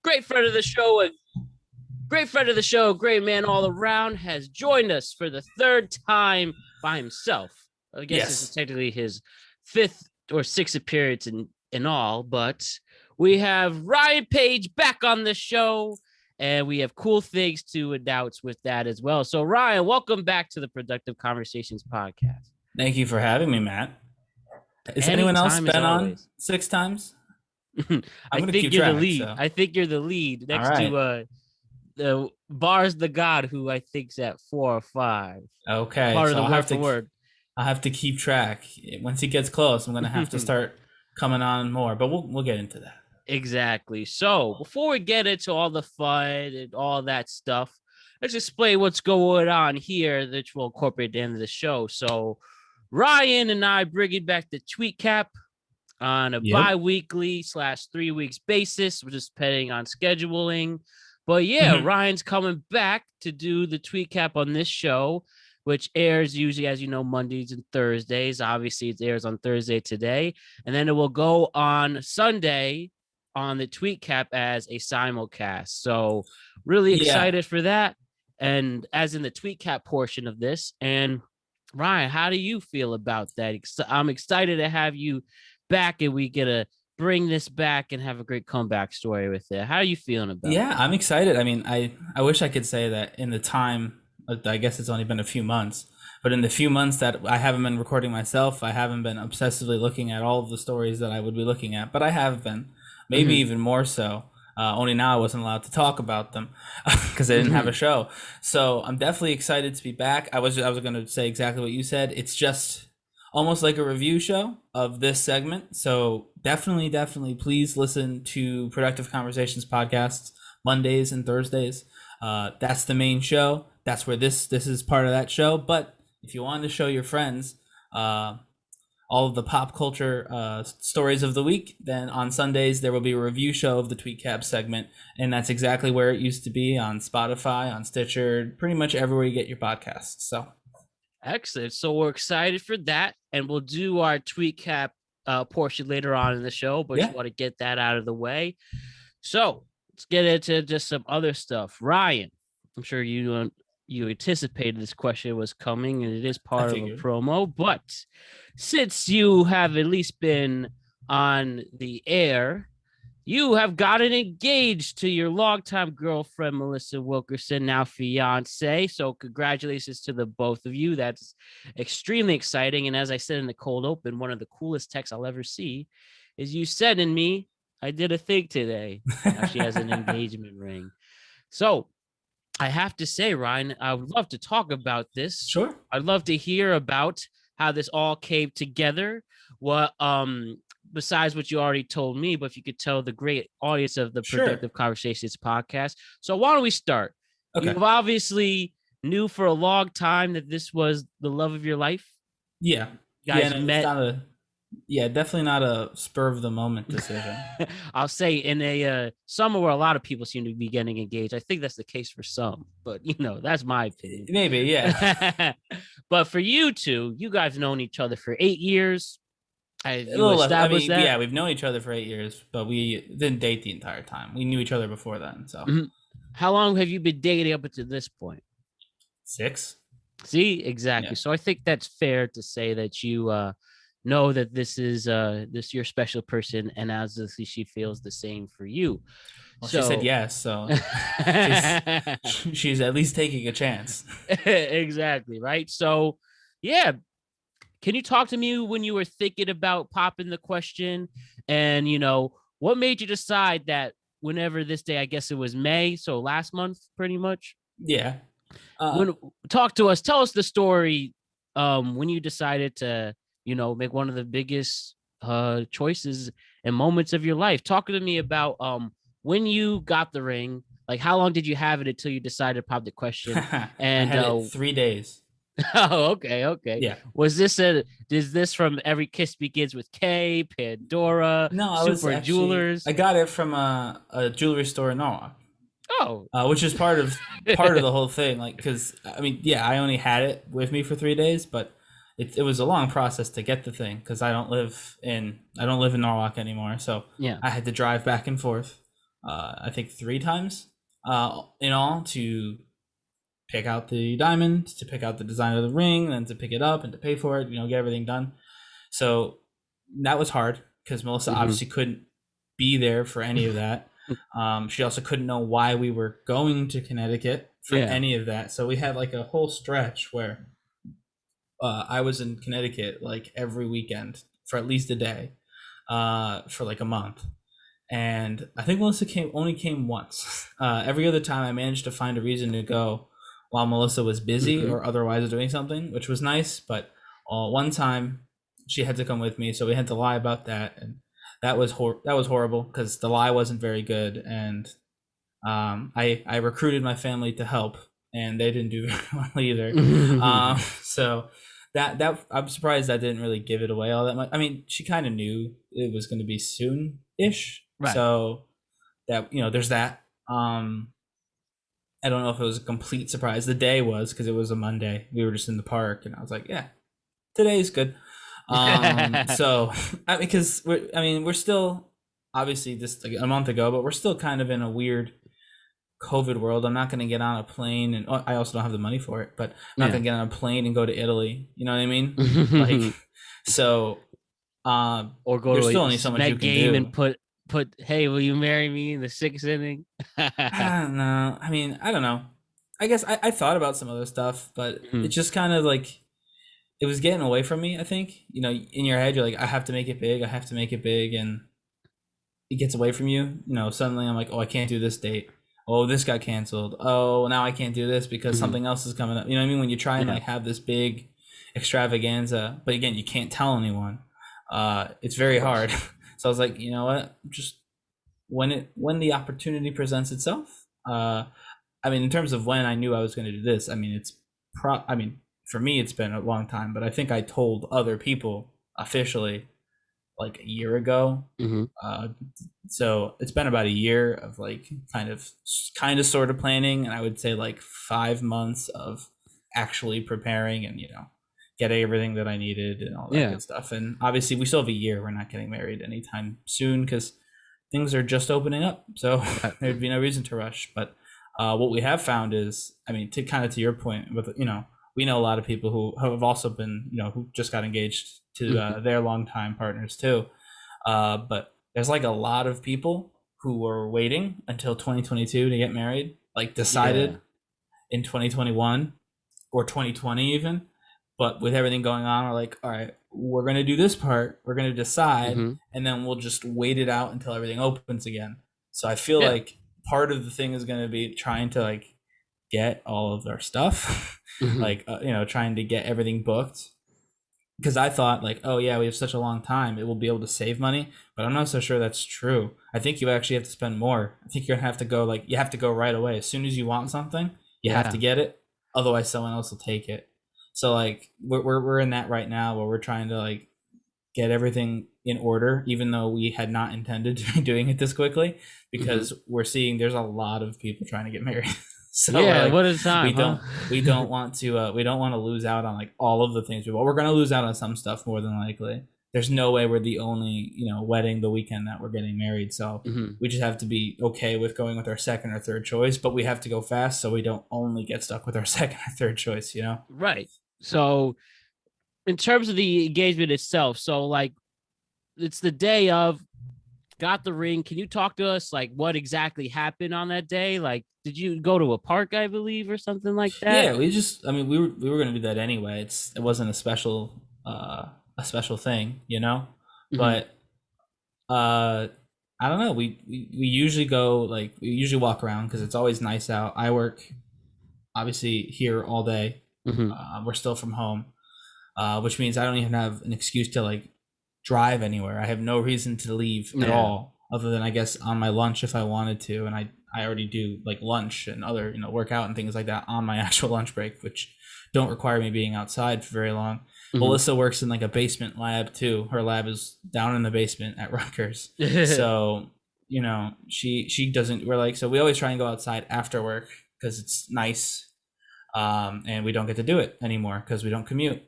great friend of the show, a great friend of the show, great man all around, has joined us for the third time by himself. I guess this is Yes. technically his fifth or sixth appearance in all, but we have Ryan Page back on the show, and we have cool things to announce with that as well. So, Ryan, welcome back to the Productive Conversations podcast. Thank you for having me, Matt. Has anyone else Anytime, as been on always. 6 times? I'm I going to think keep you're the track. lead. So, I think you're the lead all next right. to the Bars the God, who I think's at 4 or 5. Okay. Part of So the word for word. I'll have to keep track. Once he gets close, I'm going to have to start coming on more, but we'll get into that. Exactly. So before we get into all the fun and all that stuff, let's explain what's going on here, which we'll incorporate at the end of the show. So Ryan and I bringing back the tweet cap on a Yep. bi-weekly / 3 weeks basis. We're just depending on scheduling. But yeah, Ryan's coming back to do the tweet cap on this show, which airs usually, as you know, Mondays and Thursdays. Obviously, it airs on Thursday today. And then it will go on Sunday on the tweet cap as a simulcast. So really excited for that. And as in the tweet cap portion of this. And Ryan, how do you feel about that? I'm excited to have you back, and we get to bring this back and have a great comeback story with it. How are you feeling about it? Yeah, I'm excited. I mean, I wish I could say that in the time, I guess it's only been a few months, but in the few months that I haven't been recording myself, I haven't been obsessively looking at all of the stories that I would be looking at, but I have been, maybe even more so. Only now I wasn't allowed to talk about them because I didn't have a show. So I'm definitely excited to be back. I was going to say exactly what you said. It's just almost like a review show of this segment. So definitely, please listen to Productive Conversations podcasts Mondays and Thursdays. That's the main show. That's where this is part of that show. But if you want to show your friends all of the pop culture stories of the week, then on Sundays there will be a review show of the Tweet Cap segment, and that's exactly where it used to be, on Spotify, on Stitcher, pretty much everywhere you get your podcasts. So excellent. So we're excited for that, and we'll do our tweet cap portion later on in the show, but just want to get that out of the way. So let's get into just some other stuff. Ryan, I'm sure you anticipated this question was coming, and it is part of a promo, but since you have at least been on the air, you have gotten engaged to your longtime girlfriend, Melissa Wilkerson, now fiance. So congratulations to the both of you. That's extremely exciting. And as I said in the cold open, one of the coolest texts I'll ever see is you sending me, I did a thing today. Now she has an engagement ring. So I have to say, Ryan, I would love to talk about this. Sure. I'd love to hear about how this all came together. What besides what you already told me, but if you could tell the great audience of the Productive Conversations podcast. So why don't we start? Okay. You've obviously knew for a long time that this was the love of your life. Yeah. You guys met. Definitely not a spur of the moment decision. I'll say in a summer where a lot of people seem to be getting engaged. I think that's the case for some, but that's my opinion. Maybe, yeah. But for you two, you guys have known each other for 8 years. We've known each other for 8 years, but we didn't date the entire time. We knew each other before then. So, How long have you been dating up until this point? 6. See, exactly. Yeah. So I think that's fair to say that you know that this is your special person, and as she feels the same for you. Well, she said yes, so she's at least taking a chance. Exactly, right? So, yeah. Can you talk to me when you were thinking about popping the question, and what made you decide that whenever this day, I guess it was May, so last month, pretty much? Yeah. Talk to us. Tell us the story when you decided to make one of the biggest choices and moments of your life. Talk to me about when you got the ring. Like, how long did you have it until you decided to pop the question? And I had it 3 days. Oh, okay. Yeah. Was this is this from Every Kiss Begins with K, Pandora, Super Jewelers? I got it from a jewelry store in Norwalk. Oh. Which is part of the whole thing. Like, because I only had it with me for 3 days, but it was a long process to get the thing because I don't live in Norwalk anymore. So yeah, I had to drive back and forth. I think 3 times in all, to pick out the diamond, to pick out the design of the ring, then to pick it up and to pay for it, get everything done. So that was hard because Melissa obviously couldn't be there for any of that. She also couldn't know why we were going to Connecticut for any of that. So we had like a whole stretch where I was in Connecticut like every weekend for at least a day for like a month. And I think Melissa only came once. Every other time I managed to find a reason to go while Melissa was busy or otherwise doing something, which was nice. But one time she had to come with me, so we had to lie about that, and that was horrible because the lie wasn't very good. And I recruited my family to help, and they didn't do very well either. So that I'm surprised that didn't really give it away all that much. I mean, she kind of knew it was going to be soon-ish. Right. So that, there's that. I don't know if it was a complete surprise. The day was, because it was a Monday. We were just in the park, and I was like, yeah, today's good. So because we're still obviously just like a month ago, but we're still kind of in a weird COVID world. I'm not going to get on a plane, and I also don't have the money for it, but I'm not going to get on a plane and go to Italy. You know what I mean? Like, so, or go to still only so much that you can game do. And put, hey, will you marry me in the 6th inning? I don't know. I mean, I don't know. I guess I thought about some other stuff, but it's just kind of like, it was getting away from me, I think. In your head, you're like, I have to make it big. I have to make it big. And it gets away from you. Suddenly I'm like, oh, I can't do this date. Oh, this got canceled. Oh, now I can't do this because something else is coming up. You know what I mean? When you try and like have this big extravaganza, but again, you can't tell anyone. It's very hard. So I was like, you know what? Just when the opportunity presents itself. I mean, in terms of when I knew I was going to do this, I mean, for me, it's been a long time, but I think I told other people officially like a year ago. So it's been about a year of like kind of sort of planning, and I would say like 5 months of actually preparing and getting everything that I needed and all that good stuff. And obviously we still have a year. We're not getting married anytime soon because things are just opening up, so there'd be no reason to rush. But what we have found is, I mean, to your point with, we know a lot of people who have also been, who just got engaged to their longtime partners too. But there's like a lot of people who were waiting until 2022 to get married, like decided in 2021 or 2020 even. But with everything going on, we're like, all right, we're going to do this part. We're going to decide, and then we'll just wait it out until everything opens again. So I feel like part of the thing is going to be trying to like get all of our stuff, like, trying to get everything booked. Because I thought like, oh yeah, we have such a long time, it will be able to save money, but I'm not so sure that's true. I think you actually have to spend more. I think you're gonna have to go you have to go right away. As soon as you want something, you have to get it. Otherwise someone else will take it. So like we're in that right now where we're trying to like get everything in order, even though we had not intended to be doing it this quickly, because we're seeing there's a lot of people trying to get married. So what is time? We don't want to lose out on like all of the things we're going to lose out on some stuff more than likely. There's no way we're the only wedding the weekend that we're getting married, so we just have to be okay with going with our second or third choice, but we have to go fast so we don't only get stuck with our second or third choice. Right. So in terms of the engagement itself, so like it's the day of, got the ring. Can you talk to us like what exactly happened on that day? Like, did you go to a park, I believe, or something like that? Yeah, we were going to do that anyway. It wasn't a special thing, but I don't know. We usually go, like, we usually walk around because it's always nice out. I work obviously here all day. We're still from home, which means I don't even have an excuse to like drive anywhere. I have no reason to leave at all, other than I guess on my lunch if I wanted to, and I already do like lunch and other workout and things like that on my actual lunch break, which don't require me being outside for very long. Melissa works in like a basement lab too. Her lab is down in the basement at Rutgers. So she doesn't, we're like, so we always try and go outside after work because it's nice, and we don't get to do it anymore because we don't commute.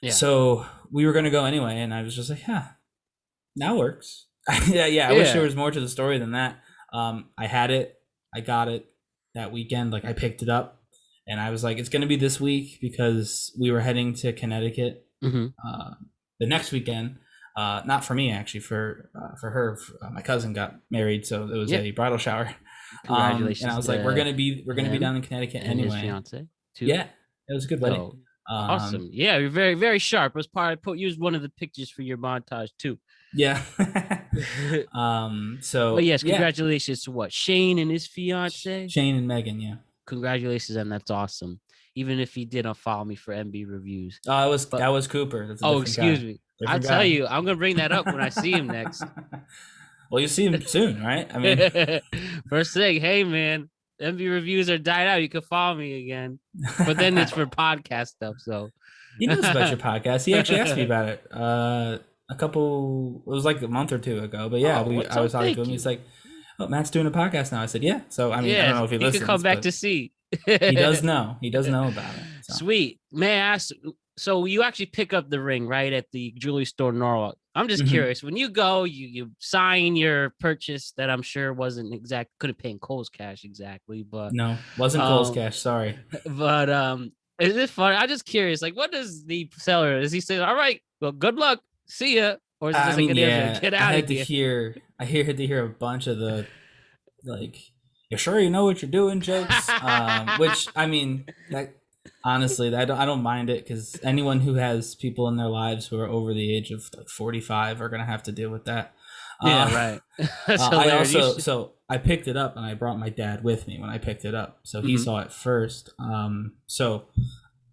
So we were going to go anyway, and I was just like, yeah, that works. I wish there was more to the story than that. I had it. I got it that weekend. Like I picked it up, and I was like, it's gonna be this week because we were heading to Connecticut the next weekend. Not for me actually, for her. My cousin got married, so it was a bridal shower. Congratulations! And I was like, we're gonna be down in Connecticut and anyway. His fiance too. Yeah, it was a good wedding. Awesome. Yeah, you're very, very sharp. It was part I used one of the pictures for your montage too. Yeah. So but yes, congratulations to what? Shane and his fiance? Shane and Megan, yeah. Congratulations, and that's awesome. Even if he didn't follow me for MB reviews. That was Cooper. That's excuse me. I'll tell you, I'm gonna bring that up when I see him next. Well, you see him soon, right? I mean, first thing, hey man, MV reviews are died out. You can follow me again, but then it's for podcast stuff. So he knows about your podcast. He actually asked me about it. It was like a month or two ago. But yeah, I was talking to him. He's like, "Oh, Matt's doing a podcast now." I said, "Yeah." So I mean, I don't know if he listens. He could come back to see. He does know. He does know about it. So. Sweet. May I ask? So you actually pick up the ring right at the jewelry store in Norwalk. I'm just curious. When you go, you sign your purchase that I'm sure couldn't pay in Kohl's cash exactly, but no, wasn't Kohl's cash. Sorry. But is it fun? I'm just curious. Like, what does the seller? Is he saying, "All right, well, good luck, see ya," or is it just get out of here? I had to hear a bunch of the like, "You sure you know what you're doing?" jokes. Which I mean, that honestly, I don't mind it because anyone who has people in their lives who are over the age of like 45 are gonna have to deal with that. Yeah, right. I picked it up and I brought my dad with me when I picked it up, so he saw it first. So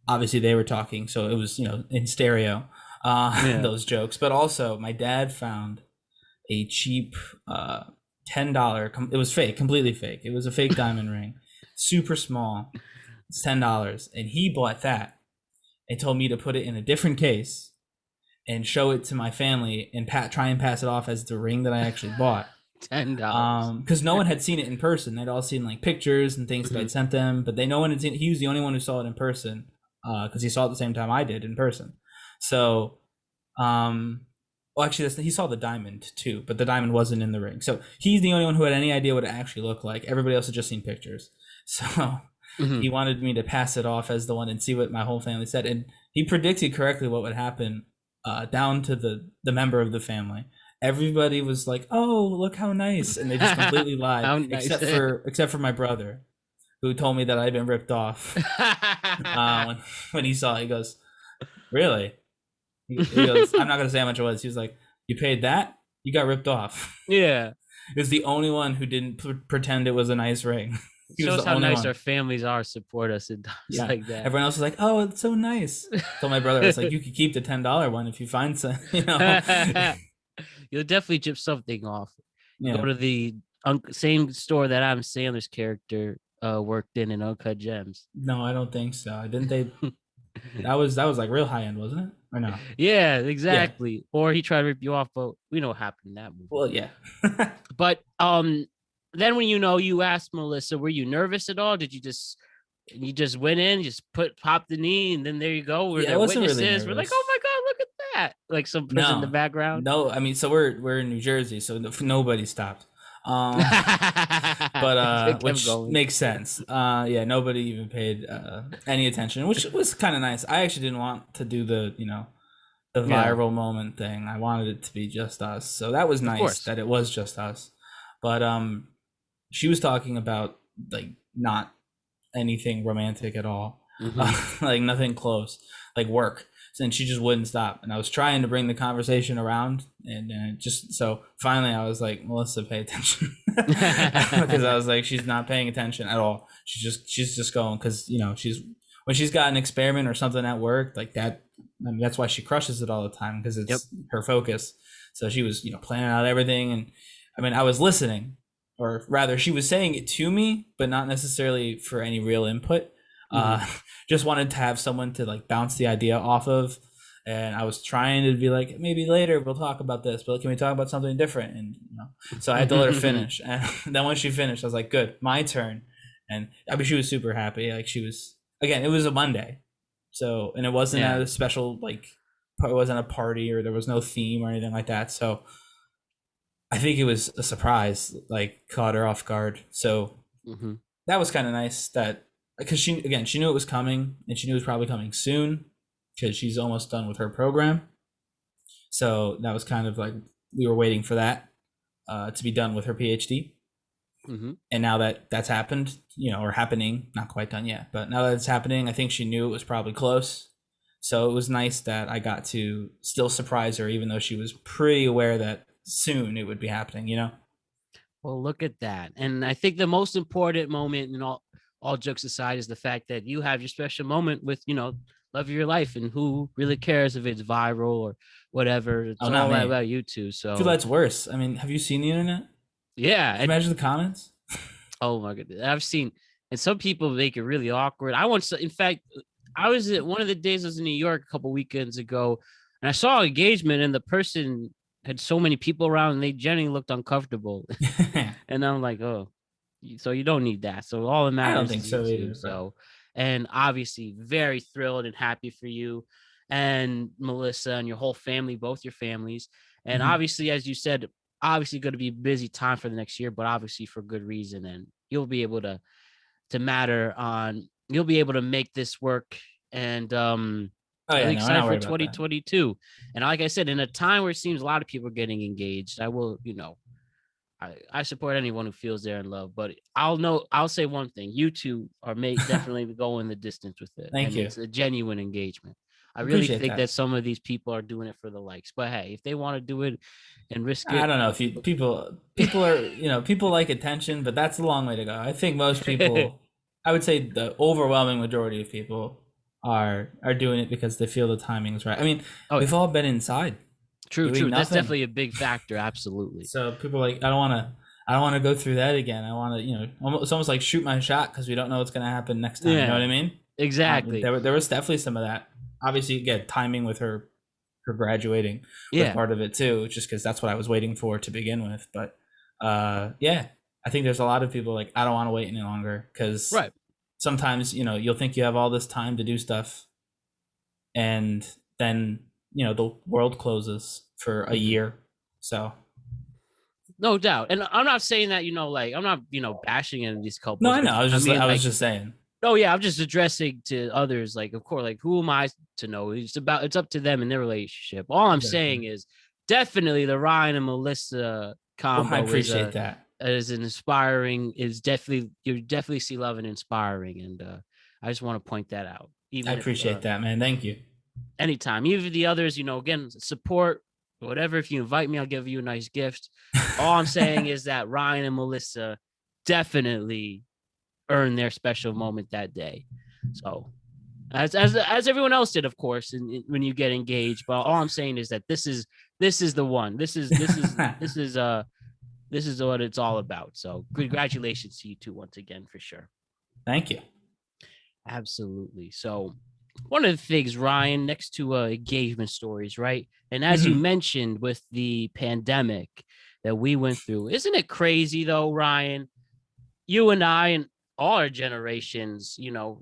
obviously they were talking, so it was in stereo, those jokes. But also my dad found a cheap $10. It was fake, completely fake. It was a fake diamond ring, super small. It's $10, and he bought that and told me to put it in a different case and show it to my family and try and pass it off as the ring that I actually bought. $10. Because no one had seen it in person. They'd all seen like pictures and things that I'd sent them, but no one had seen it. He was the only one who saw it in person because he saw it at the same time I did in person. So, well, actually, he saw the diamond too, but the diamond wasn't in the ring. So he's the only one who had any idea what it actually looked like. Everybody else had just seen pictures. So he wanted me to pass it off as the one and see what my whole family said. And he predicted correctly what would happen down to the member of the family. Everybody was like, "Oh, look how nice," and they just completely lied, except for my brother, who told me that I'd been ripped off. When he saw it, he goes, "Really?" He goes, "I'm not gonna say how much it was." He was like, "You paid that? You got ripped off." Yeah, he was the only one who didn't pretend it was a nice ring. Shows how nice our families are, support us in times like that. Everyone else was like, "Oh, it's so nice." So my brother was like, "You could keep the $10 one if you find some." You'll definitely chip something off. Go to the same store that Adam Sandler's character worked in Uncut Gems. No, I don't think so. Didn't they? that was like real high end, wasn't it? Or no? Yeah, exactly. Yeah. Or he tried to rip you off, but we know what happened in that movie. Well, yeah. But then when you asked Melissa, were you nervous at all? Did you just went in, just pop the knee, and then there you go. We're there witnesses. Really we're like, "Oh my god, look at that!" Like some person in the background. No, I mean, so we're in New Jersey, so nobody stopped. But which makes sense. Yeah, nobody even paid any attention, which was kind of nice. I actually didn't want to do the viral moment thing. I wanted it to be just us, so that was nice that it was just us. But she was talking about like not anything romantic at all, like nothing close, like work. And she just wouldn't stop, and I was trying to bring the conversation around, and just so finally I was like, "Melissa, pay attention," because I was like, she's not paying attention at all. She's just going because when she's got an experiment or something at work like that. I mean, that's why she crushes it all the time, because it's her focus. So she was planning out everything, and I mean, I was listening, or rather, she was saying it to me, but not necessarily for any real input. Just wanted to have someone to like bounce the idea off of, and I was trying to be like, maybe later we'll talk about this, but can we talk about something different? And so I had to let her finish, and then when she finished, I was like, good, my turn. And I mean, she was super happy. Like, she was, again, it was a Monday, so, and it wasn't a special, like, it wasn't a party, or there was no theme or anything like that. So I think it was a surprise, like caught her off guard. So Mm-hmm. that was kind of nice that because she knew it was coming and she knew it was probably coming soon because she's almost done with her program. So that was kind of like we were waiting for that to be done with her PhD. Mm-hmm. And now that that's happened, or happening, not quite done yet, but now that it's happening, I think she knew it was probably close. So it was nice that I got to still surprise her, even though she was pretty aware that soon it would be happening. Well, look at that. And I think the most important moment in all jokes aside is the fact that you have your special moment with, love of your life, and who really cares if it's viral or whatever. It's Oh, not all me. about you two. I feel So that's worse. I mean, have you seen the internet? Can yeah. you imagine the comments? Oh my goodness. I've seen, and some people make it really awkward. I once, in fact, I was at one of the days I was in New York a couple weekends ago, and I saw engagement, and the person had so many people around, and they generally looked uncomfortable. And I'm like, oh, so you don't need that. So all that I don't matters think is you so two. either. But So, and obviously very thrilled and happy for you and Melissa and your whole family, both your families. And Mhm. obviously, as you said, obviously going to be a busy time for the next year, but obviously for good reason. And you'll be able you'll be able to make this work. And Oh yeah, really no, we're not excited for worried about that. 2022. And like I said, in a time where it seems a lot of people are getting engaged, I will, I support anyone who feels they're in love, but I'll say one thing. You two are definitely going the distance with it. Thank And you. it's a genuine engagement. I really Appreciate think that. that some of these people are doing it for the likes. But hey, if they want to do it and risk I it, don't know if people are people like attention, but that's a long way to go. I think most people, I would say the overwhelming majority of people are doing it because they feel the timing is right. I mean, oh we've yeah. all been inside True, doing true. That's nothing, definitely a big factor. Absolutely. so people are like, I don't want to go through that again. I want to, it's almost like shoot my shot because we don't know what's going to happen next time. You know what I Yeah, mean? exactly. There was definitely some of that. Obviously, again, timing with her graduating was Yeah. part of it too, just because that's what I was waiting for to begin with. But yeah, I think there's a lot of people like I don't want to wait any longer because Right. sometimes you'll think you have all this time to do stuff, and then the world closes for a Mhm. year. So No doubt. And I'm not saying that, like, I'm not, bashing any of these no, couples, I but know. I was I just mean, I was like, just saying. oh yeah, I'm just addressing to others, like, of course, like, who am I to know? It's up to them and their relationship. All I'm Exactly. saying is definitely the Ryan and Melissa Well, I combo appreciate that. is an inspiring, is definitely, you definitely see love and inspiring. And I just want to point that out. I Even if appreciate that, man. Thank you. anytime, even the others, again, support, whatever. If you invite me, I'll give you a nice gift. All I'm saying is that Ryan and Melissa definitely earned their special moment that day. So as everyone else did, of course, when you get engaged. But all I'm saying is that this is the one. This is what it's all about. So congratulations to you two once again, for sure. Thank you. Absolutely. So one of the things, Ryan, next to engagement stories, right? And as you Mhm. mentioned with the pandemic that we went through, isn't it crazy though, Ryan? You and I and all our generations,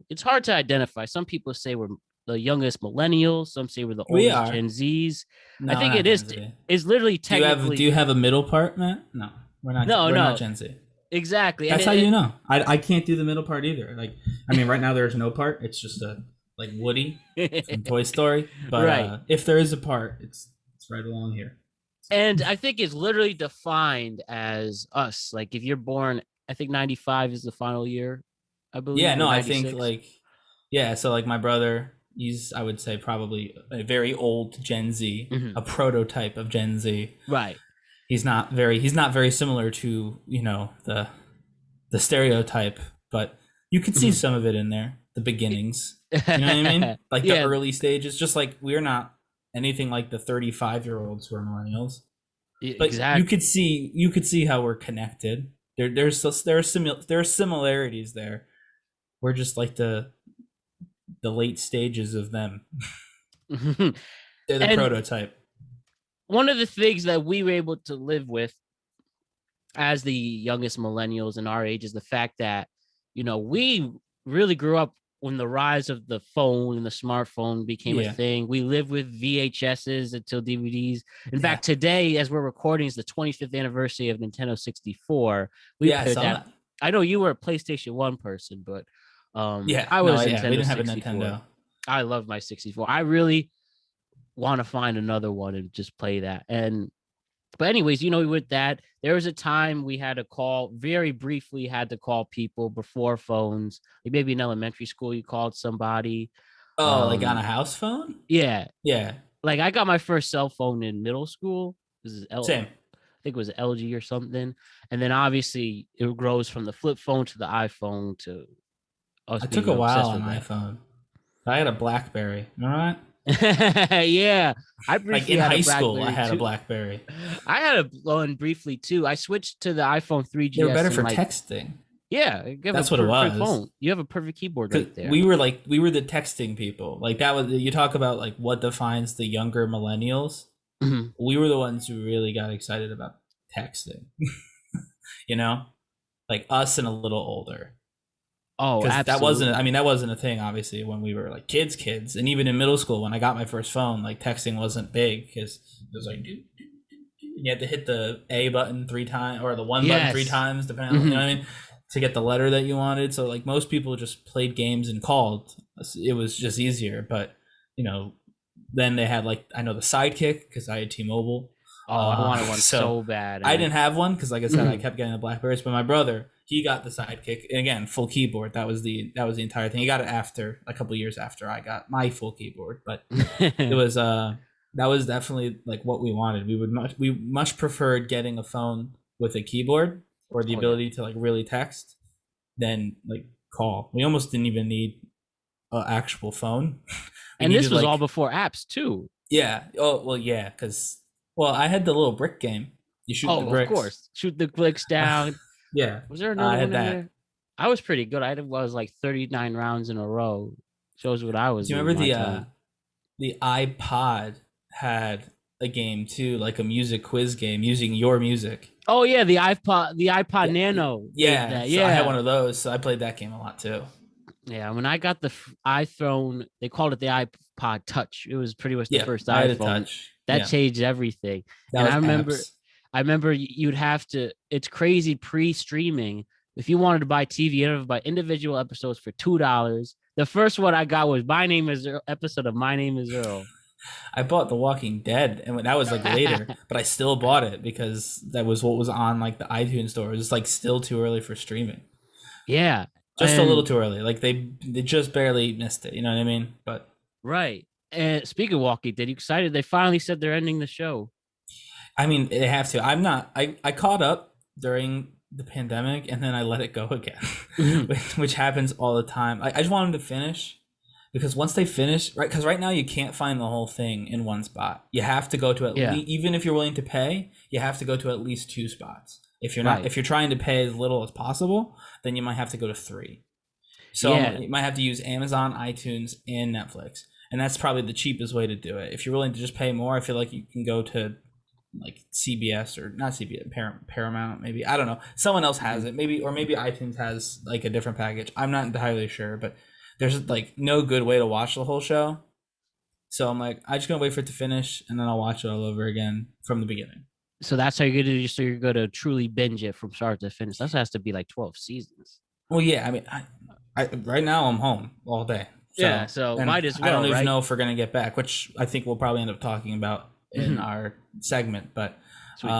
it's hard to identify. Some people say we're the youngest millennials, some say we're the We oldest are. Gen Zs. I No, we're think not it Gen Z. is literally Do technically you have a middle part, Matt? No, we're not. no, We're not no, Gen Z. exactly. And That's how you know. I can't do the middle part either. Like, I mean, right now there's no part. It's just a like Woody from Toy Story. But right. if there is a part, it's right along here. And I think it's literally defined as us. Like if you're born, I think 95 is the final year, I Yeah, believe, or no, I think 96. like yeah. So like my brother, he's I would say probably a very old Gen Z, Mhm. a prototype of Gen Z. Right. He's not very similar to the stereotype, but you could see Mhm. some of it in there. The beginnings, you know what I mean? Like the Yeah, early stages. Just like we're not anything like the 35-year-olds who are millennials, but exactly. you could see how we're connected. There are similarities there. We're just like the late stages of them. They're the And prototype. one of the things that we were able to live with as the youngest millennials in our age is the fact that, we really grew up when the rise of the phone and the smartphone became a Yeah. thing. We lived with VHSs until DVDs. In Yeah. fact, today, as we're recording, is the 25th anniversary of Nintendo 64. We Yeah, I played saw that. that. I know you were a PlayStation 1 person, but Yeah. I No, was yeah, we Nintendo didn't have a 64. Nintendo. I love my 64. I really want to find another one and just play that. And but anyways, with that, there was a time we had to call, very briefly had to call people before phones. Like maybe in elementary school, you called somebody. Oh, like on a Um, house phone? yeah, Yeah. like I got my first cell phone in middle school. This is Same. I think it was LG or something. And then obviously it grows from the flip phone to the iPhone to us I took being a while obsessed on with that. iPhone. I had a BlackBerry. Remember that? Yeah, I Like briefly in had a high school, I BlackBerry had a too. BlackBerry. I had a one briefly too. I switched to the iPhone They were 3GS better and for like, texting. yeah, you have a That's what it perfect was. phone. You have a perfect keyboard Cause right there. we were the texting people. Like that was, you talk about like what defines the younger millennials. Mhm. We were the ones who really got excited about texting. You know, like us and a little older. Oh, Because that wasn't, I absolutely. mean, that wasn't a thing obviously when we were like kids, and even in middle school when I got my first phone, like texting wasn't big because it was like you had to hit the A button 3 times or the one button three Yes. times, depending on, you know Mhm. what I mean, to get the letter that you wanted. So like most people just played games and called. It was just easier. But you know, then they had like, I know the Sidekick because I had T-Mobile. Oh, I wanted one So so bad, and I I. didn't have one because, like I said, I Mhm. kept getting the Blackberries. But my brother, he got the Sidekick, and again, full keyboard. That was the entire thing. He got it after a couple years after I got my full keyboard. But it was that was definitely like what we wanted. We much preferred getting a phone with a keyboard or the Oh yeah, ability to like really text than like call. We almost didn't even need an actual phone. We and this needed was all like, before apps too. yeah. Oh well, yeah. Because, well, I had the little brick game. You shoot the Oh, of bricks. course, shoot the clicks down. Yeah, Was there another I had one in that. there? I was pretty good. I was like 39 rounds in a row. Shows what I was Do you doing remember my time. the iPod had a game too, like a music quiz game using your music? Oh yeah, the iPod Yeah, Nano did yeah. that. So I had one Yeah, of those. So I played that game a lot too. yeah. When I got the iPhone, they called it the iPod Touch. It was pretty much the Yeah, first I had a iPhone. touch. That Yeah, changed everything. that And was I remember, apps. I remember you'd have to. It's crazy pre-streaming. If you wanted to buy TV, you had to buy individual episodes for $2. The first one I got was My Name Is Earl, episode of My Name Is Earl. I bought The Walking Dead, and that was like later, but I still bought it because that was what was on like the iTunes store. It was like still too early for streaming, Yeah, just a little and too early. Like they just barely missed it. You know what I mean? But right. And speaking of Walking Dead, you excited? They finally said they're ending the show. I mean, they have to. I'm not. I caught up during the pandemic, and then I let it go again, which happens all the time. I just want them to finish because once they finish, right? Because right now you can't find the whole thing in one spot. You have to go to at Yeah, least, even if you're willing to pay, you have to go to at least two spots. right. If you're trying to pay as little as possible, then you might have to go to three. So Yeah, you might have to use Amazon, iTunes, and Netflix, and that's probably the cheapest way to do it. If you're willing to just pay more, I feel like you can go to like CBS or not CBS, Paramount, maybe. I don't know. Someone else has mhm. it, maybe, or maybe iTunes has like a different package. I'm not entirely sure, but there's like no good way to watch the whole show. So I'm like, I just gonna wait for it to finish, and then I'll watch it all over again from the beginning. So that's how you're gonna do. So you're gonna truly binge it from start to finish. That has to be like 12 seasons. Well, yeah, I mean, I right now I'm home all day, Yeah, so, so and might as I don't well, even right? know if we're gonna get back, which I think we'll probably end up talking about in Mhm. our segment. But Sweet.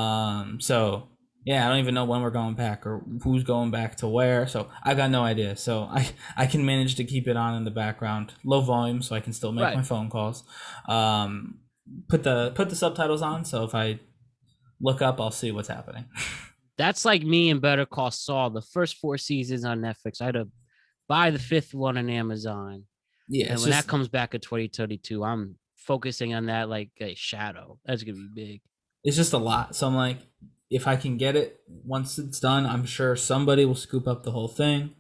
so yeah, I don't even know when we're going back or who's going back to where. So I got no idea. So I can manage to keep it on in the background, low volume, so I can still make Right. my phone calls. Um, put the subtitles on, so if I look up, I'll see what's happening. That's like me and Better Call Saul. The first four seasons on Netflix. I had to buy the fifth one on Amazon. Yeah, And it's when that just, comes back in 2022, I'm focusing on that like a shadow. That's gonna be big. it's just a lot. So I'm like, if I can get it once it's done, I'm sure somebody will scoop up the whole thing.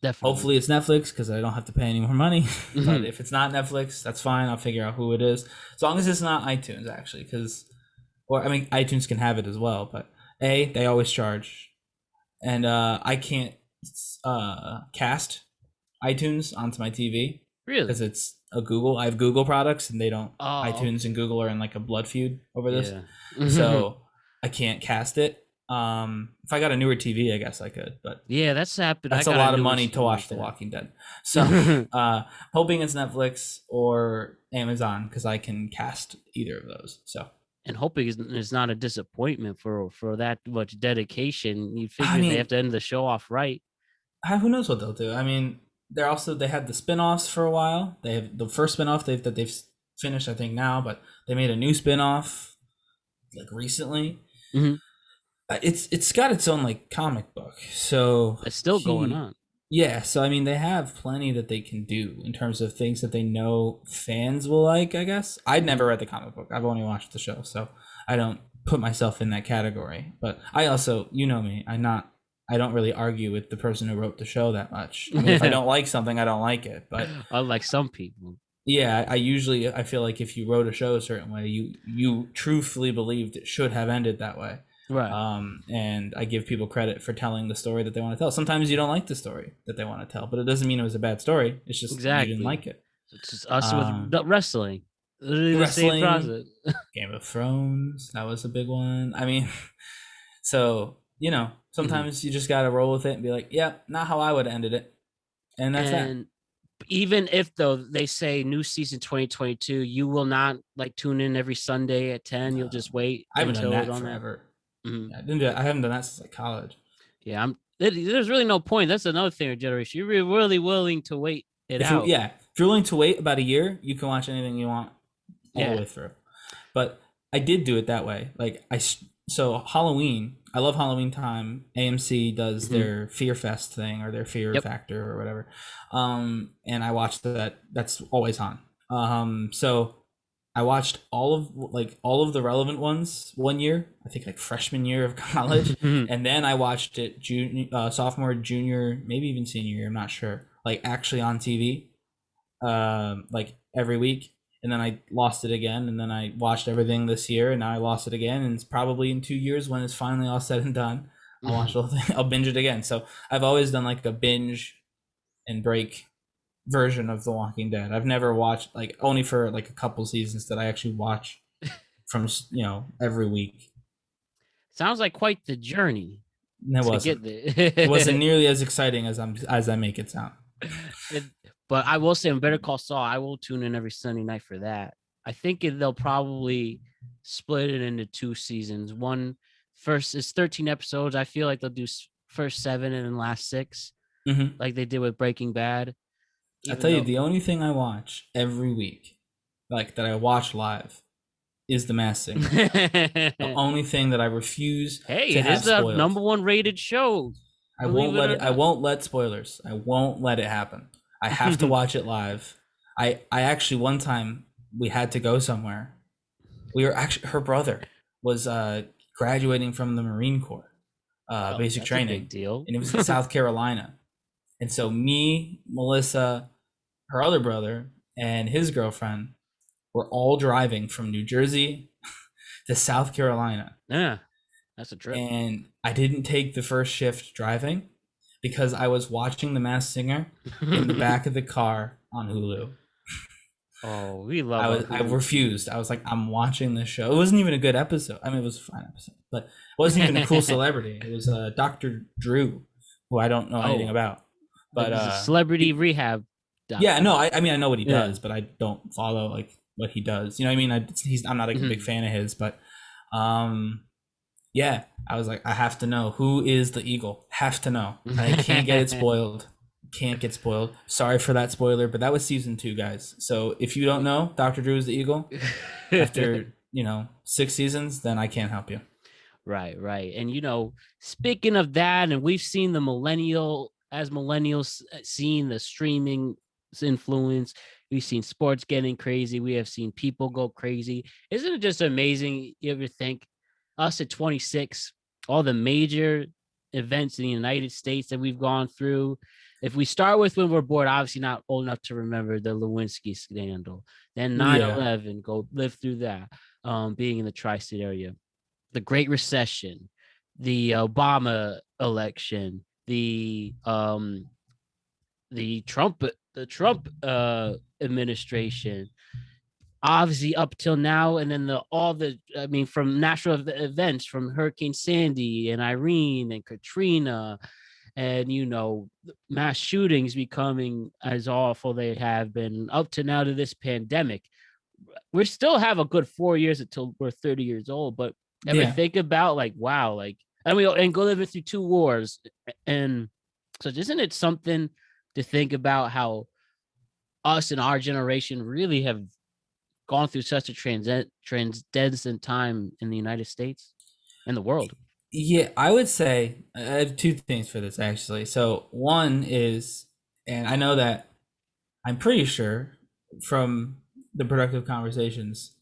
Definitely. Hopefully it's Netflix because I don't have to pay any more money. But Mhm. if it's not Netflix, that's fine. I'll figure out who it is. As long as it's not iTunes, actually, because, or I mean, iTunes can have it as well. But they always charge, and I can't cast. iTunes onto my TV because Really? it's a Google. I have Google products, and they don't. Oh, iTunes and okay. Google are in like a blood feud over this, Yeah. so I can't cast it. If I got a newer TV, I guess I could, but Yeah, that's happened. I that's a got a lot of newer money to TV watch like The that. Walking Dead. So, hoping it's Netflix or Amazon because I can cast either of those. So, And hoping it's not a disappointment for that much dedication. You I figure they have mean, to end the show off right. who knows what they'll do? I mean, they had the spin-offs for a while. They have the first spin-off that they've finished, I think now, but they made a new spin-off like recently. Hmm. It's got its own like comic book, so It's still going on. yeah. So I mean, they have plenty that they can do in terms of things that they know fans will like. I guess I'd never read the comic book. I've only watched the show, so I don't put myself in that category. But I also, you know me, I don't really argue with the person who wrote the show that much. I mean, if I don't like something, I don't like it. But Unlike some people. yeah, I feel like if you wrote a show a certain way, you truthfully believed it should have ended that way. Right. And I give people credit for telling the story that they want to tell. Sometimes you don't like the story that they want to tell, but it doesn't mean it was a bad story. It's just you didn't like Exactly. it. It's just us Um, with wrestling. Literally the same Wrestling, process. Game of Thrones, that was a big one. I mean, so Mhm. sometimes you just gotta roll with it and be like, "Yep, not how I would have ended it," and that's that. And even if though they say new season 2022, you will not like tune in every Sunday at 10. You'll just wait I haven't done until it's that on that. forever. Mhm. Yeah, I didn't do that. I haven't done that since like college. Yeah, there's really no point. That's another thing with generation. You're really willing to wait it out. If you're willing to wait about a year, you can watch anything you want all the Yeah. way through. But I did do it that way. So Halloween, I love Halloween time. AMC does Mhm. their Fear Fest thing or their Fear Yep. Factor or whatever. And I watched that. That's always on. So I watched all of the relevant ones one year. I think like freshman year of college, and then I watched it sophomore, junior, maybe even senior year. I'm not sure. Like actually on TV, like every week, and then I lost it again, and then I watched everything this year, and now I lost it again, and it's probably in 2 years when it's finally all said and done. I'll watch the whole thing. I'll binge it again. So I've always done like a binge and break version of The Walking Dead. I've never watched like only for like a couple seasons that I actually watch from every week. Sounds like quite the journey And it to wasn't. get there. It wasn't nearly as exciting as I make it sound. But I will say, on Better Call Saul, I will tune in every Sunday night for that. I think they'll probably split it into 2 seasons. One first is 13 episodes. I feel like they'll do first 7 and then last 6, Mm-hmm. like they did with Breaking Bad. I Even tell you, though, the only thing I watch every week, like that I watch live, is The Masked Singer. The hey, only thing that I refuse to it have is the spoiled. #1 rated show. I Believe won't it let or it. I not. won't let spoilers. I won't let it happen. I have to watch it live. I actually one time we had to go somewhere. We were actually her brother was graduating from the Marine Corps, Oh, basic that's a big training, deal. and it was in South Carolina. And so me, Melissa, her other brother, and his girlfriend were all driving from New Jersey to South Carolina. Yeah, that's a trip. And I didn't take the first shift driving because I was watching The Masked Singer in the back of the car on Hulu. Oh, we love our I Hulu refused. TV. I was like, I'm watching this show. It wasn't even a good episode. I mean, it was a fine episode, but it wasn't even a cool celebrity. It was Dr. Drew, who I don't know anything Oh, about. like But this is celebrity rehab yeah, no, doctor. I mean I know what he Yeah. does, but I don't follow like what he does. You know what I mean? I'm not like a big Mhm. fan of his, but yeah, I was like, I have to know who is the eagle. Have to know. I can't get it spoiled. Can't get spoiled. Sorry for that spoiler, but that was season 2, guys. So if you don't know, Dr. Drew is the eagle after 6 seasons, then I can't help you. Right, right. And speaking of that, and we've seen the millennials seeing the streaming influence. We've seen sports getting crazy. We have seen people go crazy. Isn't it just amazing? You ever think us at 26, all the major events in the United States that we've gone through? If we start with when we're bored, obviously not old enough to remember the Lewinsky scandal, then Yeah. 9/11, go live through that, being in the tri-state area, the Great Recession, the Obama election, the the Trump administration, obviously up till now, and then from natural events, from Hurricane Sandy and Irene and Katrina, and mass shootings becoming as awful they have been up to now, to this pandemic. We still have a good 4 years until we're 30 years old, but ever Yeah. think about, like, wow, like, and go living through two wars, and so isn't it something to think about how us and our generation really have gone through such a transcendent time in the United States and the world? Yeah, I would say I have two things for this actually. So one is, and I know that I'm pretty sure from the productive conversations,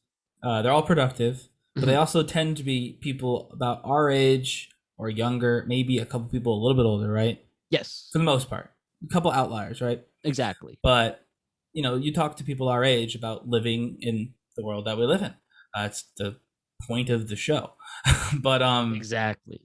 they're all productive, but they Mhm. also tend to be people about our age or younger, maybe a couple people a little bit older, right? Yes, For the most part, a couple outliers, right? exactly. But you talk to people our age about living in the world that we live in. That's the point of the show. But Exactly.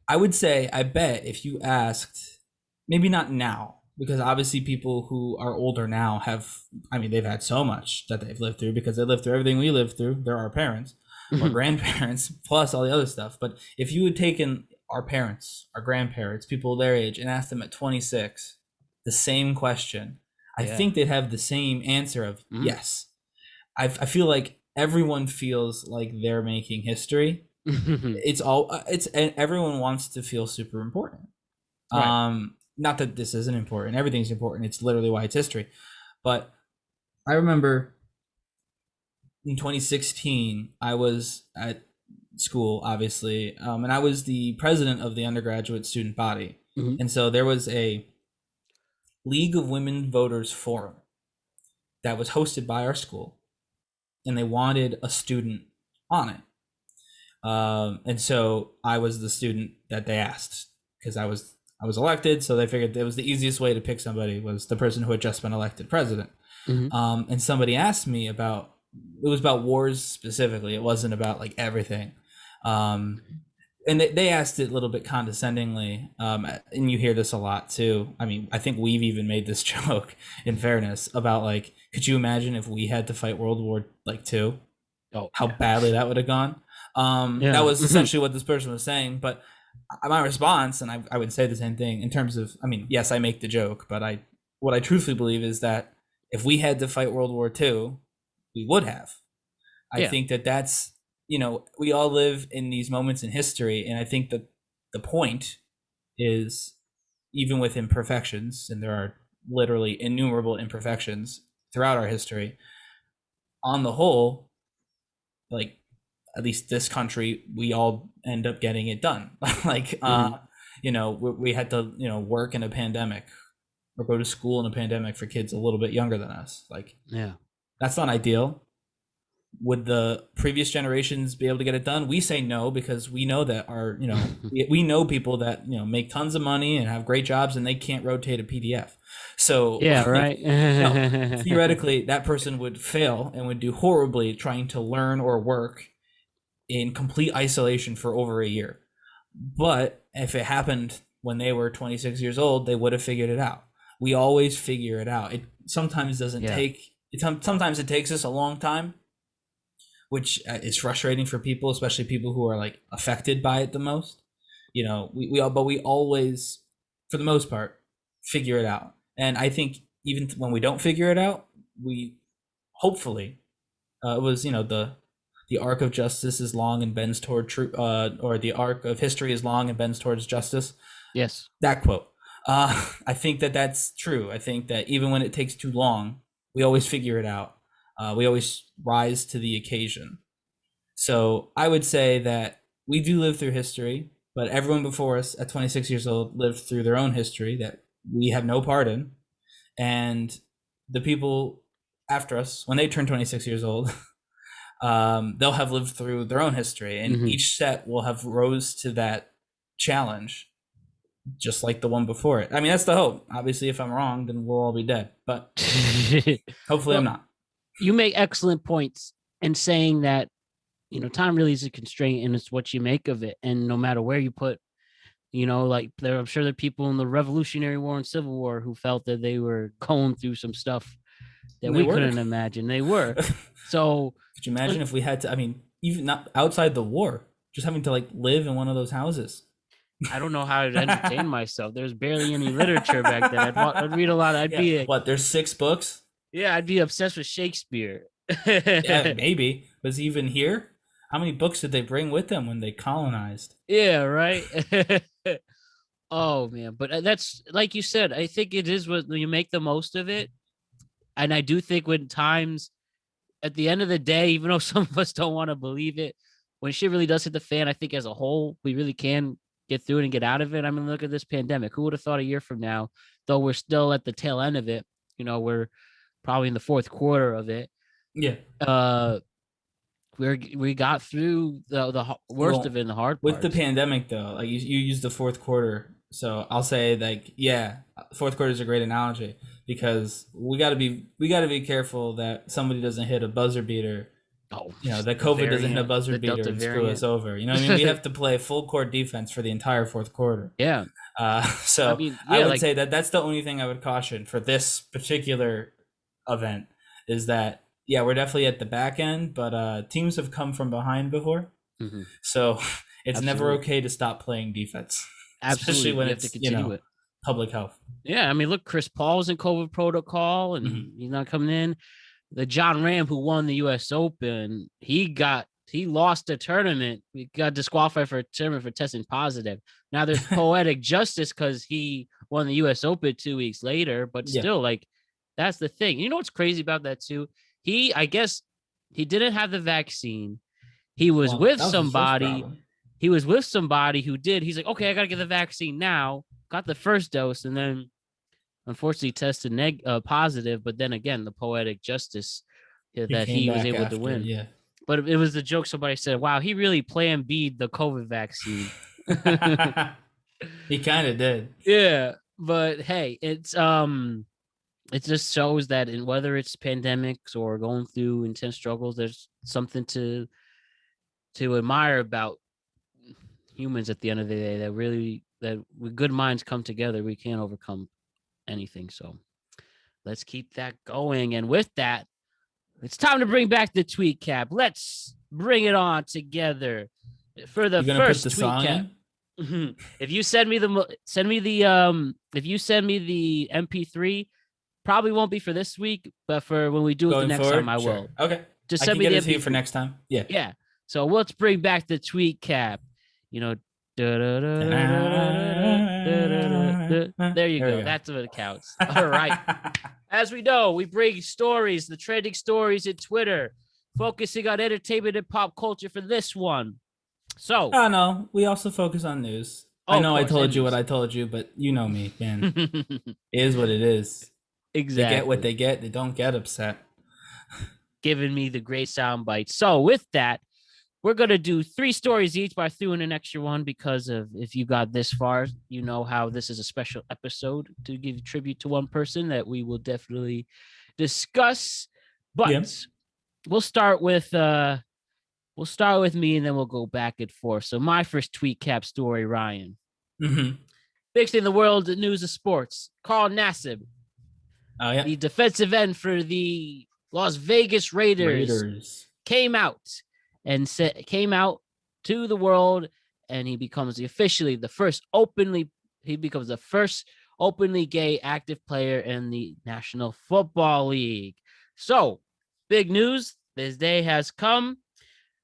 I would say, I bet if you asked, maybe not now, because obviously people who are older now have, I mean, they've had so much that they've lived through because they lived through everything we lived through. They're our parents or Mhm. grandparents, plus all the other stuff. But if you had taken our parents, our grandparents, people their age, and asked them at 26 the same question, I Yeah. think they'd have the same answer of Mhm. yes. I feel like everyone feels like they're making history. It's and everyone wants to feel super important. Right. Not that this isn't important, everything's important, it's literally why it's history. But I remember in 2016 I was at school, obviously, and I was the president of the undergraduate student body. Mhm. And so there was a League of Women Voters forum that was hosted by our school, and they wanted a student on it. And so I was the student that they asked because I was elected, so they figured it was the easiest way to pick somebody was the person who had just been elected president. Mhm. And somebody asked me about, it was about wars specifically. It wasn't about like everything. Um, and they asked it a little bit condescendingly, and you hear this a lot too. I mean, I think we've even made this joke, in fairness, about like, could you imagine if we had to fight World War like two? Oh, How yeah. badly that would have gone. That Yeah. was essentially what this person was saying. But my response, and I would say the same thing in terms of, I mean, yes, I make the joke, but what I truthfully believe is that if we had to fight World War II, we would have. I Yeah. think that that's, we all live in these moments in history. And I think that the point is, even with imperfections, and there are literally innumerable imperfections throughout our history, on the whole, like, at least this country, we all end up getting it done. Like, Mhm. we had to, work in a pandemic or go to school in a pandemic for kids a little bit younger than us. Like, Yeah. that's not ideal. Would the previous generations be able to get it done? We say no because we know that we know people that, make tons of money and have great jobs and they can't rotate a PDF. So, Yeah, like, right. theoretically, that person would fail and would do horribly trying to learn or work in complete isolation for over a year. But if it happened when they were 26 years old, they would have figured it out. We always figure it out. It sometimes doesn't Yeah. take sometimes it takes us a long time, which is frustrating for people, especially people who are like affected by it the most. But we always, for the most part, figure it out. And I think even when we don't figure it out, we hopefully, it was, the arc of justice is long and bends toward truth, or the arc of history is long and bends towards justice. Yes. That quote. I think that that's true. I think that even when it takes too long, we always figure it out. We always rise to the occasion. So I would say that we do live through history, but everyone before us at 26 years old lived through their own history that we have no part in. And the people after us, when they turn 26 years old, they'll have lived through their own history, and Mhm. each set will have rose to that challenge, just like the one before it. I mean, that's the hope. Obviously, if I'm wrong, then we'll all be dead. But hopefully, I'm Well, not. you make excellent points in saying that, time really is a constraint and it's what you make of it. And no matter where you put Like I'm sure there are people in the Revolutionary War and Civil War who felt that they were going through some stuff that They we were. couldn't imagine. They were. So could you imagine if we had to? I mean, even not outside the war, just having to like live in one of those houses. I don't know how to entertain myself. There's barely any literature back then. I'd read a lot. Yeah. What? There's 6 books. Yeah, I'd be obsessed with Shakespeare. Yeah, maybe. Was he even here? How many books did they bring with them when they colonized? Yeah, right. Oh man, but that's like you said. I think it is when you make the most of it, and I do think when times, at the end of the day, even though some of us don't want to believe it, when shit really does hit the fan, I think as a whole we really can get through it and get out of it. I mean, look at this pandemic. Who would have thought a year from now, though we're still at the tail end of it? We're probably in the fourth quarter of it. Yeah. We got through the worst of it and the hard with parts. the pandemic though. Like you used the fourth quarter, so I'll say like fourth quarter is a great analogy because we got to be careful that somebody doesn't hit a buzzer beater. That COVID doesn't hit a buzzer beater and screw us over. You know what I mean? We have to play full court defense for the entire fourth quarter. Yeah. So I would say that's the only thing I would caution for this particular event is that we're definitely at the back end, but teams have come from behind before, so it's never okay to stop playing defense. Absolutely, especially when it's public health. Yeah, I mean, look, Chris Paul's in COVID protocol, and he's not coming in. The John Ram, who won the U.S. Open, he lost the tournament. He got disqualified for a tournament for testing positive. Now there's poetic justice because he won the U.S. Open 2 weeks later, but still, like, that's the thing. You know what's crazy about that too? I guess he didn't have the vaccine. He was with somebody. He was with somebody who did. He's like, okay, I got to get the vaccine now. Got the first dose, and then unfortunately tested positive. But then again, the poetic justice that he was able to win. Yeah. But it was the joke. Somebody said, wow, he really plan B'd the COVID vaccine. He kind of did. Yeah. But hey, it just shows that in whether it's pandemics or going through intense struggles, there's something to admire about humans at the end of the day, that with good minds come together, we can overcome anything. So let's keep that going. And with that, it's time to bring back the tweet cap. Let's bring it on together for the first tweet cap. If you send me the MP3, probably won't be for this week, but for when we do it the next time, I will. Okay. Just send me the MP3 for next time. Yeah. Yeah. So let's bring back the tweet cap. There you go. That's what counts. All right. As we know, we bring stories, the trending stories in Twitter, focusing on entertainment and pop culture for this one. So, no, we also focus on news. I know I told you what I told you, but you know me, man. It is what it is. Exactly. They get what they get. They don't get upset. Giving me the great sound bites. So with that, we're going to do 3 stories each, but I threw in an extra one because of if you got this far, you know how this is a special episode to give tribute to one person that we will definitely discuss. But we'll start with me and then we'll go back and forth. So my first tweet cap story, Ryan. Big thing in the world, the news of sports. Carl Nassib, the defensive end for the Las Vegas Raiders. came out to the world, and he becomes the first openly gay active player in the National Football League. So, big news. This day has come,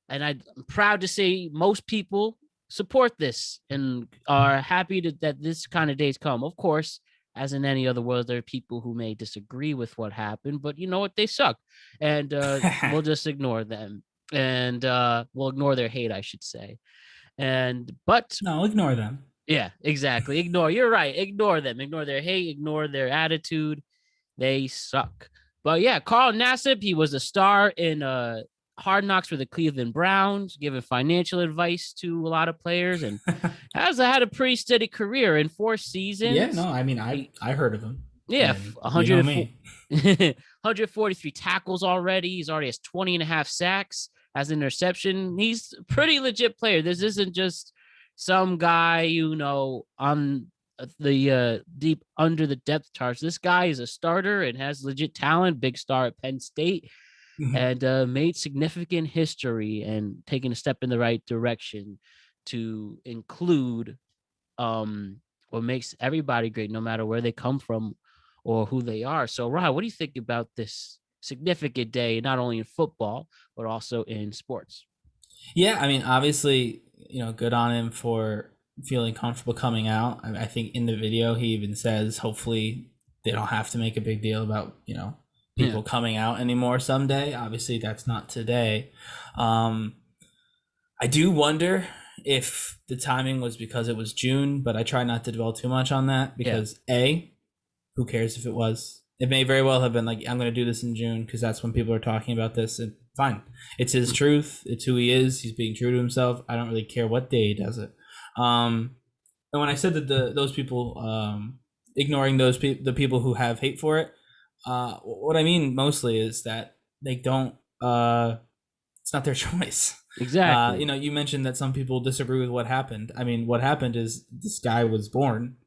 and I'm proud to say most people support this and are happy that this kind of days come. Of course, as in any other world, there are people who may disagree with what happened, but you know what? They suck, and we'll just ignore them. And we'll ignore their hate, I should say. Ignore them. Yeah, exactly. You're right. Ignore them. Ignore their hate. Ignore their attitude. They suck. But yeah, Carl Nassib, he was a star in Hard Knocks for the Cleveland Browns, giving financial advice to a lot of players, and has had a pretty steady career in 4 seasons. Yeah, no, I mean, I heard of him. Yeah, 143 tackles already. He's already has 20 and a half sacks, has an interception. He's a pretty legit player. This isn't just some guy, on the deep under the depth charts. This guy is a starter and has legit talent, big star at Penn State, and made significant history and taken a step in the right direction to include what makes everybody great, no matter where they come from or who they are. So, Ryan, what do you think about this significant day, not only in football, but also in sports? Yeah, I mean, obviously, good on him for feeling comfortable coming out. I think in the video he even says, hopefully they don't have to make a big deal about, people coming out anymore someday. Obviously, that's not today. I do wonder if the timing was because it was June, but I try not to dwell too much on that because who cares if it was? It may very well have been like, I'm going to do this in June because that's when people are talking about this. And fine, it's his truth. It's who he is. He's being true to himself. I don't really care what day he does it. And when I said that those people ignoring the people who have hate for it, what I mean mostly is that they don't. It's not their choice. Exactly. You mentioned that some people disagree with what happened. I mean, what happened is this guy was born,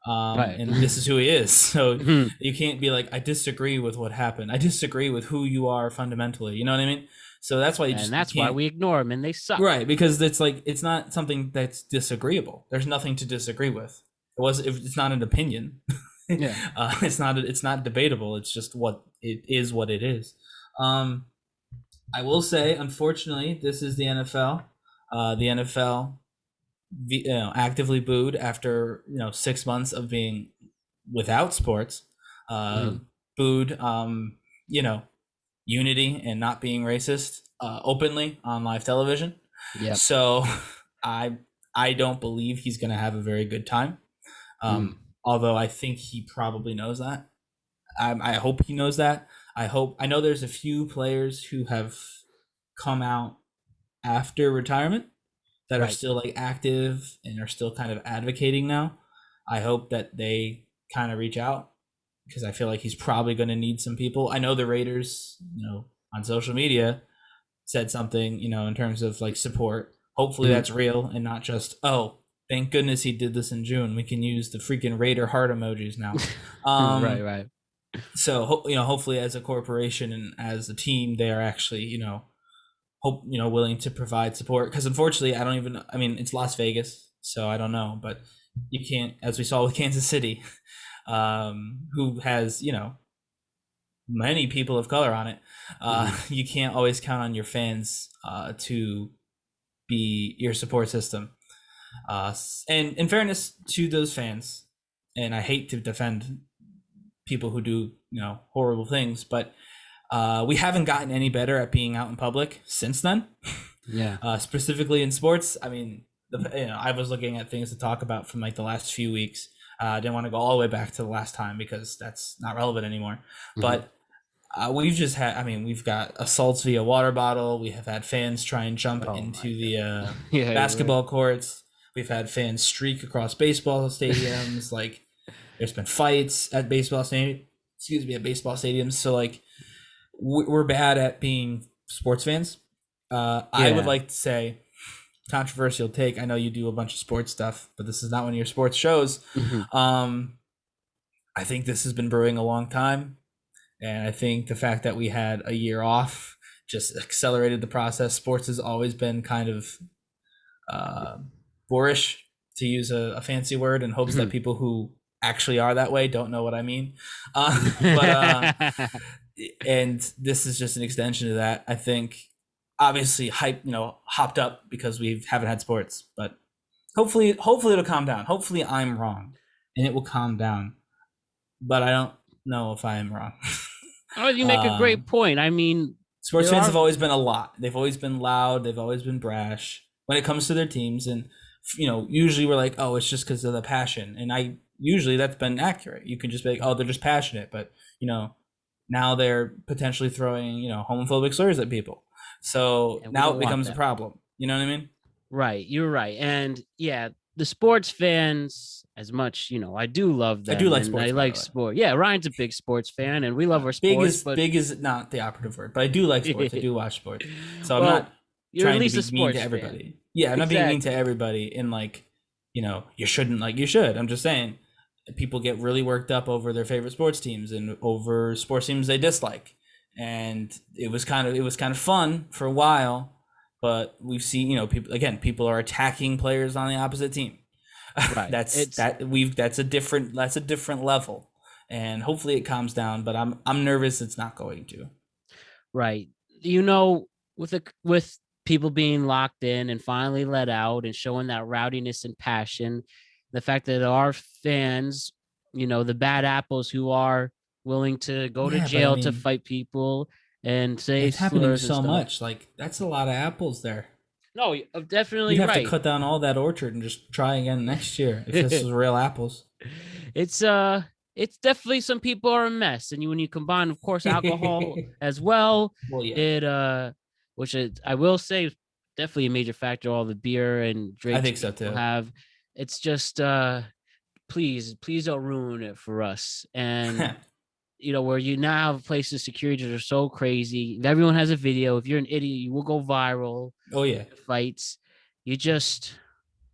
right. And this is who he is. So you can't be like, I disagree with what happened. I disagree with who you are fundamentally. You know what I mean? So that's why why we ignore them and they suck. Right, because it's like it's not something that's disagreeable. There's nothing to disagree with. It's not an opinion. Yeah. It's not debatable. It's just what it is. What it is. I will say, unfortunately, this is the NFL. The NFL, actively booed after 6 months of being without sports. Booed, unity and not being racist openly on live television. Yeah. So, I don't believe he's going to have a very good time. Although I think he probably knows that. I hope he knows that. I know there's a few players who have come out after retirement that are still like active and are still kind of advocating now. I hope that they kind of reach out because I feel like he's probably going to need some people. I know the Raiders, on social media said something, in terms of like support. Hopefully that's real and not just, oh, thank goodness he did this in June. We can use the freaking Raider heart emojis now. Right. So, hopefully as a corporation and as a team, they are actually, willing to provide support. Because unfortunately, it's Las Vegas, so I don't know. But you can't, as we saw with Kansas City, who has, many people of color on it, you can't always count on your fans to be your support system. And in fairness to those fans, and I hate to defend people who do horrible things, but we haven't gotten any better at being out in public since then. Yeah. Specifically in sports, I mean, I was looking at things to talk about from like the last few weeks. I didn't want to go all the way back to the last time because that's not relevant anymore. But we've got assaults via water bottle. We have had fans try and jump into the basketball courts. We've had fans streak across baseball stadiums. Like, there's been fights at baseball stadiums. So like, we're bad at being sports fans. I would like to say, controversial take. I know you do a bunch of sports stuff, but this is not one of your sports shows. I think this has been brewing a long time, and I think the fact that we had a year off just accelerated the process. Sports has always been kind of boorish, to use a fancy word, in hopes that people who actually are that way don't know what I mean. And this is just an extension of that. I think obviously hopped up because we haven't had sports, but hopefully it'll calm down. Hopefully I'm wrong and it will calm down, but I don't know if I am wrong. Oh, you make a great point. I mean, sports fans have always been a lot. They've always been loud. They've always been brash when it comes to their teams. And, usually we're like, oh, it's just because of the passion. And usually that's been accurate. You can just be like, oh, they're just passionate. But, now they're potentially throwing, homophobic slurs at people. So now it becomes a problem. You know what I mean? Right. You're right. And yeah, the sports fans, as much, I do love them. I do like sports. I like sport. Yeah, Ryan's a big sports fan and we love our sports. Big is not the operative word, but I do like sports. I do watch sports. So I'm not you're trying at least to be a sports mean to everybody. Fan. Yeah, I'm not being mean to Exactly. everybody in like, you shouldn't, like you should. I'm just saying people get really worked up over their favorite sports teams and over sports teams they dislike. And it was kind of fun for a while, but we've seen, people are attacking players on the opposite team. Right. It's That's a different level. And hopefully it calms down, but I'm nervous it's not going to. right. With people being locked in and finally let out and showing that rowdiness and passion, the fact that our fans, the bad apples who are willing to go to Yeah, but I jail to mean, fight people and say it's happening slurs and so stuff. much. Like that's a lot of apples there. No, you're You'd definitely have to right. cut down all that orchard and just try again next year if this was real apples. it's uh it's definitely, some people are a mess, and when you combine, of course, alcohol as well, Well, yeah, it which is, I will say, is definitely a major factor, all the beer and I drinks think so people too. have. It's just please don't ruin it for us. And where you now have places, security that are so crazy, if everyone has a video, if you're an idiot, you will go viral. Oh yeah, Fights, you just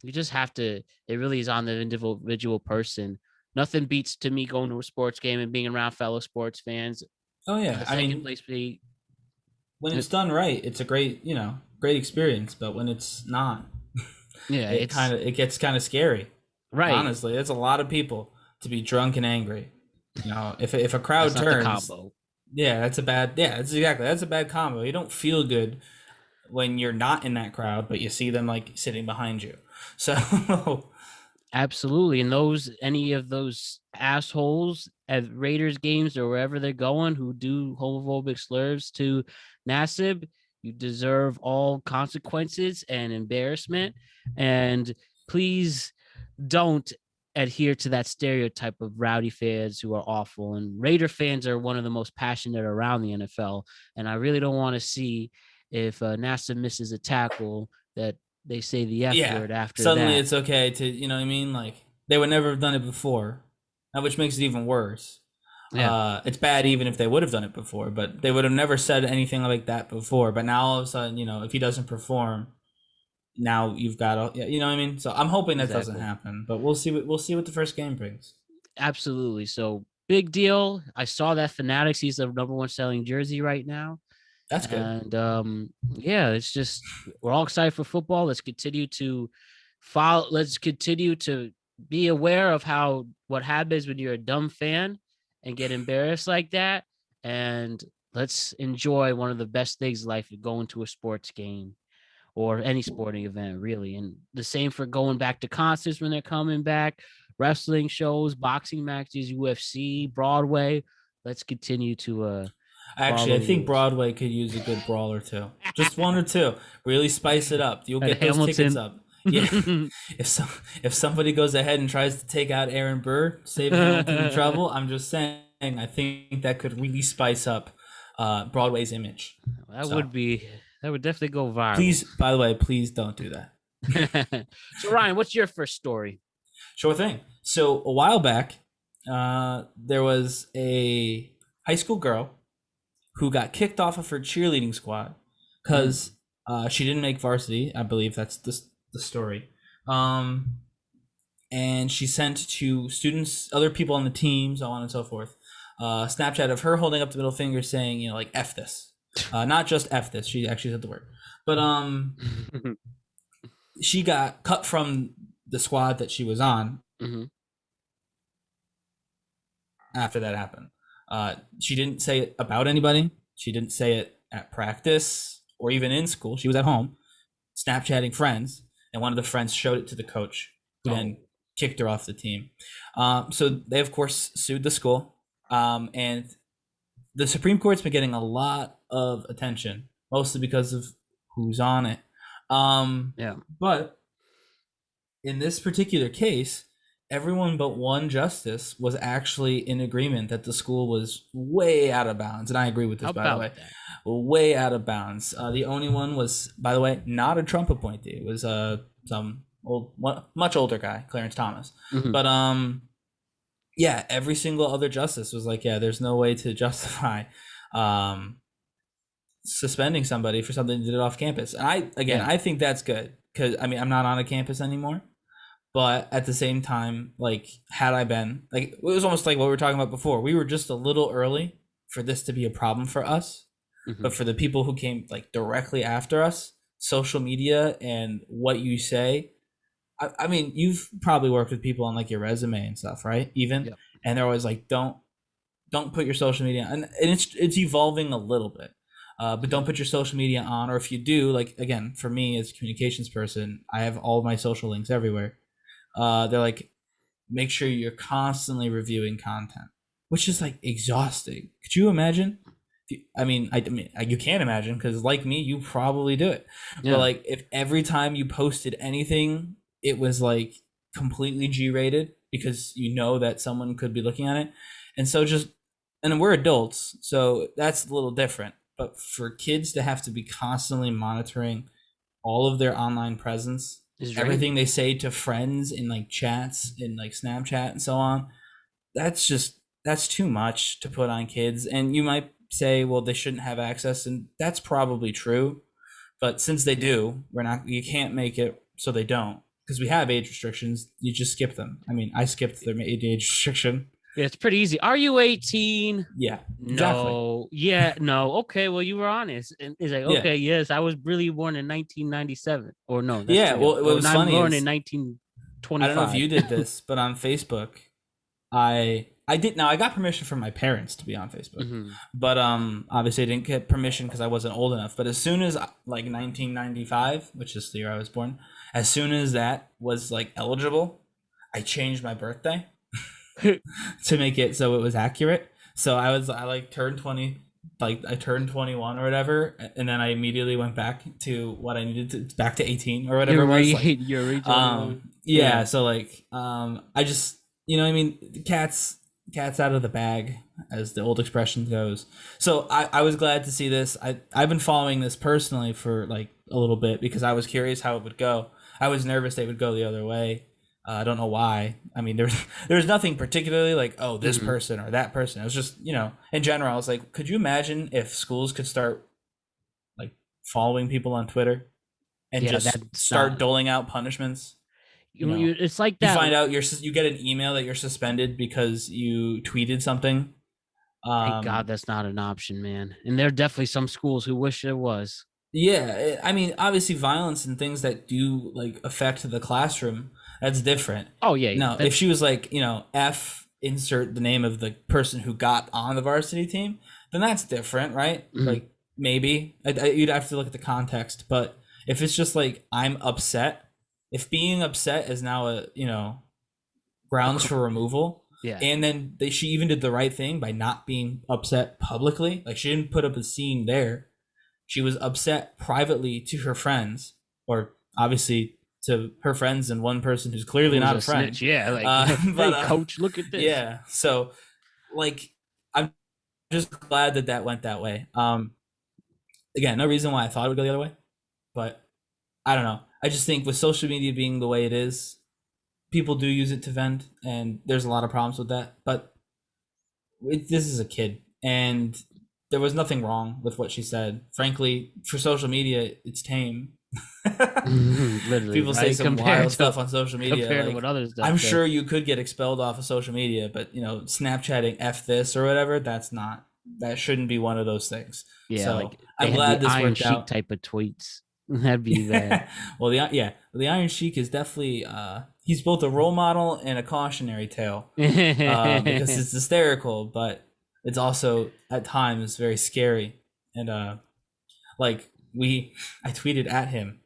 you just have to, it really is on the individual person. Nothing beats to me going to a sports game and being around fellow sports fans. oh The yeah. I second mean, place be when it, it's done right, it's a great experience. But when it's not, yeah, it it's it gets kind of scary. right. Honestly, that's a lot of people to be drunk and angry. If a crowd That's not the turns, combo. yeah, that's a bad combo. You don't feel good when you're not in that crowd, but you see them like sitting behind you. So Absolutely. And any of those assholes at Raiders games or wherever they're going who do homophobic slurs to Nassib, you deserve all consequences and embarrassment. And please don't adhere to that stereotype of rowdy fans who are awful. And Raider fans are one of the most passionate around the NFL. And I really don't want to see, if Nassib misses a tackle, that they say the F yeah, word after suddenly that. it's okay to, you know what I mean? Like they would never have done it before, which makes it even worse. Yeah. It's bad even if they would have done it before, but they would have never said anything like that before. But now all of a sudden, if he doesn't perform, now you've got, yeah, you know what I mean? So I'm hoping that doesn't Exactly. happen, but we'll see what the first game brings. Absolutely. So big deal. I saw that Fanatics, he's the number one selling jersey right now. That's good. And yeah, it's just, we're all excited for football. Let's continue to follow, let's continue to be aware of how what happens when you're a dumb fan and get embarrassed like that. And let's enjoy one of the best things in life, going to a sports game or any sporting event, really. And the same for going back to concerts when they're coming back, wrestling shows, boxing matches, UFC, Broadway. Let's continue to Actually, follow I the think rules. Broadway could use a good brawl or two. Just one or two. Really spice it up. You'll At get those tickets Hamilton. up. Yeah. If if somebody goes ahead and tries to take out Aaron Burr, save Hamilton in trouble, I'm just saying I think that could really spice up Broadway's image. that So would be that would definitely go viral. please, by the way, please don't do that. So Ryan, what's your first story? Sure thing. So a while back, there was a high school girl who got kicked off of her cheerleading squad Mm, because she didn't make varsity. I believe that's the story. Um, and she sent to students, other people on the team, so on and so forth, Snapchat of her holding up the middle finger saying, like "F this," not just "F this." She actually said the word, but she got cut from the squad that she was on mhm. after that happened. She didn't say it about anybody. She didn't say it at practice or even in school. She was at home, Snapchatting friends, and one of the friends showed it to the coach, who Oh, then kicked her off the team. So they, of course, sued the school, and the Supreme Court's been getting a lot of attention, mostly because of who's on it. yeah. But in this particular case, everyone but one justice was actually in agreement that the school was way out of bounds. And I agree with How this, by the way, about that? way out of bounds. The only one was, by the way, not a Trump appointee. It was some much older guy, Clarence Thomas. Mhm. But yeah, every single other justice was like, yeah, there's no way to justify um, suspending somebody for something they did off campus. And Yeah. I think that's good. because I mean I'm not on a campus anymore. But at the same time, like had I been like it was almost like what we were talking about before. We were just a little early for this to be a problem for us. Hmm. But for the people who came like directly after us, social media and what you say, I mean, you've probably worked with people on like your resume and stuff, right? Even, Yep. and they're always like, don't put your social media, and it's evolving a little bit. But Yep. don't put your social media on, or if you do, like again, for me as a communications person, I have all my social links everywhere. They're like, make sure you're constantly reviewing content, which is like exhausting. Could you imagine? I mean, you can't imagine because, like me, you probably do it. But Yeah. like, if every time you posted anything, it was like completely G-rated because you know that someone could be looking at it, and so just, and we're adults, so that's a little different. But for kids to have to be constantly monitoring all of their online presence, It's draining. everything they say to friends in like chats in like Snapchat and so on, that's just that's too much to put on kids. And you might say, well, they shouldn't have access, and that's probably true. But since they do, we're not you can't make it so they don't because we have age restrictions. You just skip them. I mean, I skipped their age restriction. Yeah, it's pretty easy. Are you 18? Yeah, exactly. No. Yeah, no. Okay, well, you were honest. And it's like, Yeah, okay, yes, I was really born in 1997. Or no, that's yeah. too young. Well, what Or was I'm funny born in is I don't know if 1925. you did this, but on Facebook, I did now I got permission from my parents to be on Facebook. Hmm. But obviously I didn't get permission because I wasn't old enough. But as soon as like 1995, which is the year I was born, as soon as that was like eligible, I changed my birthday to make it so it was accurate. So I like turned 20, like I turned 21 or whatever, and then I immediately went back to what I needed to back to 18 or whatever You're it was like. you're re 21. Yeah, Yeah. so like I just, I mean, the cat's out of the bag, as the old expression goes. So I was glad to see this. I've been following this personally for like a little bit because I was curious how it would go. I was nervous they would go the other way. I don't know why. I mean, there's nothing particularly like, oh, this Hmm. person or that person. It was just, in general. I was like, could you imagine if schools could start like following people on Twitter and Yeah, just that's start not. doling out punishments? You know, It's like you that. find out you get an email that you're suspended because you tweeted something. Thank God Um, that's not an option, man. And there are definitely some schools who wish it was. yeah, I mean, obviously, violence and things that do like affect the classroom, that's different. Oh yeah, yeah. No, if she was like, F insert the name of the person who got on the varsity team, then that's different, right? Mhm. Like maybe you'd have to look at the context, but if it's just like I'm upset, if being upset is now a A grounds cr- for removal. yeah. And then she even did the right thing by not being upset publicly. Like she didn't put up a scene there. She was upset privately to her friends, or obviously to her friends and one person who's clearly Who's not a a friend. snitch? Yeah, like, But hey, coach, look at this. yeah, so like I'm just glad that that went that way. Again, no reason why I thought it would go the other way, but I don't know. I just think with social media being the way it is, people do use it to vent, and there's a lot of problems with that. But this is a kid, and there was nothing wrong with what she said. Frankly, for social media, it's tame. Literally, People say right? some wild stuff on social media. Compared to Like, what others I'm say. sure you could get expelled off of social media, but Snapchatting F this or whatever, that shouldn't be one of those things. Yeah, So like they I'm had the glad this Iron worked Sheik out. type of tweets. That'd be bad. Well, the Iron Sheik is definitely he's both a role model and a cautionary tale because it's hysterical, but it's also at times very scary. And like I tweeted at him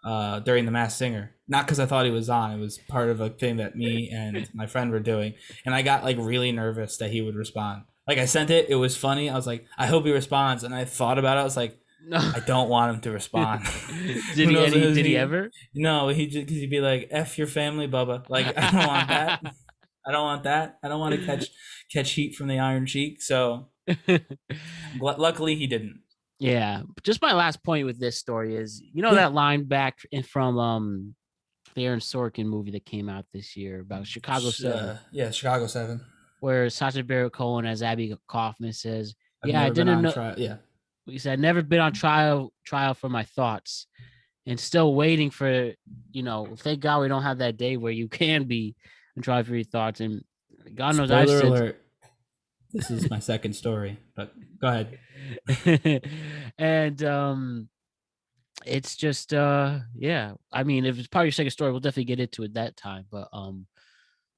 during the Masked Singer, not because I thought he was on. It was part of a thing that me and my friend were doing, and I got like really nervous that he would respond. Like I sent it, it was funny. I was like, I hope he responds, and I thought about it. I was like, No. I don't want him to respond. Did Who he? knows? Did he ever? No, he just because he'd be like, "F your family, Bubba." Like I don't want that. I don't want that. I don't want to catch heat from the Iron Sheik. So luckily he didn't. Yeah. Just my last point with this story is, Yeah, that line back from the Aaron Sorkin movie that came out this year about Chicago 7, yeah, Chicago 7. where Sacha Baron Cohen as Abby Kaufman says, I've "Yeah, I never been didn't on know." trial. Yeah, He said, "I've never been on trial for my thoughts." and still waiting for, thank God we don't have that day where you can be and drive for your thoughts. And God knows I've Spoiler said, alert. This is my second story, but go ahead. and it's just yeah. I mean, if it's part of your second story, we'll definitely get into it that time. But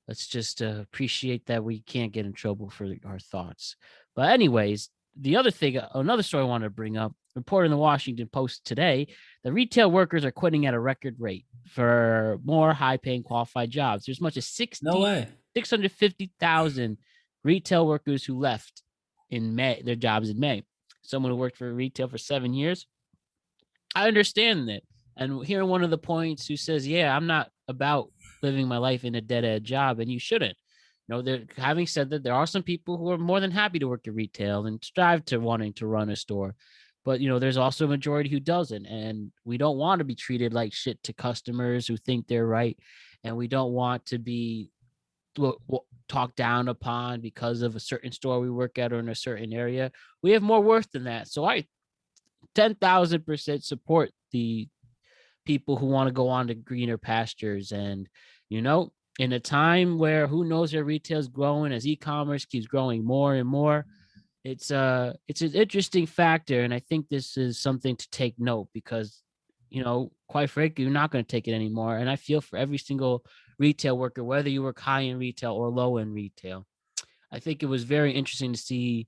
let's just appreciate that we can't get in trouble for our thoughts. But anyways, the other thing, another story I wanted to bring up, reported in the Washington Post today, the retail workers are quitting at a record rate for more high-paying qualified jobs. There's as much as No way. 650,000 retail workers who left in May, their jobs in May. Someone who worked for retail for 7 years. I understand that. And hearing one of the points who says, yeah, I'm not about living my life in a dead end job, and you shouldn't. Having said that, there are some people who are more than happy to work at retail and strive to wanting to run a store. But there's also a majority who doesn't. And we don't want to be treated like shit to customers who think they're right. And we don't want to be talked down upon because of a certain store we work at or in a certain area. We have more worth than that. So I 10,000% support the people who want to go on to greener pastures. And, in a time where who knows where retail is growing as e-commerce keeps growing more and more, it's an interesting factor. And I think this is something to take note because, quite frankly, you're not going to take it anymore. And I feel for every single retail worker, whether you work high in retail or low in retail. I think it was very interesting to see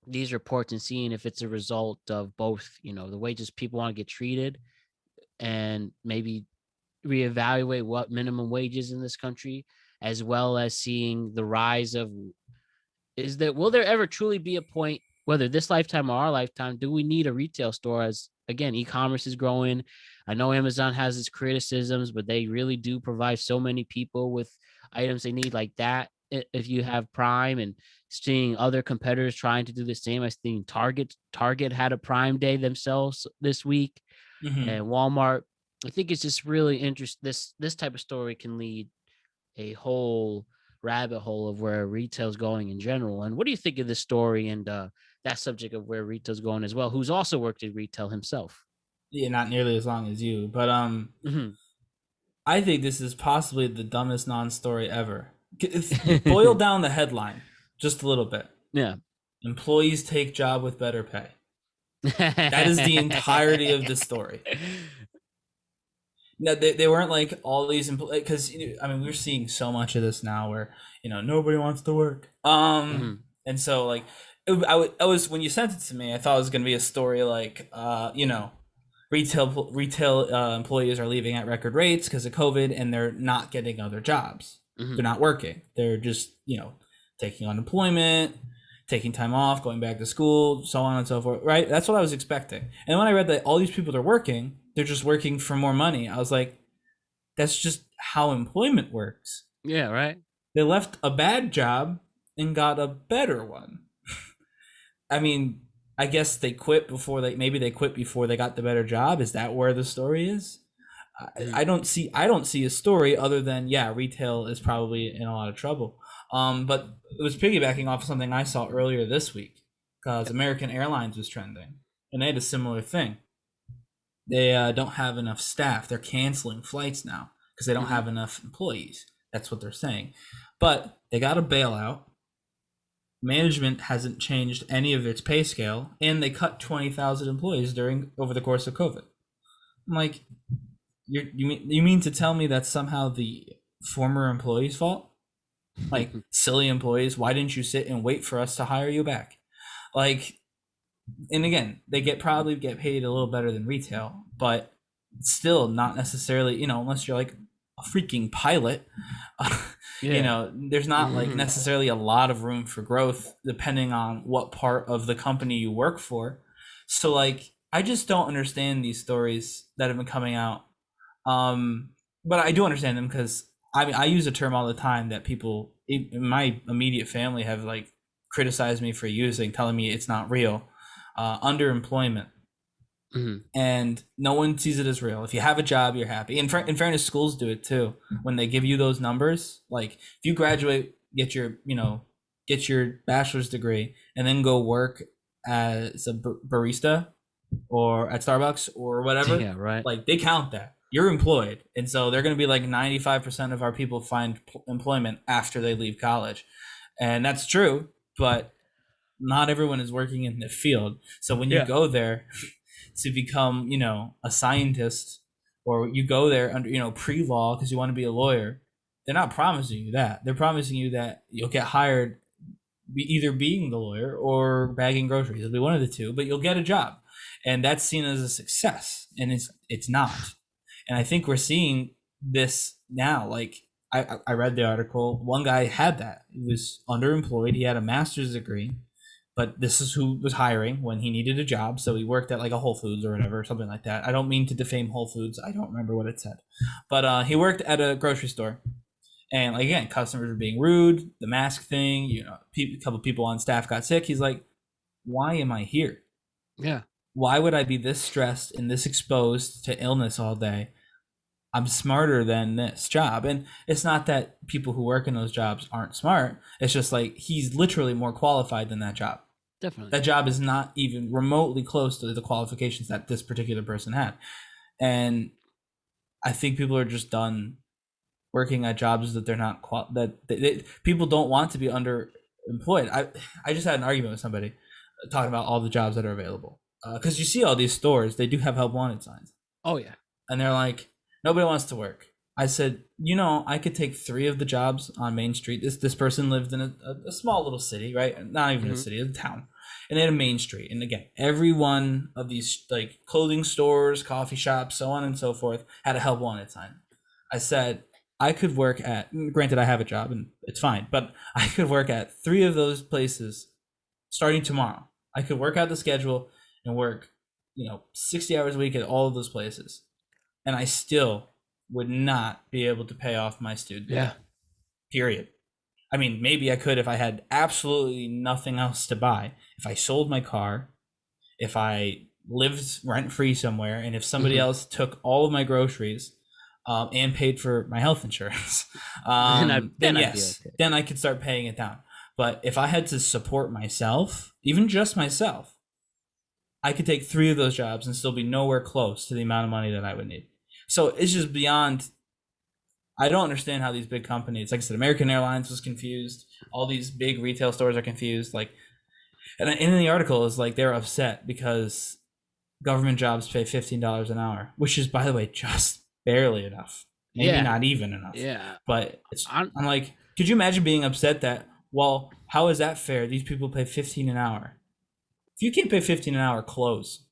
these reports and seeing if it's a result of both, the wages people want to get treated and maybe reevaluate what minimum wages in this country, as well as seeing the rise of, will there ever truly be a point, whether this lifetime or our lifetime, do we need a retail store? As again, e-commerce is growing. I know Amazon has its criticisms, but they really do provide so many people with items they need like that. If you have Prime, and seeing other competitors trying to do the same, I think Target had a Prime Day themselves this week, and Walmart. I think it's just really interesting. This type of story can lead a whole rabbit hole of where retail's going in general. And what do you think of this story and that subject of where retail's going as well? Who's also worked in retail himself? Yeah, not nearly as long as you, but Mhm. I think this is possibly the dumbest non-story ever. Boil down the headline just a little bit. Yeah. Employees take job with better pay. That is the entirety of the story. No, they weren't like all these because I mean we're seeing so much of this now where nobody wants to work. And so like I was when you sent it to me, I thought it was gonna be a story like retail employees are leaving at record rates because of COVID and they're not getting other jobs. They're not working. They're just taking unemployment, taking time off, going back to school, so on and so forth. Right? That's what I was expecting. And when I read that all these people are working, they're just working for more money. I was like, that's just how employment works. Yeah, right. They left a bad job and got a better one. I mean, I guess they quit before they quit before they got the better job. Is that where the story is? I don't see a story other than retail is probably in a lot of trouble. But it was piggybacking off of something I saw earlier this week because American Airlines was trending and they had a similar thing. They don't have enough staff. They're canceling flights now because they don't have enough employees. That's what they're saying. But they got a bailout. Management hasn't changed any of its pay scale, and they cut 20,000 employees over the course of COVID. I'm like, you mean to tell me that's somehow the former employees' fault? Like, silly employees, why didn't you sit and wait for us to hire you back? Like, and again, they probably get paid a little better than retail, but still not necessarily, unless you're like a freaking pilot, there's not like necessarily a lot of room for growth depending on what part of the company you work for. So like, I just don't understand these stories that have been coming out. But I do understand them because I use a term all the time that people in my immediate family have like criticized me for using, telling me it's not real. Underemployment. And no one sees it as real. If you have a job, you're happy. In fairness, schools do it too. When they give you those numbers, like if you graduate, get your bachelor's degree, and then go work as a barista, or at Starbucks or whatever, Yeah, right. like they count that you're employed, and so they're going to be like 95% of our people find employment after they leave college, and that's true, but not everyone is working in the field. So when you Yeah. go there to become, a scientist, or you go there under, pre-law because you want to be a lawyer, they're not promising you that. They're promising you that you'll get hired either being the lawyer or bagging groceries. It'll be one of the two, but you'll get a job. And that's seen as a success. And it's not. And I think we're seeing this now. Like I read the article. One guy had that. He was underemployed. He had a master's degree, but this is who was hiring when he needed a job. So he worked at like a Whole Foods or whatever, something like that. I don't mean to defame Whole Foods. I don't remember what it said, but he worked at a grocery store. And like, again, customers were being rude, the mask thing, a couple people on staff got sick. He's like, why am I here? Yeah. Why would I be this stressed and this exposed to illness all day? I'm smarter than this job. And it's not that people who work in those jobs aren't smart. It's just like he's literally more qualified than that job. Definitely. That job is not even remotely close to the qualifications that this particular person had. And I think people are just done working at jobs that they're not people don't want to be underemployed. I just had an argument with somebody talking about all the jobs that are available, because you see all these stores, they do have help wanted signs. Oh yeah. And they're like, nobody wants to work. I said, I could take 3 of the jobs on Main Street. This person lived in a small little city, right? Not even a city, a town. And they had a Main Street. And again, every one of these like clothing stores, coffee shops, so on and so forth, had a help wanted sign. I said, I could work at, granted I have a job and it's fine, but I could work at 3 of those places starting tomorrow. I could work out the schedule and work, 60 hours a week at all of those places. And I still would not be able to pay off my student debt. Period. I mean, maybe I could if I had absolutely nothing else to buy. If I sold my car, if I lived rent-free somewhere, and if somebody else took all of my groceries, and paid for my health insurance, then yes, then I could start paying it down. But if I had to support myself, even just myself, I could take 3 of those jobs and still be nowhere close to the amount of money that I would need. So it's just beyond. I don't understand how these big companies, like I said, American Airlines was confused. All these big retail stores are confused. Like, and in the article is like they're upset because government jobs pay $15 an hour, which is, by the way, just barely enough, maybe not even enough. Yeah, but I'm like, could you imagine being upset that, well, how is that fair? These people pay $15 an hour. If you can't pay $15 an hour, close.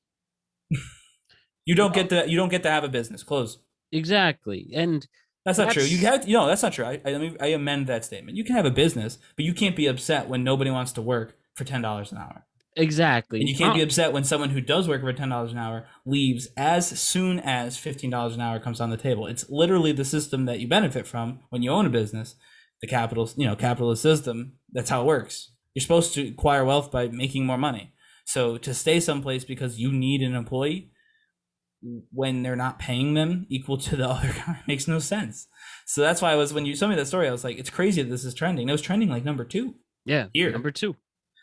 you don't get to have a business. Close. Exactly. And that's not true. You have that's not true. I amend that statement. You can have a business, but you can't be upset when nobody wants to work for $10 an hour. Exactly. And you can't be upset when someone who does work for $10 an hour leaves as soon as $15 an hour comes on the table. It's literally the system that you benefit from when you own a business, the capitalist system. That's how it works. You're supposed to acquire wealth by making more money. So to stay someplace because you need an employee when they're not paying them equal to the other guy makes no sense. So that's why when you told me that story, I was like, it's crazy that this is trending. It was trending like number 2. Yeah, here. Number 2.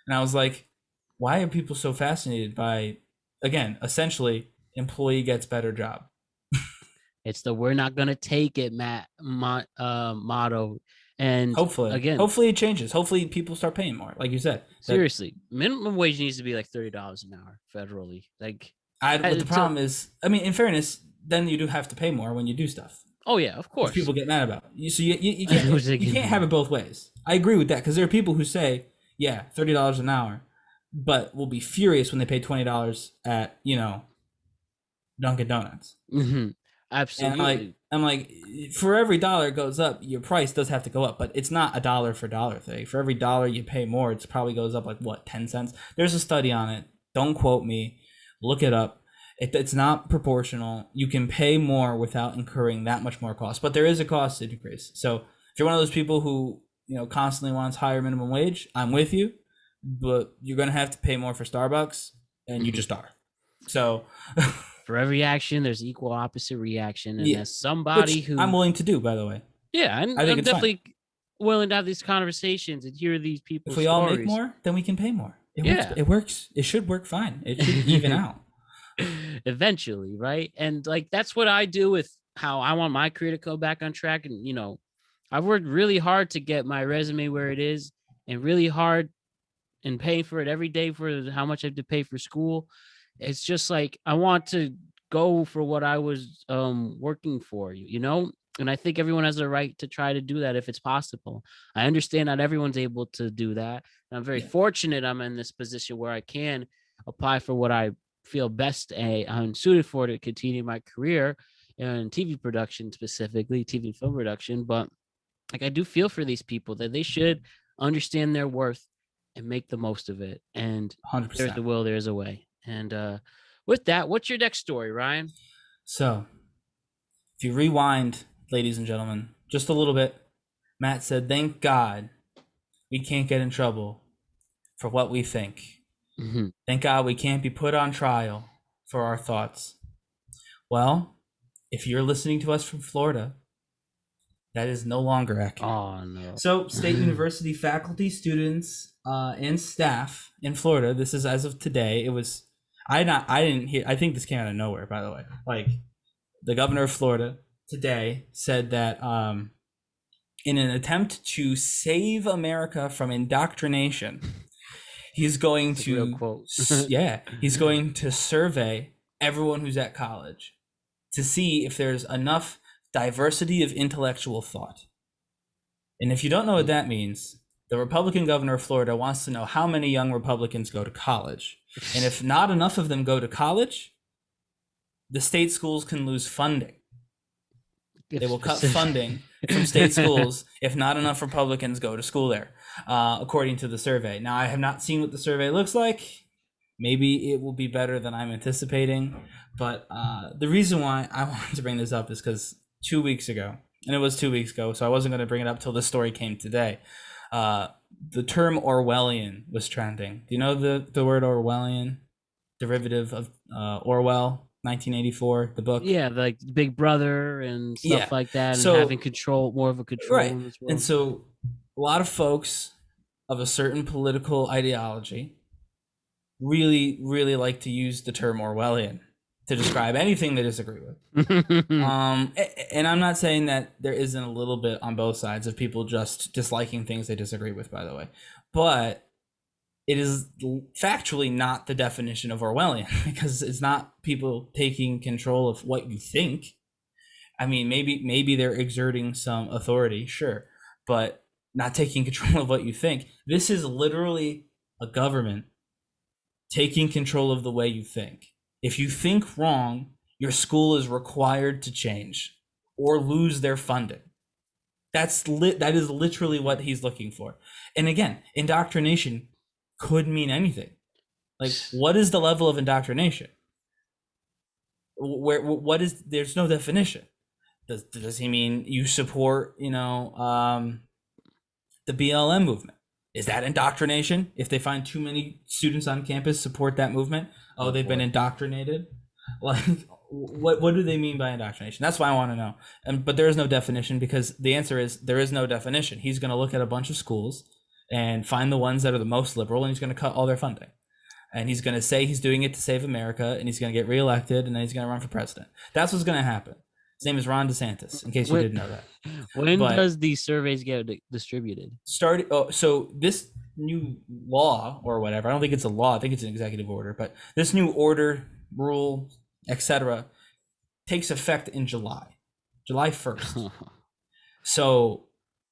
And I was like, why are people so fascinated by, again, essentially, employee gets better job? It's the "we're not gonna take it" motto. And hopefully it changes. Hopefully people start paying more, like you said. Seriously, minimum wage needs to be like $30 an hour federally. Like, but the problem is, I mean, in fairness, then you do have to pay more when you do stuff. Oh yeah, of course. People get mad about it. So you can't have it both ways. I agree with that, because there are people who say, yeah, $30 an hour, but will be furious when they pay $20 at Dunkin' Donuts. Mm-hmm. Absolutely. And I'm like, for every dollar goes up, your price does have to go up, but it's not a dollar for dollar thing. For every dollar you pay more, it probably goes up like what, 10 cents? There's a study on it. Don't quote me. Look it up. It's not proportional. You can pay more without incurring that much more cost, but there is a cost increase. So if you're one of those people who constantly wants higher minimum wage, I'm with you, but you're gonna have to pay more for Starbucks, and you just are. So. For every action, there's equal opposite reaction, and as somebody who I'm willing to do, by the way. Yeah, and I'm definitely willing to have these conversations and hear these people's stories. If we all make more, then we can pay more. It works. It should work fine. It should even out. eventually, right? And like that's what I do with how I want my career to go back on track. And I've worked really hard to get my resume where it is, and really hard and paying for it every day for how much I have to pay for school. It's just like I want to go for what I was working for, and I think everyone has a right to try to do that if it's possible. I understand not everyone's able to do that. And I'm very Yeah, fortunate I'm in this position where I can apply for what I feel best I'm suited for to continue my career in TV production, specifically TV and film production. But like I do feel for these people that they should understand their worth and make the most of it. And there's 100%. a will, there's a way. And with that, what's your next story, Ryan? So if you rewind, ladies and gentlemen, just a little bit, Matt said, "Thank God we can't get in trouble for what we think. Mhm. Thank God we can't be put on trial for our thoughts." Well, if you're listening to us from Florida, that is no longer accurate. Oh no. So, State University faculty, students, and staff in Florida. This is as of today. It was. I didn't hear. I think this came out of nowhere. By the way, like the governor of Florida today said that in an attempt to save America from indoctrination, he's going It's a real to quote. yeah, he's going to survey everyone who's at college to see if there's enough diversity of intellectual thought. And if you don't know what that means, the Republican governor of Florida wants to know how many young Republicans go to college. And if not enough of them go to college, the state schools can lose funding. They will cut funding from state schools if not enough Republicans go to school there, according to the survey. Now, I have not seen what the survey looks like. Maybe it will be better than I'm anticipating. But the reason why I wanted to bring this up is because 2 weeks ago, and it was 2 weeks ago, so I wasn't going to bring it up till this story came today. The term Orwellian was trending. Do you know the word Orwellian, derivative of Orwell, 1984, the book? Yeah, like Big Brother and Yeah. stuff like that, and So having more of a control right, in this and world. so a lot of folks of a certain political ideology really, really like to use the term Orwellian to describe anything they disagree with. And I'm not saying that there isn't a little bit on both sides of people just disliking things they disagree with, by the way, but it is factually not the definition of Orwellian because it's not people taking control of what you think. I mean, maybe they're exerting some authority, sure, but not taking control of what you think. This is literally a government taking control of the way you think. If you think wrong, your school is required to change or lose their funding. That is literally what he's looking for. And again, indoctrination could mean anything. Like, what is the level of indoctrination? What is, there's no definition. Does he mean you support, the BLM movement? Is that indoctrination? If they find too many students on campus support that movement, they've been indoctrinated. Like, what do they mean by indoctrination? That's why I want to know. But there is no definition because the answer is there is no definition. He's going to look at a bunch of schools and find the ones that are the most liberal, and he's going to cut all their funding. And he's going to say he's doing it to save America, and he's going to get reelected, and then he's going to run for president. That's what's going to happen. His name is Ron DeSantis, in case you didn't know that. When does these surveys get distributed? So this new law or whatever, I don't think it's a law, I think it's an executive order, but this new order, rule, etc., takes effect in July 1st. So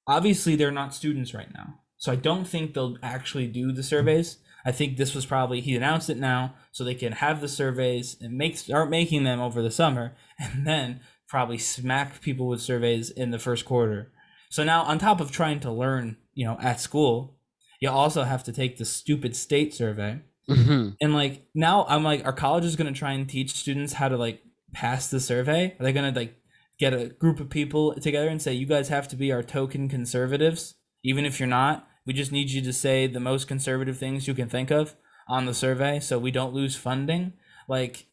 obviously they're not students right now. So I don't think they'll actually do the surveys. I think this was probably, he announced it now so they can have the surveys and start making them over the summer, and then probably smack people with surveys in the first quarter. So now, on top of trying to learn, at school, you also have to take the stupid state survey. Mm-hmm. And now I'm like, are colleges going to try and teach students how to pass the survey? Are they going to get a group of people together and say, you guys have to be our token conservatives, even if you're not? We just need you to say the most conservative things you can think of on the survey so we don't lose funding. Like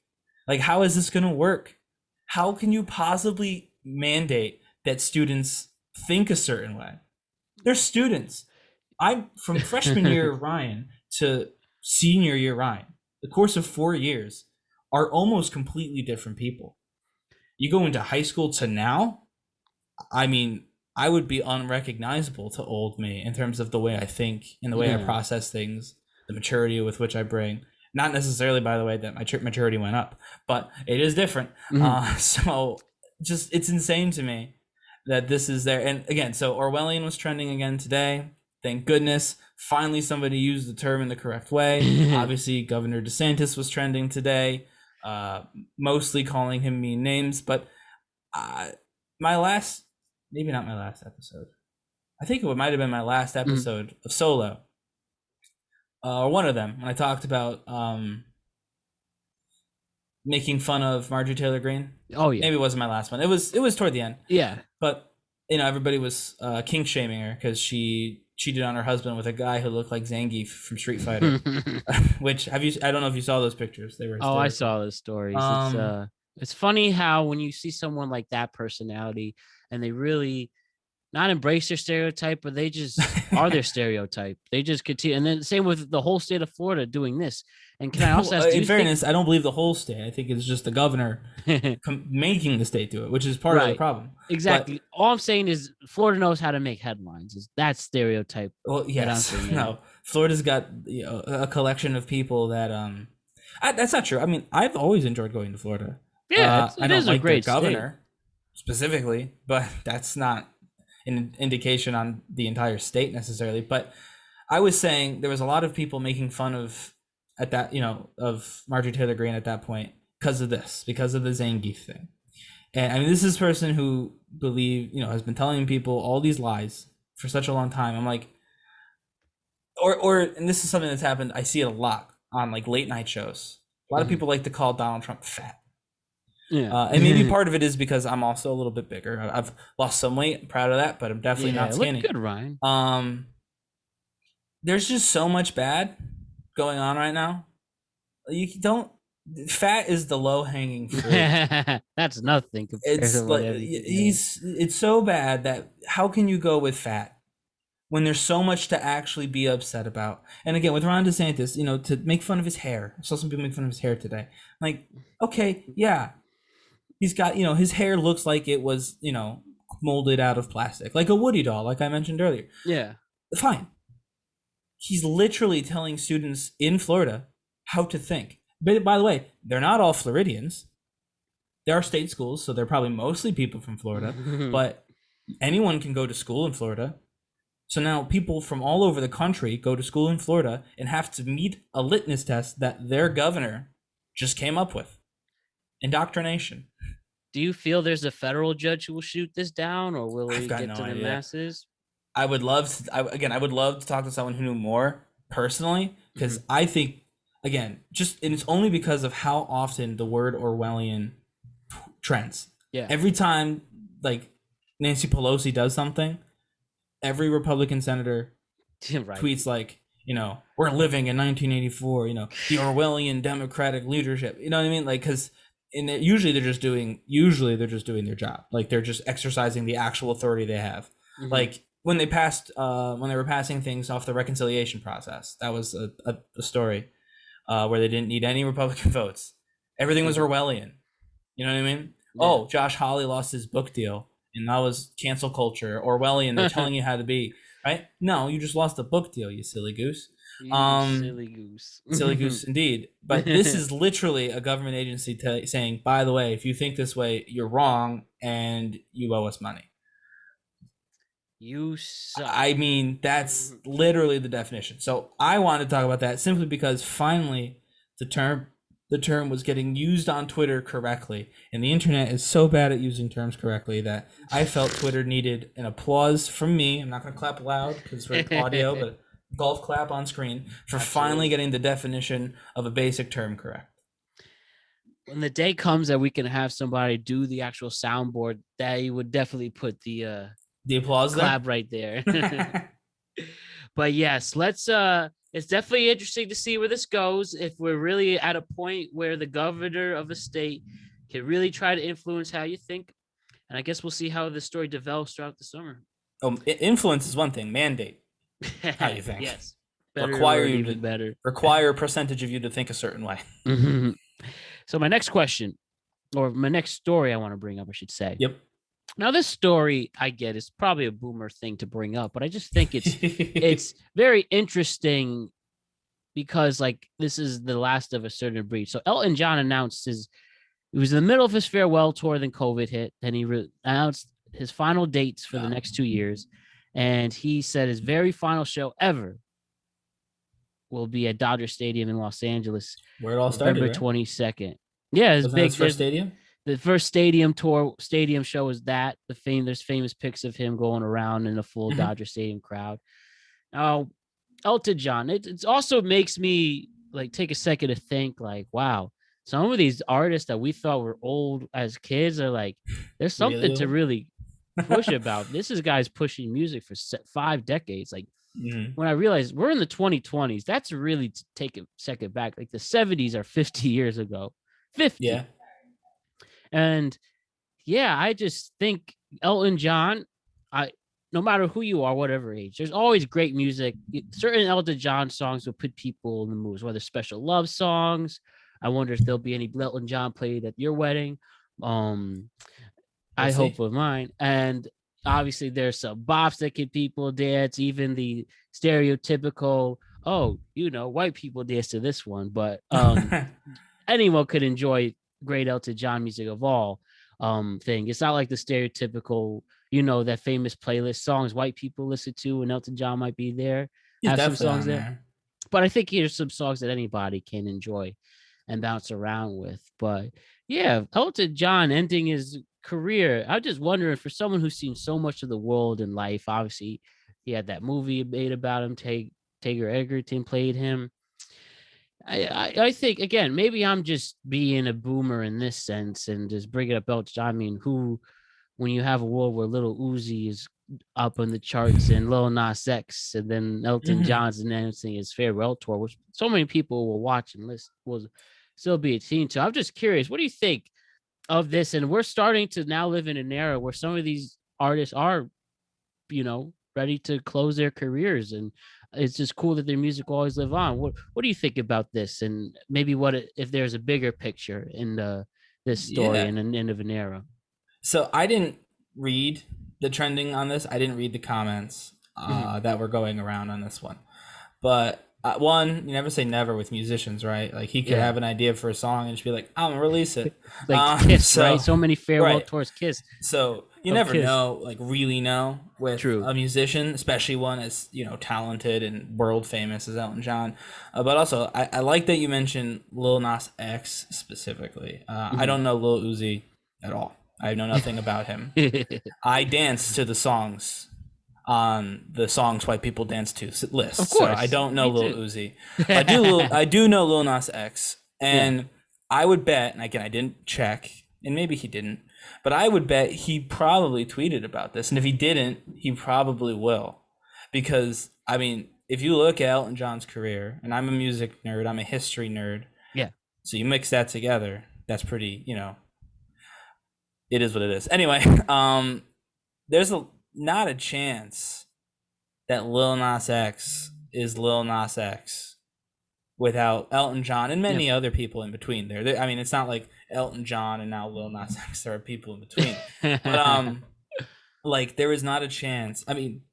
how is this going to work? How can you possibly mandate that students think a certain way? They're students. I'm from freshman year Ryan to senior year Ryan, the course of 4 years. are almost completely different people. You go into high school to now, I mean, I would be unrecognizable to old me in terms of the way I think and the way I Yeah. process things, the maturity with which I bring. Not necessarily, by the way, that my maturity went up, but it is different. Mhm. So just it's insane to me that this is there. And again, so Orwellian was trending again today. Thank goodness. Finally, somebody used the term in the correct way. Obviously, Governor DeSantis was trending today, uh, mostly calling him mean names. But uh, my last, maybe not my last episode. I think it might have been my last Mhm. episode of Solo, or one of them, when I talked about making fun of Marjorie Taylor Greene. Oh yeah. Maybe it wasn't my last one. It was toward the end. Yeah. But everybody was kink shaming her because she cheated on her husband with a guy who looked like Zangief from Street Fighter. Which have you? I don't know if you saw those pictures. They were Oh, I hysterical. saw those stories. Um, It's funny how when you see someone like that personality and they really not embrace their stereotype, but they just are their stereotype. They just continue. And then same with the whole state of Florida doing this. And can I also ask, do in you fairness, I don't believe the whole state. I think it's just the governor think making the state do it, which is part of the right? problem. Exactly. All I'm saying is Florida knows how to make headlines. Is that stereotype Well, that I'm yes, saying? no. Florida's got a collection of people that that's not true. I mean, I've always enjoyed going to Florida. Yeah, I it don't is a like their great state. governor specifically, but that's not an indication on the entire state necessarily. But I was saying there was a lot of people making fun of of Marjorie Taylor Greene at that point because of this, because of the Zangief thing. And I mean, this is a person who has been telling people all these lies for such a long time. I'm like, and this is something that's happened. I see it a lot on like late night shows. A lot of people like to call Donald Trump fat. Yeah. And maybe part of it is because I'm also a little bit bigger. I've lost some weight. I'm proud of that, but I'm definitely not skinny. Look good, Ryan. There's just so much bad going on right now. You don't. Fat is the low hanging fruit. That's nothing compared It's to like it's so bad that how can you go with fat when there's so much to actually be upset about? And again, with Ron DeSantis, to make fun of his hair. I saw some people make fun of his hair today. Like, okay, yeah, he's got his hair looks like it was molded out of plastic, like a Woody doll, like I mentioned earlier. Yeah. Fine. He's literally telling students in Florida how to think. But by the way, they're not all Floridians. There are state schools, so they're probably mostly people from Florida, but anyone can go to school in Florida. So now people from all over the country go to school in Florida and have to meet a litmus test that their governor just came up with. Indoctrination. Do you feel there's a federal judge who will shoot this down, or will it get to the masses? I would love to. I would love to talk to someone who knew more personally, because I think, again, and it's only because of how often the word Orwellian trends. Yeah. Every time like Nancy Pelosi does something, every Republican senator tweets like, we're living in 1984. The Orwellian democratic leadership. You know what I mean? Like, because. And usually they're just doing their job. Like they're just exercising the actual authority they have. Like when they were passing things off the reconciliation process, that was a story where they didn't need any Republican votes. Everything was Orwellian. You know what I mean? Yeah. Oh, Josh Hawley lost his book deal, and that was cancel culture. Orwellian. They're telling you how to be, right? No, you just lost a book deal, you silly goose. Silly goose. Silly goose indeed. But this is literally a government agency saying, by the way, if you think this way, you're wrong and you owe us money. You suck. I mean, that's literally the definition. So I want to talk about that simply because finally the term was getting used on Twitter correctly. And the internet is so bad at using terms correctly that I felt Twitter needed an applause from me. I'm not going to clap loud because it's audio, but golf clap on screen for finally getting the definition of a basic term correct. When the day comes that we can have somebody do the actual soundboard, that you would definitely put the applause clap right there. But yes, it's definitely interesting to see where this goes. If we're really at a point where the governor of a state can really try to influence how you think. And I guess we'll see how the story develops throughout the summer. Influence is one thing. Mandate how you think. Yes. Require a percentage of you to think a certain way. So my next question, or my next story I want to bring up, I should say. Yep. Now, this story I get is probably a boomer thing to bring up, but I just think it's very interesting because like this is the last of a certain breed. So Elton John announced he was in the middle of his farewell tour, then COVID hit, and he announced his final dates for the next 2 years, and he said his very final show ever will be at Dodger Stadium in Los Angeles, where it all started, November right? 22nd. Yeah, it's Wasn't that big. his first stadium? The first stadium show is that. There's famous pics of him going around in a full Dodger Stadium crowd. Now, Elton John, it also makes me like take a second to think like, wow, some of these artists that we thought were old as kids are like, there's something to really push about. This is guys pushing music for 5 decades. Like when I realized we're in the 2020s, that's really to take a second back. Like the 70s are 50 years ago. 50. Yeah. And yeah, I just think Elton John, no matter who you are, whatever age, there's always great music. Certain Elton John songs will put people in the mood, whether special love songs. I wonder if there'll be any Elton John played at your wedding. I hope with mine. And obviously there's some bops that get people dance, even the stereotypical, white people dance to this one, but anyone could enjoy great Elton John music of all thing. It's not like the stereotypical, that famous playlist songs white people listen to and Elton John might be there. He's have some songs there. But I think here's some songs that anybody can enjoy and bounce around with. But yeah, Elton John ending his career. I'm just wondering, for someone who's seen so much of the world in life, obviously he had that movie made about him. Tager Egerton played him. I think, again, maybe I'm just being a boomer in this sense and just bringing up Elton John. I mean, when you have a world where Little Uzi is up on the charts and Lil Nas X, and then Elton John's announcing his farewell tour, which so many people will watch and listen, will still be a teen to. I'm just curious, what do you think of this? And we're starting to now live in an era where some of these artists are, ready to close their careers, and it's just cool that their music will always live on. What do you think about this? And maybe if there's a bigger picture in this story and an end of an era? So I didn't read the trending on this. I didn't read the comments that were going around on this one. But one, you never say never with musicians, right? Like he could have an idea for a song and just be like, I'm gonna release it. Like Kiss, right? So many farewell tours, Kiss. So you never know, like really know with a musician, especially one as, talented and world famous as Elton John. But also, I like that you mentioned Lil Nas X specifically. I don't know Lil Uzi at all. I know nothing about him. I dance to the songs on the songs white people dance to list. Of course. So I don't know Lil Uzi. I do know Lil Nas X, and I would bet, and again I didn't check, and maybe he didn't, but I would bet he probably tweeted about this, and if he didn't, he probably will, because I mean, if you look at Elton John's career, and I'm a music nerd, I'm a history nerd, so you mix that together, that's pretty, it is what it is. Anyway, there's not a chance that Lil Nas X is Lil Nas X without Elton John and many other people in between there. I mean, it's not like Elton John and now Lil Nas X. There are people in between. But like there is not a chance. I mean,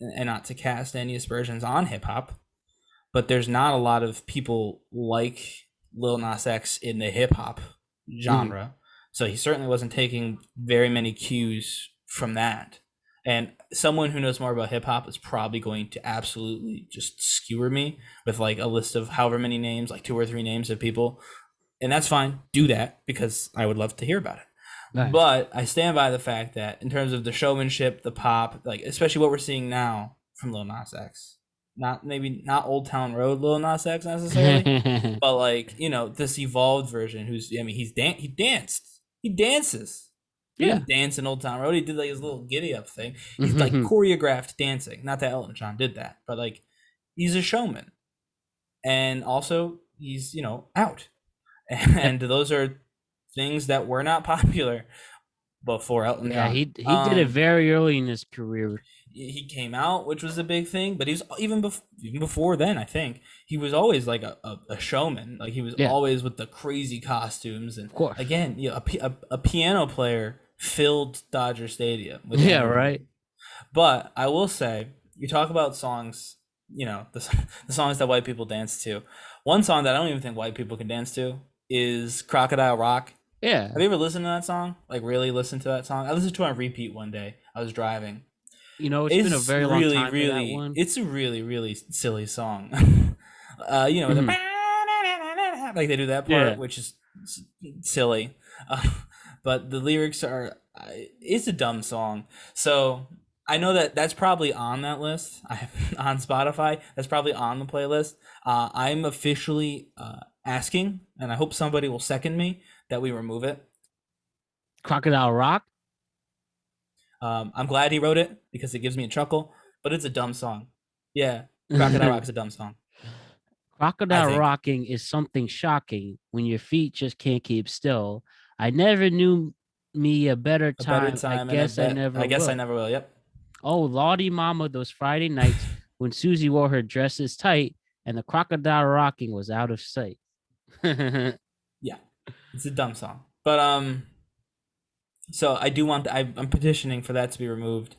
and not to cast any aspersions on hip hop, but there's not a lot of people like Lil Nas X in the hip hop genre. So he certainly wasn't taking very many cues from that. And someone who knows more about hip hop is probably going to absolutely just skewer me with like a list of however many names, like 2 or 3 names of people. And that's fine. Do that because I would love to hear about it. Nice. But I stand by the fact that in terms of the showmanship, the pop, like especially what we're seeing now from Lil Nas X, not Old Town Road Lil Nas X necessarily, but like, this evolved version he dances. He didn't dance in Old Town Road. He did like his little giddy up thing. He's like choreographed dancing. Not that Elton John did that, but like he's a showman. And also he's, out. And those are things that were not popular before Elton John. He did it very early in his career. he came out, which was a big thing. But he's even before then. I think he was always like a showman. Like he was Yeah, always with the crazy costumes, and of course. again, a piano player filled Dodger Stadium with Yeah, energy. right. But I will say, you talk about songs, the songs that white people dance to. One song that I don't even think white people can dance to is Crocodile Rock. Yeah. Have you ever listened to that song? Like really listened to that song? I listened to it on repeat one day. I was driving. It's been a very long time for that Really, one. it's a really, really silly song. The Mhm. like they do that Yeah. part, which is silly. Uh, but the lyrics are, it's a dumb song. So I know that that's probably on that list. On Spotify. That's probably on the playlist. I'm officially asking, and I hope somebody will second me that we remove it. Crocodile Rock. I'm glad he wrote it because it gives me a chuckle, but it's a dumb song. Yeah, Crocodile Rock is a dumb song. I Crocodile think rocking is something shocking when your feet just can't keep still. I never knew me a better a better time. I time, and guess I never I guess I will. never will. Yep. Oh, Lordy Mama, those Friday nights when Susie wore her dresses tight and the crocodile rocking was out of sight. Yeah, it's a dumb song, but so I do want. I'm petitioning for that to be removed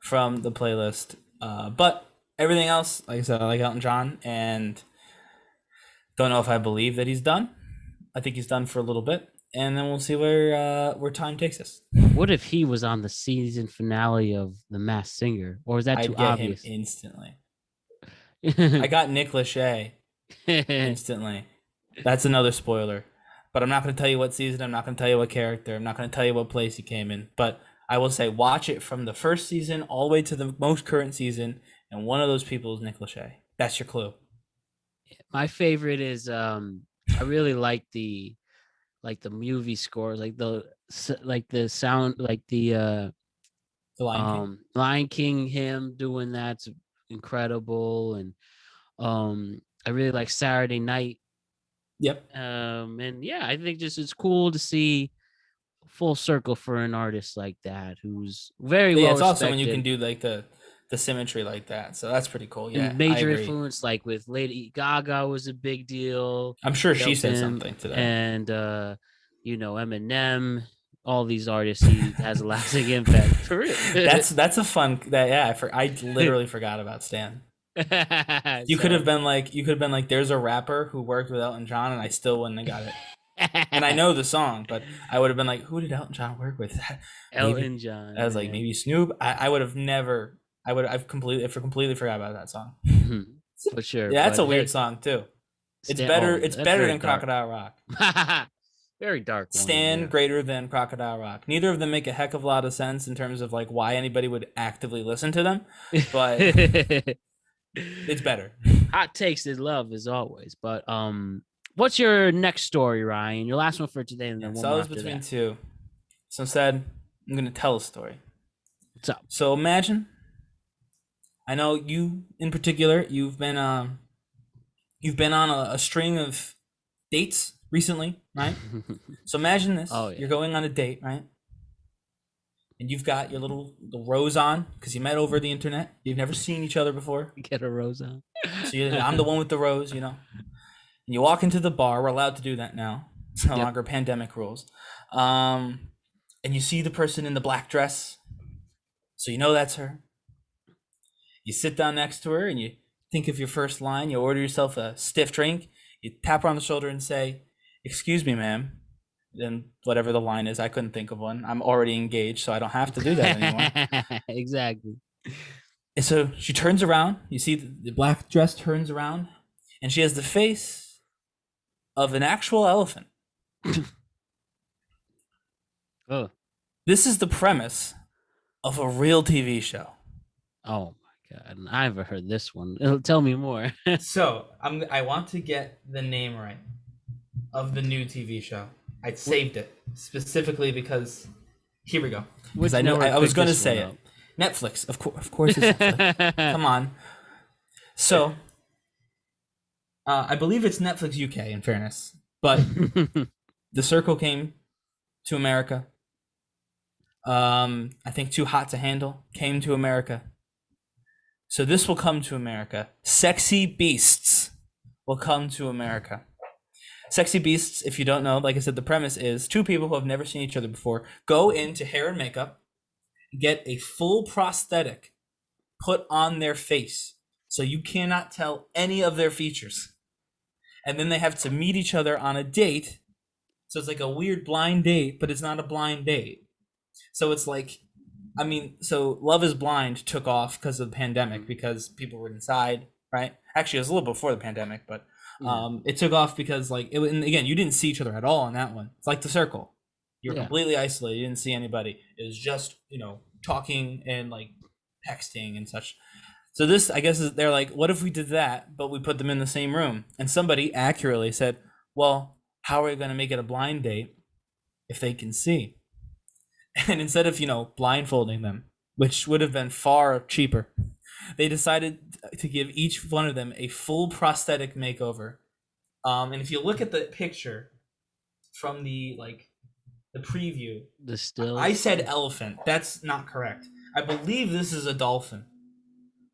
from the playlist. But everything else, like I said, I like Elton John, and don't know if I believe that he's done. I think he's done for a little bit, and then we'll see where time takes us. What if he was on the season finale of The Masked Singer? Or is that too I'd get him obvious? instantly. I got Nick Lachey instantly. That's another spoiler. But I'm not going to tell you what season. I'm not going to tell you what character. I'm not going to tell you what place he came in. But I will say, watch it from the first season all the way to the most current season, and one of those people is Nick Lachey. That's your clue. My favorite is I really like the movie scores, like the sound, like The Lion King. Lion King, him doing that's incredible. And I really like Saturday Night. Yep. And yeah, I think just it's cool to see full circle for an artist like that who's very Yeah, well it's awesome when you can respected do like the symmetry like that. So that's pretty cool. and Yeah, I major agree. influence. Like with Lady Gaga was a big deal. I'm sure she Helped said him. something today. And Eminem, all these artists, he has a lasting impact for real. That's a fun that yeah. I literally forgot about Stan. You could have So been like there's a rapper who worked with Elton John, and I still wouldn't have got it. And I know the song, but I would have been like, who did Elton John work with? Maybe Elton John, I was like man. maybe Snoop. I would have never. I've completely forgot about that song. For sure. Yeah, that's But a weird hey, song too. It's Stan, better. oh, It's that's better very than dark. Crocodile Rock. Very dark one in Stan there. greater than Crocodile Rock. Neither of them make a heck of a lot of sense in terms of like why anybody would actively listen to them, but it's better. Hot takes is love as always. But what's your next story, Ryan? Your last one for today, and then Yeah, one so I more was after between that. two. So instead, I'm gonna tell a story. What's up? So imagine, I know you in particular, you've been on a string of dates recently, right? So imagine this: Oh you're yeah. going on a date, right? And you've got your little rose on because you met over the internet. You've never seen each other before, Get a rose on. so I'm the one with the rose, you know. And you walk into the bar. We're allowed to do that now. It's no Yep. longer pandemic rules. And you see the person in the black dress, so you know that's her. You sit down next to her and you think of your first line. You order yourself a stiff drink. You tap her on the shoulder and say, "Excuse me, ma'am." Then whatever the line is, I couldn't think of one. I'm already engaged, so I don't have to do that anymore. Exactly. And so she turns around. You see the black dress turns around, and she has the face of an actual elephant. Oh. This is the premise of a real TV show. Oh my god. I haven't heard this one. Tell me more. So I want to get the name right of the new TV show. I saved it specifically because here we go. Because Which I know I was picked going to this say one it. Netflix, of course, it's Netflix. Come on. So I believe it's Netflix UK. In fairness, but up? The Circle came to America. I think Too Hot to Handle came to America. So this will come to America. Sexy Beasts will come to America. Sexy Beasts, if you don't know, like I said, the premise is two people who have never seen each other before go into hair and makeup, get a full prosthetic put on their face so you cannot tell any of their features. And then they have to meet each other on a date. So it's like a weird blind date, but it's not a blind date. So it's like, I mean, so Love is Blind took off because of the pandemic, because people were inside, right? Actually, it was a little before the pandemic, but it took off because, like, and again, you didn't see each other at all on that one. It's like The Circle. You're completely isolated. You didn't see anybody. It was just, talking and, like, texting and such. So this, I guess, is they're like, what if we did that, but we put them in the same room? And somebody accurately said, well, how are we going to make it a blind date if they can see? And instead of, blindfolding them, which would have been far cheaper, they decided to give each one of them a full prosthetic makeover. And if you look at the picture from the preview, the still, I said elephant. That's not correct. I believe this is a dolphin.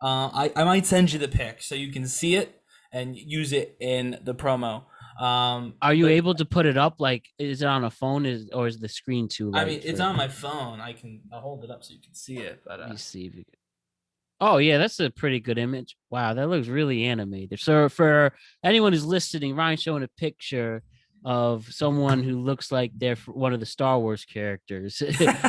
I might send you the pic so you can see it and use it in the promo. Are you able to put it up? Like, is it on a phone, or is the screen too light? I mean, it's on my phone. I'll hold it up so you can see it. But let me see if you can. Oh yeah, that's a pretty good image. Wow, that looks really animated. So for anyone who's listening, Ryan's showing a picture of someone who looks like they're one of the Star Wars characters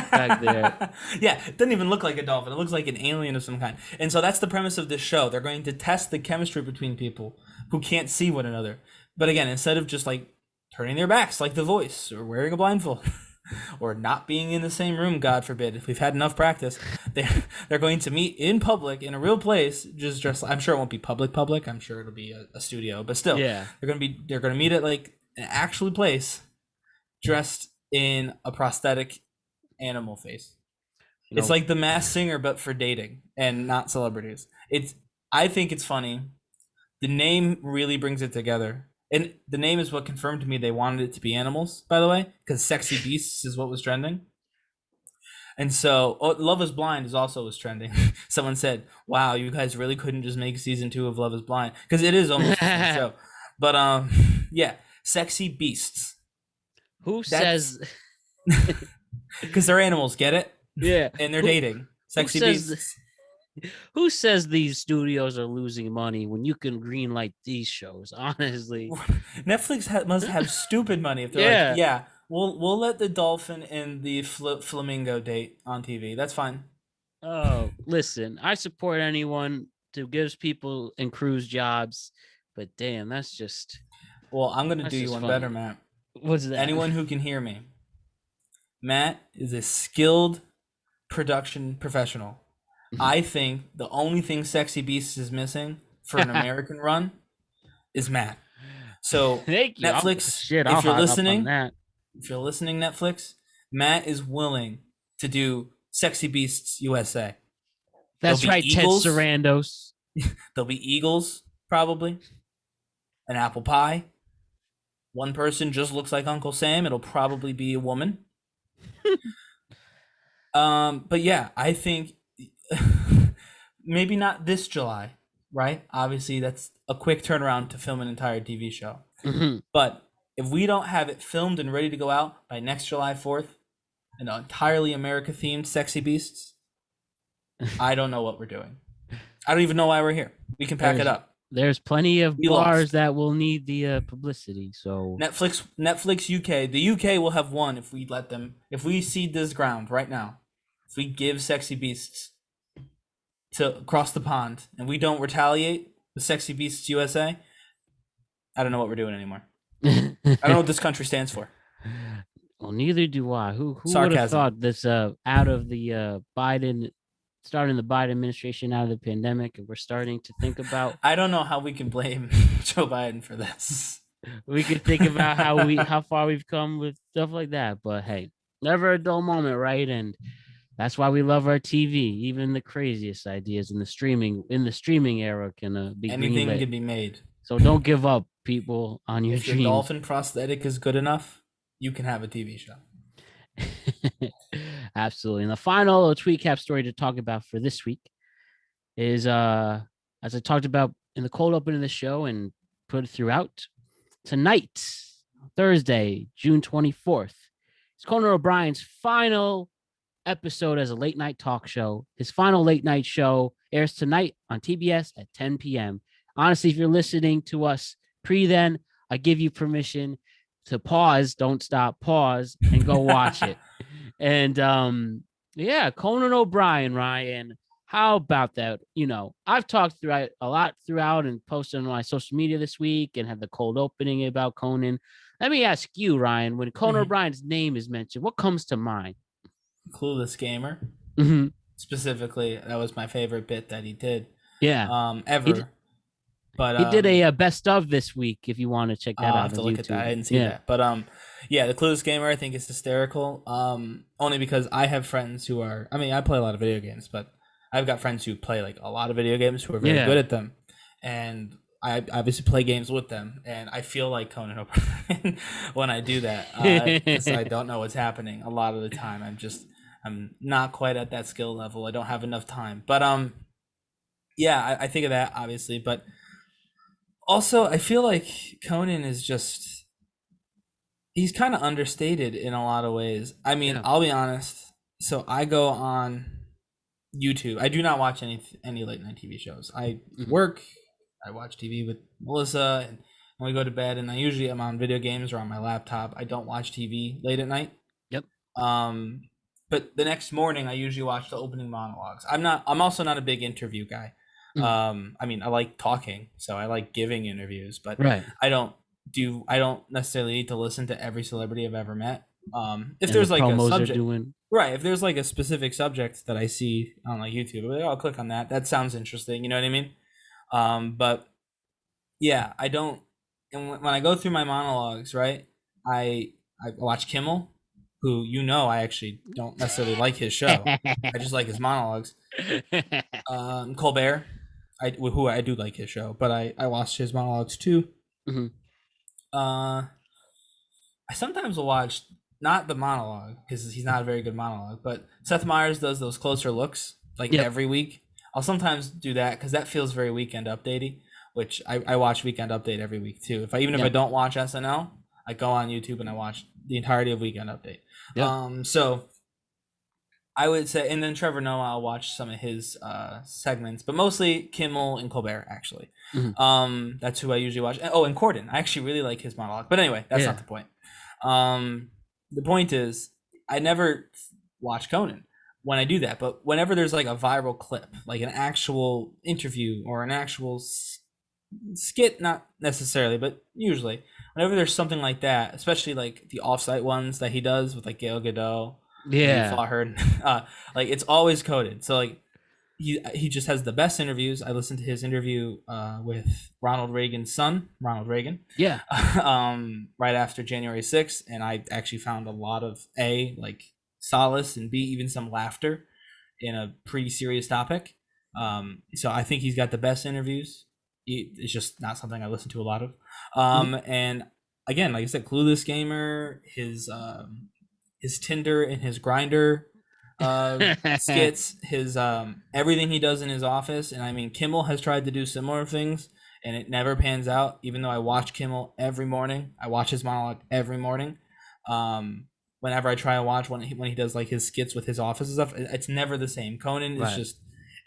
back there. Yeah, it doesn't even look like a dolphin. It looks like an alien of some kind. And so that's the premise of this show. They're going to test the chemistry between people who can't see one another. But again, instead of just like turning their backs like The Voice, or wearing a blindfold, or not being in the same room, God forbid, if we've had enough practice, they're going to meet in public in a real place. Just dressed. I'm sure it won't be public. I'm sure it'll be a studio, but still, yeah, they're gonna meet at like an actual place, dressed in a prosthetic animal face. It's like The Masked Singer, but for dating and not celebrities. I think it's funny. The name really brings it together. And the name is what confirmed to me they wanted it to be animals, by the way, because Sexy Beasts is what was trending. And so Love is Blind was trending. Someone said, wow, you guys really couldn't just make season 2 of Love is Blind, because it is almost the same show. But yeah, Sexy Beasts. Says? Because they're animals, get it? Yeah. And they're dating. Sexy Beasts. Who says these studios are losing money when you can greenlight these shows? Honestly, Netflix must have stupid money if they're like, yeah, we'll let the dolphin and the flamingo date on TV. That's fine. Oh, listen, I support anyone who gives people and crews jobs, but damn, that's just. Well, I'm gonna do you one better, Matt. What's that? Anyone who can hear me, Matt is a skilled production professional. I think the only thing Sexy Beasts is missing for an American run is Matt. So Netflix, if you're listening, Netflix, Matt is willing to do Sexy Beasts USA. That's right, Eagles, Ted Sarandos. There'll be eagles, probably. An apple pie. One person just looks like Uncle Sam. It'll probably be a woman. But yeah, I think maybe not this July, right? Obviously, that's a quick turnaround to film an entire TV show. Mm-hmm. But if we don't have it filmed and ready to go out by next July 4th, an entirely America-themed Sexy Beasts, I don't know what we're doing. I don't even know why we're here. We can pack it up. There's plenty of bars that will need the publicity. So Netflix UK, the UK will have one if we let them. If we seed this ground right now, if we give Sexy Beasts to cross the pond and we don't retaliate with Sexy Beasts USA, I don't know what we're doing anymore. I don't know what this country stands for. Well, neither do I. Who would have thought this out of the Biden, starting the Biden administration out of the pandemic, and we're starting to think about. I don't know how we can blame Joe Biden for this. We could think about how far we've come with stuff like that, but hey, never a dull moment, right? And that's why we love our TV. Even the craziest ideas in the streaming era can be anything greenlit. Can be made. So don't give up, people, on your dreams. If your dolphin prosthetic is good enough, you can have a TV show. Absolutely. And the final tweet cap story to talk about for this week is as I talked about in the cold open of the show and put it throughout tonight, Thursday, June 24th. It's Conan O'Brien's final episode as a late night talk show. His final late night show airs tonight on TBS at 10 p.m. Honestly, if you're listening to us pre then, I give you permission to pause, don't stop, pause, and go watch it. And yeah, Conan O'Brien, Ryan. How about that? I've talked throughout a lot throughout and posted on my social media this week and had the cold opening about Conan. Let me ask you, Ryan, when Conan O'Brien's name is mentioned, what comes to mind? Clueless Gamer. Mm-hmm. Specifically, that was my favorite bit that he did. Yeah. Ever. But he did a best of this week. If you want to check that out, I'll have to look YouTube. at that. I didn't see that. But yeah, the Clueless Gamer I think is hysterical. Only because I have friends who are. I mean, I play a lot of video games, but I've got friends who play like a lot of video games who are very good at them, and I obviously play games with them, and I feel like Conan O'Brien when I do that because I don't know what's happening a lot of the time. I'm not quite at that skill level. I don't have enough time. But yeah, I think of that obviously, but also I feel like Conan is just he's kind of understated in a lot of ways. I mean, I'll be honest. So I go on YouTube. I do not watch any late night TV shows. I work. I watch TV with Melissa, and when we go to bed, and I usually am on video games or on my laptop. I don't watch TV late at night. Yep. But the next morning, I usually watch the opening monologues. I'm also not a big interview guy. I mean, I like talking, so I like giving interviews, but I don't necessarily need to listen to every celebrity I've ever met. If there's like a subject, right? If there's like a specific subject that I see on like YouTube, I'll click on that. That sounds interesting. You know what I mean? But yeah, I don't. And when I go through my monologues, right? I watch Kimmel, who I actually don't necessarily like his show. I just like his monologues. Colbert, who I do like his show, but I watch his monologues too. Mm-hmm. I sometimes will watch not the monologue because he's not a very good monologue, but Seth Meyers does those closer looks like every week. I'll sometimes do that because that feels very Weekend Updatey, which I watch Weekend Update every week too. If I don't watch SNL, I go on YouTube and I watch the entirety of Weekend Update. So I would say, and then Trevor Noah, I'll watch some of his segments, but mostly Kimmel and Colbert actually. That's who I usually watch. Oh, and Corden, I actually really like his monologue. But anyway, that's not the point. The point is, I never watch Conan when I do that, but whenever there's like a viral clip, like an actual interview or an actual skit, not necessarily, but usually, whenever there's something like that, especially like the offsite ones that he does with like Gail Godot, like it's always coded. So like he just has the best interviews. I listened to his interview with Ronald Reagan's son, Ronald Reagan. Yeah. Right after January 6th, and I actually found a lot of like solace and B even some laughter in a pretty serious topic. So I think he's got the best interviews. It's just not something I listen to a lot of. And again, like I said, Clueless Gamer, his Tinder and his Grinder skits, his everything he does in his office. And I mean, Kimmel has tried to do similar things and it never pans out, even though I watch Kimmel every morning. I watch his monologue every morning. Whenever I try to watch when he does like his skits with his office and stuff, it's never the same. Conan is just,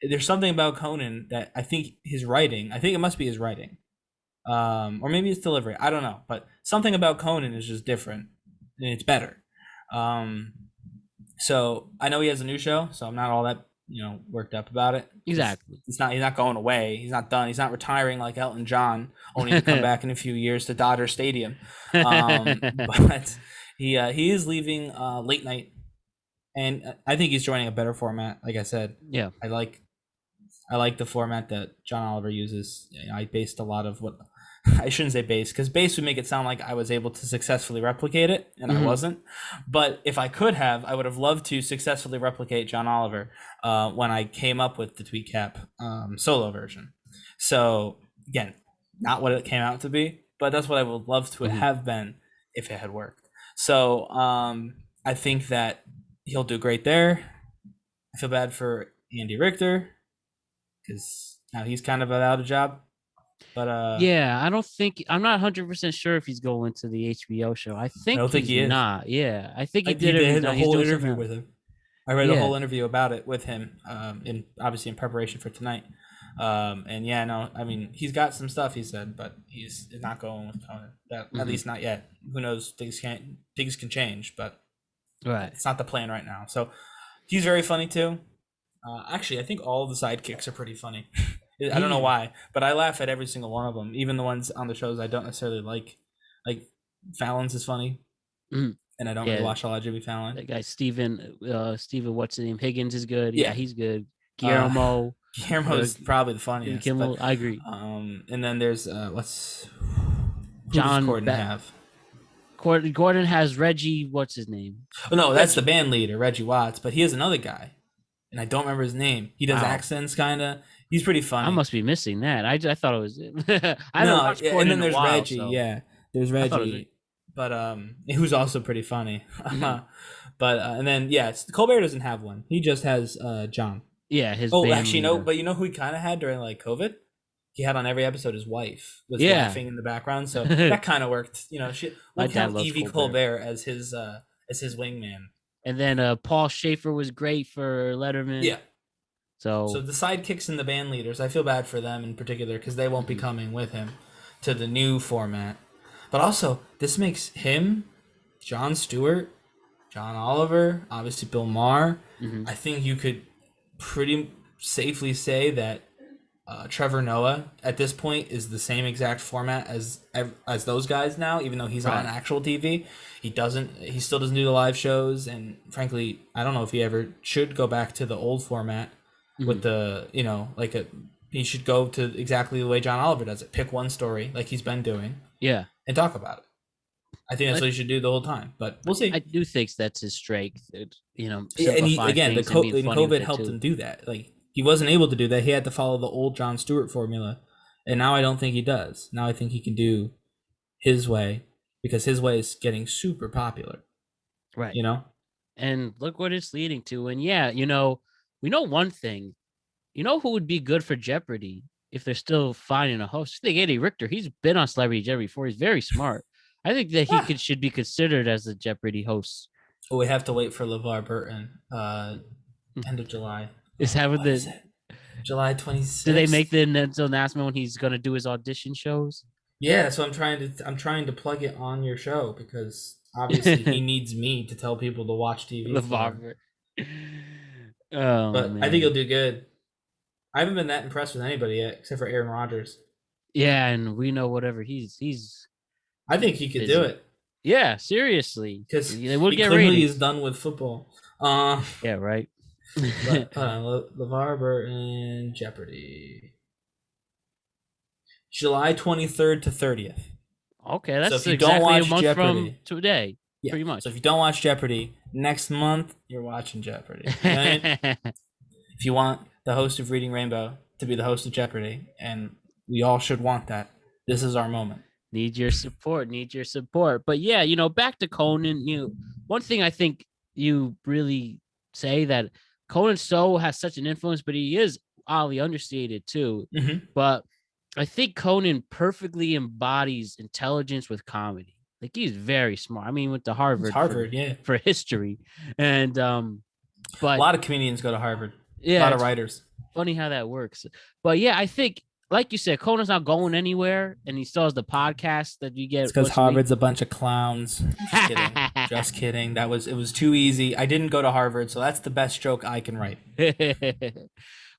there's something about Conan that I think it must be his writing, or maybe it's delivery, I don't know, but something about Conan is just different and it's better. So I know he has a new show, so I'm not all that worked up about it. Exactly. He's not going away. He's not done. He's not retiring like Elton John, only to come back in a few years to Dodger Stadium. But he is leaving late night, and I think he's joining a better format. Like I said, I like the format that John Oliver uses. I based a lot of what. I shouldn't say base, because base would make it sound like I was able to successfully replicate it, and I wasn't. But if I could have, I would have loved to successfully replicate John Oliver when I came up with the TweetCap solo version. So again, not what it came out to be, but that's what I would love to have been if it had worked. So I think that he'll do great there. I feel bad for Andy Richter. because now he's kind of without a job. But Yeah, I'm not 100% sure if he's going to the HBO show. I I think don't think he's he is. not. Yeah, I think he He did did a he's whole doing something interview else. with him. I read a Yeah. whole interview about it with him, in obviously in preparation for tonight. And yeah, no, I mean he's got some stuff he said, but he's not going with Conan. That at Hmm. least not yet. Who knows? Things can change, but Right. it's not the plan right now. So he's very funny too. Actually, I think all of the sidekicks are pretty funny. I don't know He why, but I laugh at every single one of them, even the ones on the shows I don't necessarily like. Like Fallon's is funny, mhm. and I don't really Yeah, watch a lot of Jimmy Fallon. that guy Steven, what's his name? Higgins is good. Yeah, Yeah, he's good. uh, Guillermo, Guillermo uh, is probably the funniest, but Kimmel, I agree. and then there's who does John Corden have? Gordon has Reggie, what's his name? Oh no, that's the Reggie. band leader, Reggie Watts, but he has another guy, and I don't remember his name. He does Wow. accents, kinda. He's pretty I funny. must be missing that. I thought it was I haven't No, watched yeah, and Gordon then in a there's while, Reggie. so Yeah, there's I thought it was Reggie, but who's also pretty funny. Mhm. But and then yeah, Colbert doesn't have one. He just has John. Yeah, his Oh, band actually, no. leader. But you know who he kind of had during like COVID? He had on every episode his wife was Yeah. laughing in the background, so that kind of worked. You know, My we'll dad count loves Evie Colbert. Colbert as his wingman. And then Paul Schaefer was great for Letterman. Yeah. So So the sidekicks and the band leaders, I feel bad for them in particular because they won't be mhm. coming with him to the new format. But also, this makes him, Jon Stewart, John Oliver, obviously Bill Maher. Mhm. I think you could pretty safely say that Trevor Noah at this point is the same exact format as those guys now. Even though he's on Right. actual TV, he still doesn't do the live shows. And frankly, I don't know if he ever should go back to the old format with Mhm. the he should go to exactly the way John Oliver does it. Pick one story like he's been doing Yeah. and talk about it. I think that's I, what he should do the whole time. But we'll I see. do think that's his strength. Yeah, and Simplifying again, things and being and funny with COVID it helped too. him do that. Like he wasn't able to do that. He had to follow the old John Stewart formula, and now I don't think he does. Now I think he can do his way because his way is getting super popular. Right. You know? And look what it's leading to. And yeah, we know one thing. You know who would be good for Jeopardy if they're still finding a host? I think Eddie Richter. He's been on Celebrity Jeopardy before. He's very smart. I think that he Ah. should be considered as a Jeopardy host. Well, we have to wait for LeVar Burton. Hmm. End of July. Is having What is the it? July Do they make 26th? the announcement when he's gonna do his audition shows? Yeah, so I'm trying to plug it on your show because obviously he needs me to tell people to watch TV The for him. barber. Oh But I think he'll man. do good. I haven't been that impressed with anybody yet, except for Aaron Rodgers. Yeah, and we know whatever he's I think he could do busy. it Yeah, seriously. because They would he get clearly is ratings. done with football. Yeah, right. But LeVar Burton Jeopardy, July 23rd to 30th. Okay, So that's if you don't exactly a watch month from Jeopardy, today, yeah. pretty much. So if you don't watch Jeopardy next month, you're watching Jeopardy. Right? If you want the host of Reading Rainbow to be the host of Jeopardy, and we all should want that, this is our moment. Need your support. Need your support. But yeah, back to Conan. One thing I think you really say that Conan so has such an influence, but he is oddly understated too. Mm-hmm. But I think Conan perfectly embodies intelligence with comedy. Like he's very smart. I mean, went to Harvard, Yeah. for history, and but A lot of comedians go to Harvard. yeah, A lot of it's writers. funny how that works. But yeah, I think, like you said, Conan's not going anywhere, and he still has the podcast that you get. It's because once a week. Harvard's a bunch of clowns. Just kidding. Just kidding. It was too easy. I didn't go to Harvard, so that's the best joke I can write.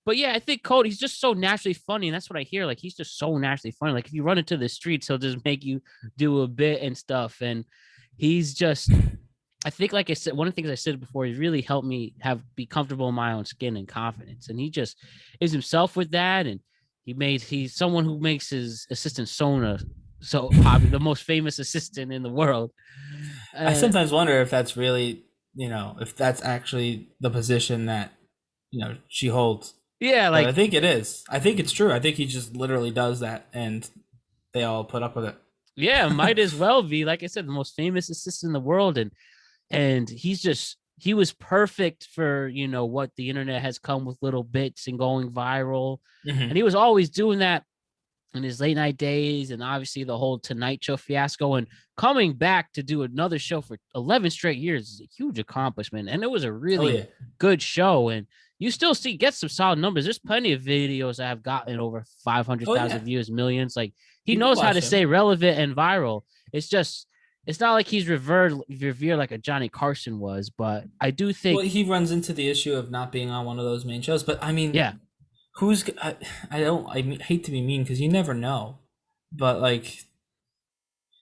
But yeah, I think Cody, he's just so naturally funny, and that's what I hear. Like he's just so naturally funny. Like if you run into the streets, he'll just make you do a bit and stuff. And he's just, I think, like I said, one of the things I said before, he's really helped me be comfortable in my own skin and confidence. And he just is himself with that. And he's someone who makes his assistant Sona so popular, the most famous assistant in the world. I sometimes wonder if that's really, if that's actually the position that, she holds. Yeah, But like I think it is. I think it's true. I think he just literally does that, and they all put up with it. yeah, might as well be, like I said, the most famous assistant in the world. And he's he was perfect for, what the internet has come with, little bits and going viral. And he was always doing that in his late night days, and obviously the whole Tonight Show fiasco, and coming back to do another show for 11 straight years is a huge accomplishment. And it was a really good show, and you still get some solid numbers. There's plenty of videos that have gotten over 500,000 views, millions. Like, he knows how to stay relevant and viral. It's not like he's revered like a Johnny Carson was, but I do think he runs into the issue of not being on one of those main shows. But I mean, I hate to be mean because you never know, but like,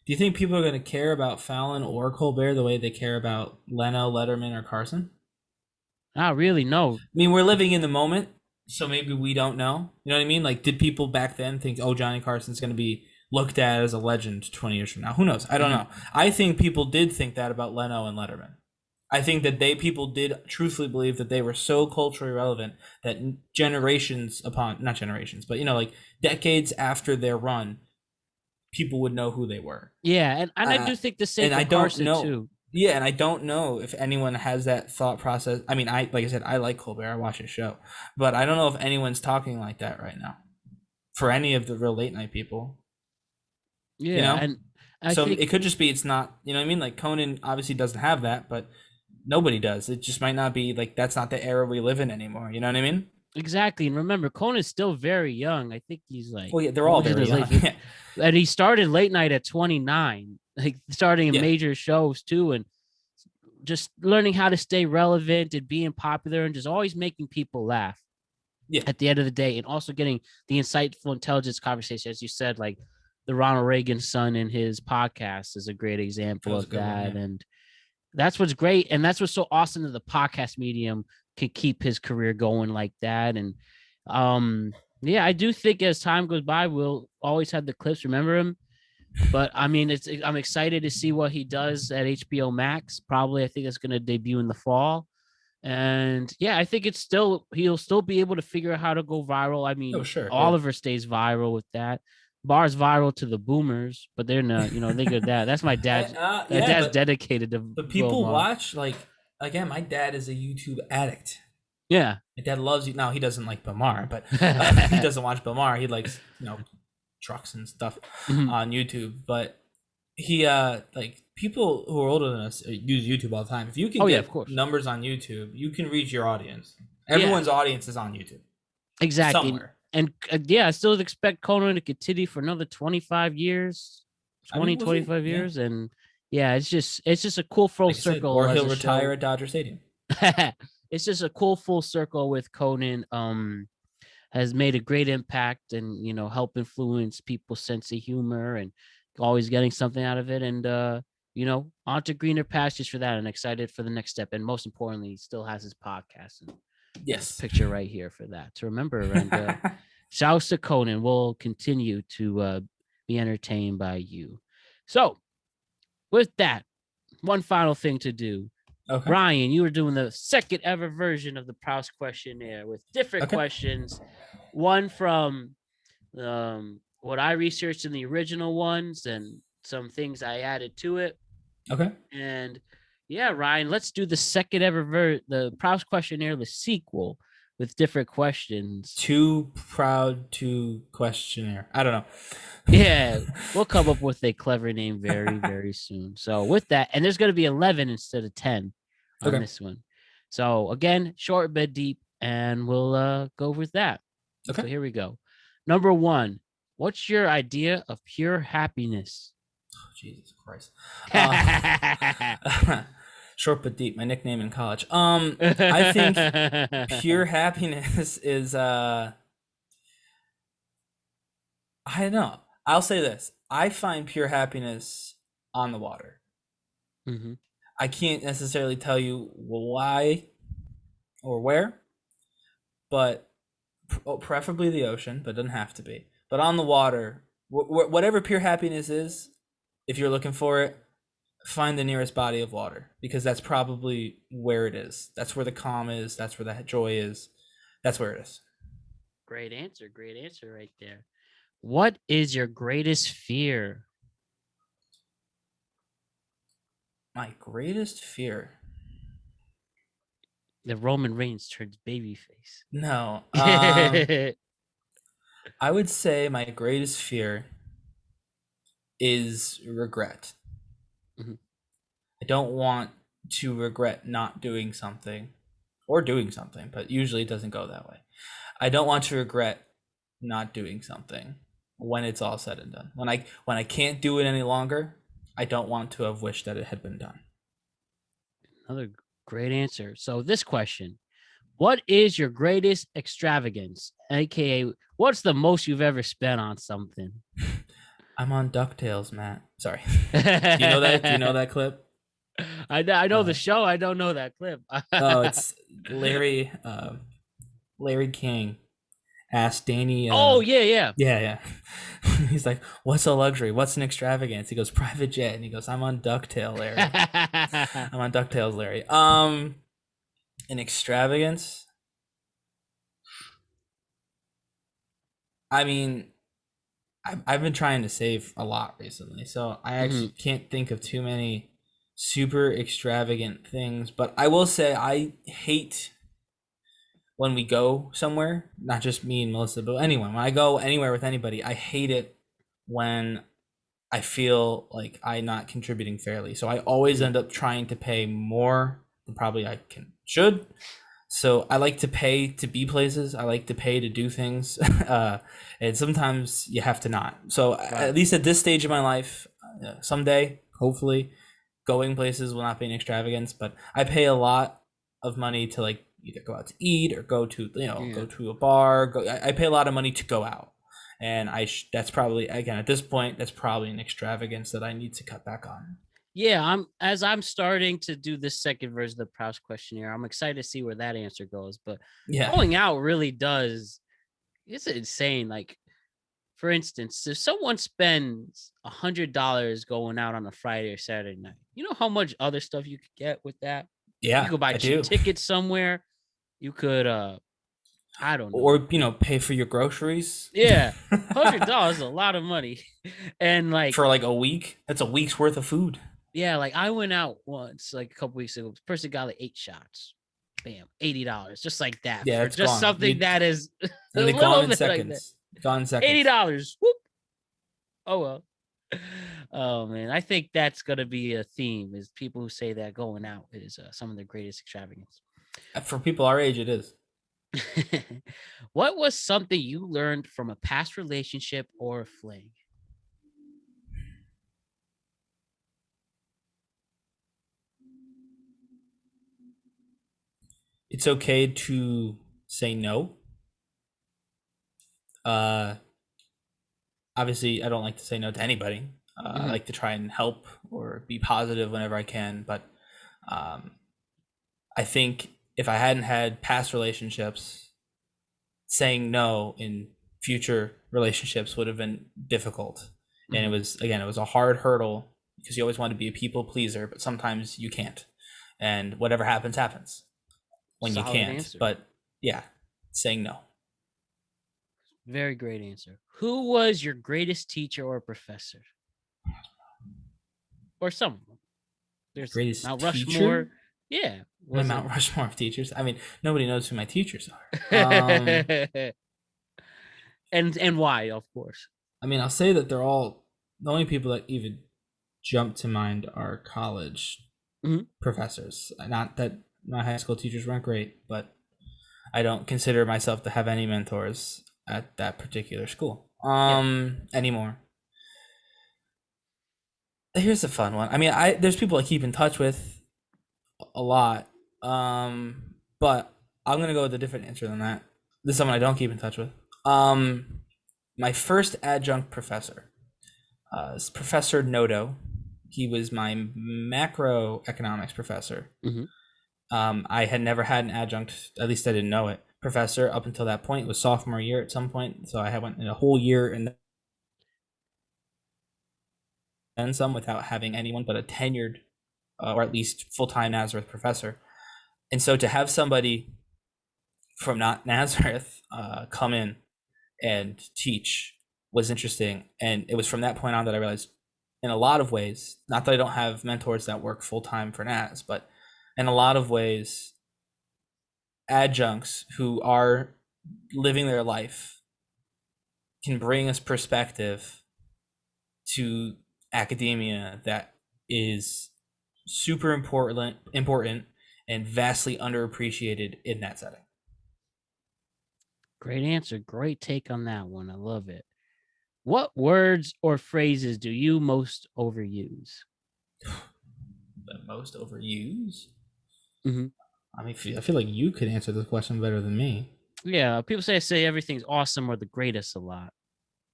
do you think people are going to care about Fallon or Colbert the way they care about Leno, Letterman, or Carson? Not really, no. I mean, we're living in the moment, so maybe we don't know. You know what I mean? Like, did people back then think, oh, Johnny Carson's going to be looked at as a legend 20 years from now? Who knows? I don't know. I think people did think that about Leno and Letterman. I think that people did truthfully believe that they were so culturally relevant that not generations, but like decades after their run, people would know who they were. Yeah, and I do think the same for Carson too. Yeah, and I don't know if anyone has that thought process. I mean, like I said, I like Colbert. I watch his show, but I don't know if anyone's talking like that right now for any of the real late night people. Yeah, and I think it could just be it's not. You know what I mean? Like, Conan obviously doesn't have that, but nobody does. It just might not be like that's not the era we live in anymore. You know what I mean? Exactly. And remember, Conan's still very young. I think he's like, well, yeah, they're all very young. And he started late night at 29, like starting in major shows too, and just learning how to stay relevant and being popular and just always making people laugh. Yeah. At the end of the day, and also getting the insightful intelligence conversation, as you said, like the Ronald Reagan son in his podcast is a great example of that. And that's what's great. And that's what's so awesome that the podcast medium can keep his career going like that. And yeah, I do think as time goes by, we'll always have the clips, remember him. But I mean, I'm excited to see what he does at HBO Max. Probably, I think it's going to debut in the fall. And yeah, I think he'll still be able to figure out how to go viral. I mean, Oliver stays viral with that. Barr's viral to the boomers, but they're not, they get that. That's my dad. Dad's dedicated to. But people watch, like, again, my dad is a YouTube addict. Yeah. My dad loves you. Now, he doesn't like Bill Maher, but he doesn't watch Bill Maher. He likes, trucks and stuff on YouTube. But he, like, people who are older than us use YouTube all the time. If you can get numbers on YouTube, you can reach your audience. Everyone's audience is on YouTube. Exactly. Somewhere. And yeah, I still expect Conan to continue for another 25 years, 25 years. And yeah, it's just a cool full circle. Or he'll retire at Dodger Stadium. It's just a cool full circle with Conan. Has made a great impact and, help influence people's sense of humor and always getting something out of it. And, on to greener pastures for that, and excited for the next step. And most importantly, he still has his podcast. And picture right here for that to remember. And shouts to Conan. We'll continue to be entertained by you. So with that, one final thing to do. Okay. Ryan, you were doing the second ever version of the Proust questionnaire with different questions. One from what I researched in the original ones and some things I added to it. Okay. And yeah, Ryan, let's do the second ever the Proust questionnaire, the sequel, with different questions. Too proud to questionnaire. I don't know. Yeah, we'll come up with a clever name very, very soon. So with that, and there's going to be 11 instead of 10 on this one. So again, short but deep, and we'll go with that. Okay. So here we go. Number 1, what's your idea of pure happiness? Oh, Jesus Christ. Short but deep, my nickname in college. I think pure happiness is I don't know. I'll say this. I find pure happiness on the water. Mm-hmm. I can't necessarily tell you why or where, but preferably the ocean, but it doesn't have to be. But on the water, whatever pure happiness is, if you're looking for it, find the nearest body of water, because that's probably where it is. That's where the calm is. That's where the joy is. That's where it is. Great answer right there. What is your greatest fear? My greatest fear? The Roman Reigns turns babyface. No. I would say my greatest fear is regret. Mhm. I don't want to regret not doing something or doing something, but usually it doesn't go that way. I don't want to regret not doing something when it's all said and done. When I can't do it any longer, I don't want to have wished that it had been done. Another great answer. So this question, what is your greatest extravagance? AKA, what's the most you've ever spent on something? I'm on DuckTales, Matt. Sorry. Do you know that? Do you know I that clip? know the Uh, show. I don't know that clip. oh, it's Larry. Larry King asked Danny. Oh yeah, yeah. Yeah, yeah. He's like, "What's a luxury? What's an extravagance?" He goes, "Private jet," and he goes, "I'm on Ducktail, Larry. I'm on Ducktails, Larry." An extravagance. I mean, I've been trying to save a lot recently, so I actually Mhm. can't think of too many super extravagant things. But I will say I hate when we go somewhere, not just me and Melissa, but anyone. When I go anywhere with anybody, I hate it when I feel like I'm not contributing fairly. So I always Mhm. end up trying to pay more than probably I can should. So I like to pay to be places. I like to pay to do things, and sometimes you have to not. So Right. at least at this stage of my life, someday, hopefully, going places will not be an extravagance. But I pay a lot of money to like either go out to eat or go to Yeah. go to a bar. I pay a lot of money to go out, and that's probably again at this point that's probably an extravagance that I need to cut back on. Yeah, I'm starting to do this second version of the Proust questionnaire. I'm excited to see where that answer goes. But Yeah, going out really does it's insane. Like, for instance, if someone spends $100 going out on a Friday or Saturday night, you know how much other stuff you could get with that? You yeah, could buy I cheap do. tickets somewhere. You could I don't know. Or pay for your groceries. Yeah. $100 is a lot of money. And like, For like a week. That's a week's worth of food. yeah, like I went out once, like a couple weeks ago. Person got like 8 shots. Bam, $80. Just like that Yeah, for it's just gone. something that is a And they're gone little in bit like that. seconds. Gone in seconds. $80. Whoop. Oh well. Oh man, I think that's gonna be a theme. Is people who say that going out is some of the greatest extravagance. For people our age, it is. What was something you learned from a past relationship or a fling? It's okay to say no. Uh, Obviously, I don't like to say no to anybody. I Mhm. like to try and help or be positive whenever I can. But um, I think if I hadn't had past relationships, saying no in future relationships would have been difficult. And Mhm. it was a hard hurdle because you always want to be a people pleaser, but sometimes you can't. And whatever happens, happens when you Solid can't. answer. But yeah, saying no. Very great answer. Who was your greatest teacher or professor? Or some of them. My There's greatest Mount teacher? Rushmore. Yeah. My Was it? Mount Rushmore of teachers. I mean, nobody knows who my teachers are. And why, of course. I mean, I'll say that they're all the only people that even jump to mind are college Mhm. professors. Not that my high school teachers weren't great, but I don't consider myself to have any mentors at that particular school Yep. anymore. Here's a fun one. I mean, I there's people I keep in touch with a lot, but I'm gonna go with a different answer than that. This is someone I don't keep in touch with. My first adjunct professor is Professor Noto. He was my macroeconomics professor. Mhm. I had never had an adjunct, at least I didn't know it, professor up until that point. It was sophomore year at some point, so I had went in a whole year and then some without having anyone but a tenured or at least full time Nazareth professor. And so to have somebody from not Nazareth come in and teach was interesting. And it was from that point on that I realized, in a lot of ways, not that I don't have mentors that work full time for Naz, but in a lot of ways, adjuncts who are living their life can bring us perspective to academia that is super important and vastly underappreciated in that setting. Great answer. Great take on that one. I love it. What words or phrases do you most overuse? The most overused? Mm-hmm. I mean, I feel like you could answer this question better than me. Yeah, people say everything's awesome or the greatest a lot.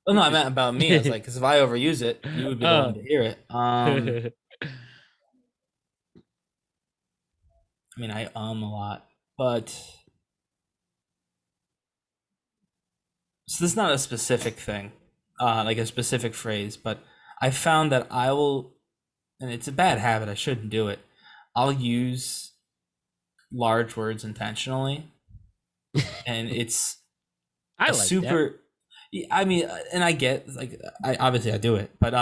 Oh no, I meant about me. I was like, because if I overuse it, you would be the one Oh. to hear it. I mean, I a lot, but so this is not a specific thing, like a specific phrase, but I found that I will, and it's a bad habit. I shouldn't do it. I'll use large words intentionally, and it's I a like that. super. I mean, and I get like I obviously I do it, but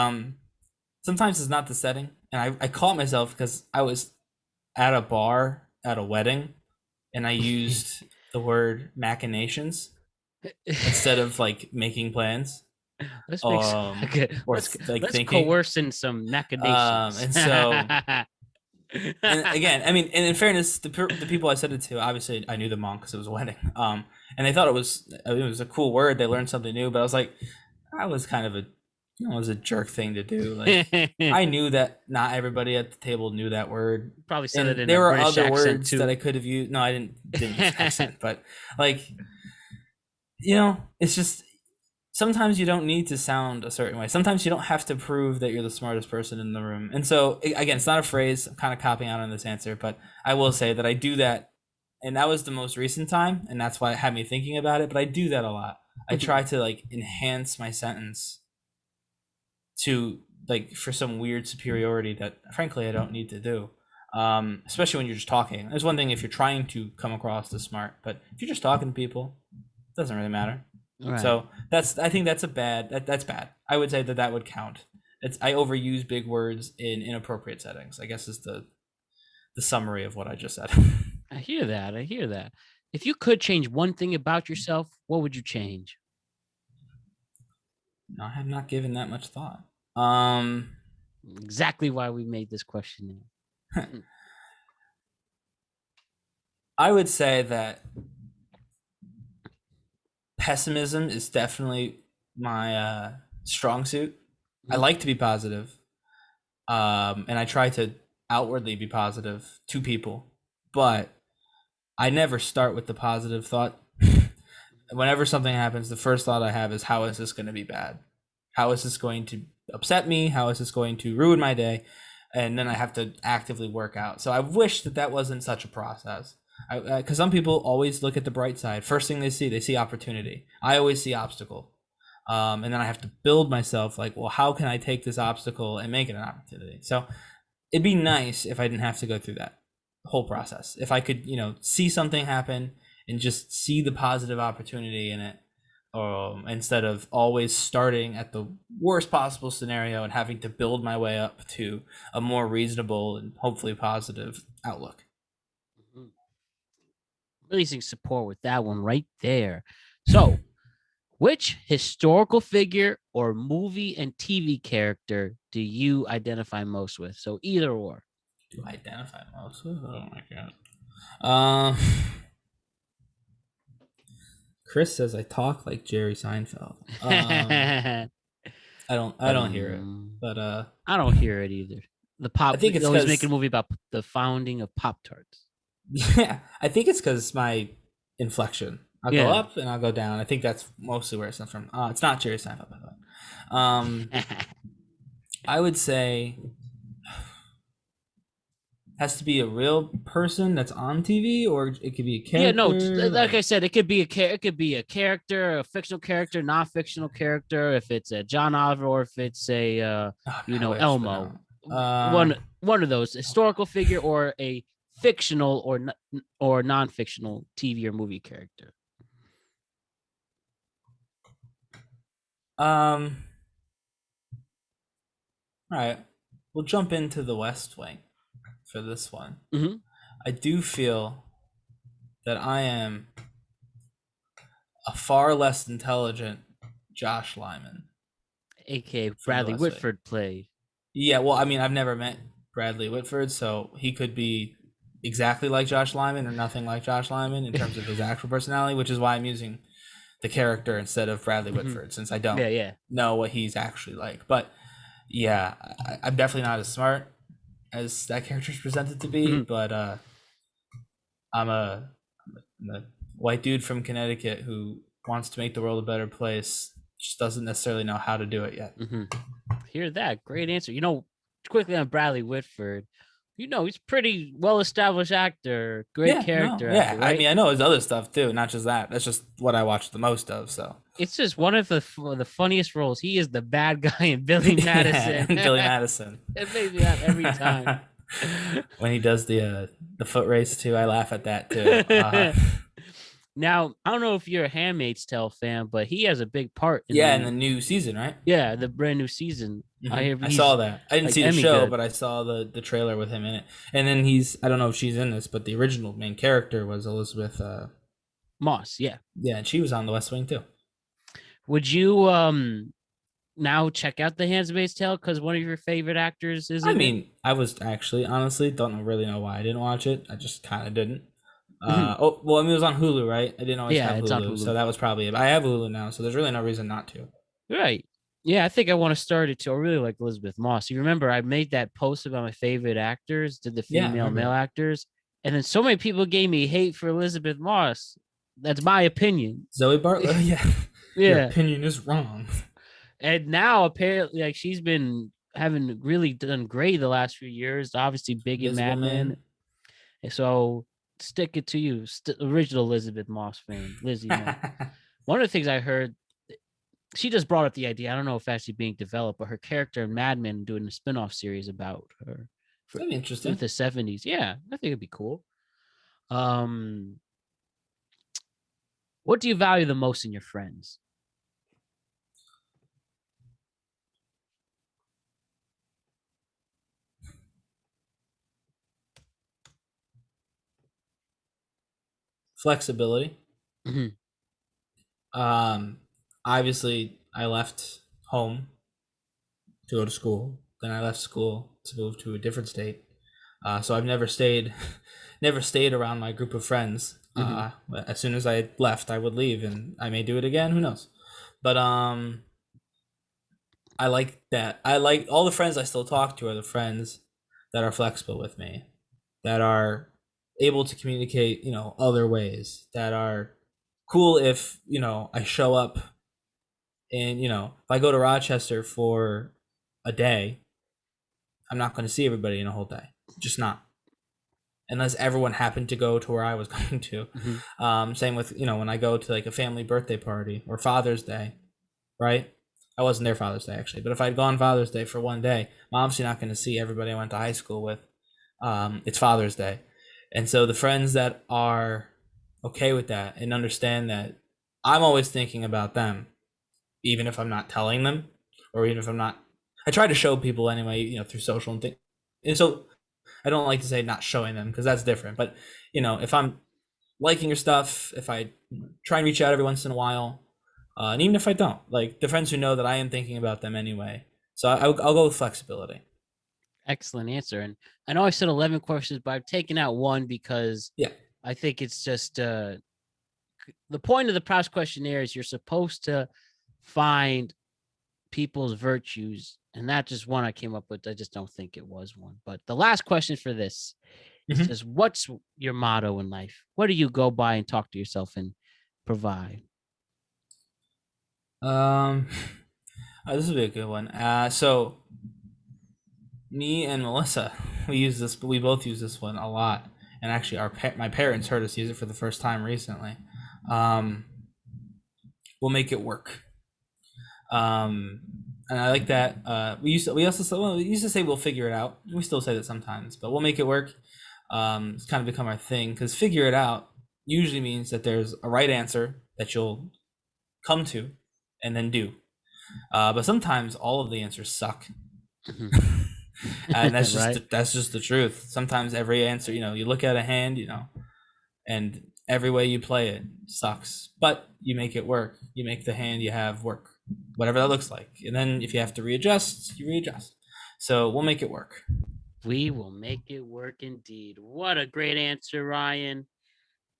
sometimes it's not the setting, and I caught myself because I was at a bar at a wedding, and I used the word machinations instead of like making plans. Let's make Or like let's thinking. coerce in some machinations. And so, and again, I mean, and in fairness, the people I said it to, obviously, I knew them all because it was a wedding. And they thought it was a cool word. They learned something new, but I was like, I was kind of a, you know, it was a jerk thing to do. Like, I knew that not everybody at the table knew that word. Probably said it And in there a were British other accent words too. that I could have used. No, I didn't use accent, but like, you know, it's just sometimes you don't need to sound a certain way. Sometimes you don't have to prove that you're the smartest person in the room. And so again, it's not a phrase. I'm kind of copying out on this answer, but I will say that I do that, and that was the most recent time, and that's why it had me thinking about it. But I do that a lot. I try to like enhance my sentence to like for some weird superiority that frankly I don't need to do. Especially when you're just talking. There's one thing if you're trying to come across as smart, but if you're just talking to people, it doesn't really matter. Right. So I think that's that's bad. I would say that would count. I overuse big words in inappropriate settings, I guess is the summary of what I just said. I hear that. I hear that. If you could change one thing about yourself, what would you change? No, I have not given that much thought. Exactly why we made this question. I would say that pessimism is definitely my strong suit. I like to be positive, and I try to outwardly be positive to people, but I never start with the positive thought. Whenever something happens, the first thought I have is, how is this going to be bad? How is this going to upset me? How is this going to ruin my day? And then I have to actively work out. So I wish that wasn't such a process. Because some people always look at the bright side. First thing they see opportunity. I always see obstacle. And then I have to build myself like, well, how can I take this obstacle and make it an opportunity? So it'd be nice if I didn't have to go through that whole process. If I could, you know, see something happen and just see the positive opportunity in it, instead of always starting at the worst possible scenario and having to build my way up to a more reasonable and hopefully positive outlook. Releasing support with that one right there. So, which historical figure or movie and TV character do you identify most with? So either or. Do I identify most with? Oh my god. Chris says I talk like Jerry Seinfeld. I don't hear it, but I don't hear it either. The pop. I think it's always making a movie about the founding of Pop Tarts. Yeah, I think it's because my inflection. I'll go up and I'll go down. I think that's mostly where it stems from. It's not Jerry Seinfeld, by the way. I would say has to be a real person that's on TV, or it could be a character. Yeah, no, like I said, it could be a character, a fictional character, non-fictional character. If it's a John Oliver, or if it's a Elmo, one of those historical figure or a fictional or non-fictional TV or movie character. All right, we'll jump into the West Wing for this one. Mm-hmm. I do feel that I am a far less intelligent Josh Lyman aka from The Bradley West Wing. Whitford played. Yeah, well, I mean, I've never met Bradley Whitford, so he could be exactly like Josh Lyman or nothing like Josh Lyman in terms of his actual personality, which is why I'm using the character instead of Bradley Whitford, since I don't Yeah. know what he's actually like. But yeah, I'm definitely not as smart as that character's presented to be, but I'm a white dude from Connecticut who wants to make the world a better place, just doesn't necessarily know how to do it yet. Hear that? Great answer. Quickly on Bradley Whitford. He's pretty well established actor, great character actor, I right? mean, I know his other stuff too, not just that. That's just what I watch the most of. So It's just one of the funniest roles. He is the bad guy in Billy Madison. Billy Madison. It makes me laugh every time. When he does the foot race too, I laugh at that too. Now, I don't know if you're a Handmaid's Tale fan, but he has a big part in in the new season, right? the brand new season. I saw that. I didn't see the Emmy show, good. but I saw the trailer with him in it. And then I don't know if she's in this, but the original main character was Elizabeth Moss. Yeah. Yeah, and she was on The West Wing too. Would you now check out The Handmaid's Tale because one of your favorite actors is? I was actually honestly don't really know why I didn't watch it. I just kind of didn't. Oh well, I mean, it was on Hulu, right? I didn't always have it's on Hulu, Hulu. so that was probably it. I have Hulu now, so there's really no reason not to. Right. Yeah, I think I want to start it too. I really like Elizabeth Moss. You remember I made that post about my favorite actors, did the female male actors, and then so many people gave me hate for Elizabeth Moss. That's my opinion. Zoe Bartlett, yeah. Your opinion is wrong. And now apparently, like, she's been having really done great the last few years. Obviously, big in Mad Men. And so stick it to you, original Elizabeth Moss fan, Lizzie. One of the things I heard, she just brought up the idea. I don't know if actually being developed, but her character in Mad Men doing a spinoff series about her. That'd be interesting. With the 70s. Yeah, I think it'd be cool. What do you value the most in your friends? Flexibility. Obviously, I left home to go to school. Then I left school to move to a different state. So I've never stayed around my group of friends. As soon as I left, I would leave, and I may do it again. Who knows? But I like that. I like all the friends I still talk to are the friends that are flexible with me, that are able to communicate, other ways, that are cool if, I show up and, if I go to Rochester for a day, I'm not going to see everybody in a whole day. Just not. Unless everyone happened to go to where I was going to. Same with, when I go to like a family birthday party or Father's Day, right? I wasn't there Father's Day actually, but if I'd gone Father's Day for one day, I'm obviously not going to see everybody I went to high school with. It's Father's Day. And so the friends that are okay with that and understand that I'm always thinking about them, even if I'm not telling them, or even if I try to show people anyway, through social and things. And so I don't like to say not showing them because that's different. But, if I'm liking your stuff, if I try and reach out every once in a while, and even if I don't, like the friends who know that I am thinking about them anyway. So I'll go with flexibility. Excellent answer. And I know I said 11 questions, but I've taken out one because I think it's just the point of the Proust questionnaire is you're supposed to find people's virtues, and not just one I came up with. I just don't think it was one. But the last question for this is, what's your motto in life? What do you go by and talk to yourself and provide? This would be a good one. So me and Melissa, we both use this one a lot, and actually my parents heard us use it for the first time recently. We'll make it work. And I like that. We used to say we'll figure it out. We still say that sometimes, but we'll make it work. It's kind of become our thing because figure it out usually means that there's a right answer that you'll come to and then do. But sometimes all of the answers suck. And that's just that's just the truth. Sometimes every answer, you look at a hand, and every way you play it sucks, but you make it work. You make the hand you have work, whatever that looks like. And then if you have to readjust, you readjust. So we'll make it work. We will make it work indeed. What a great answer, Ryan.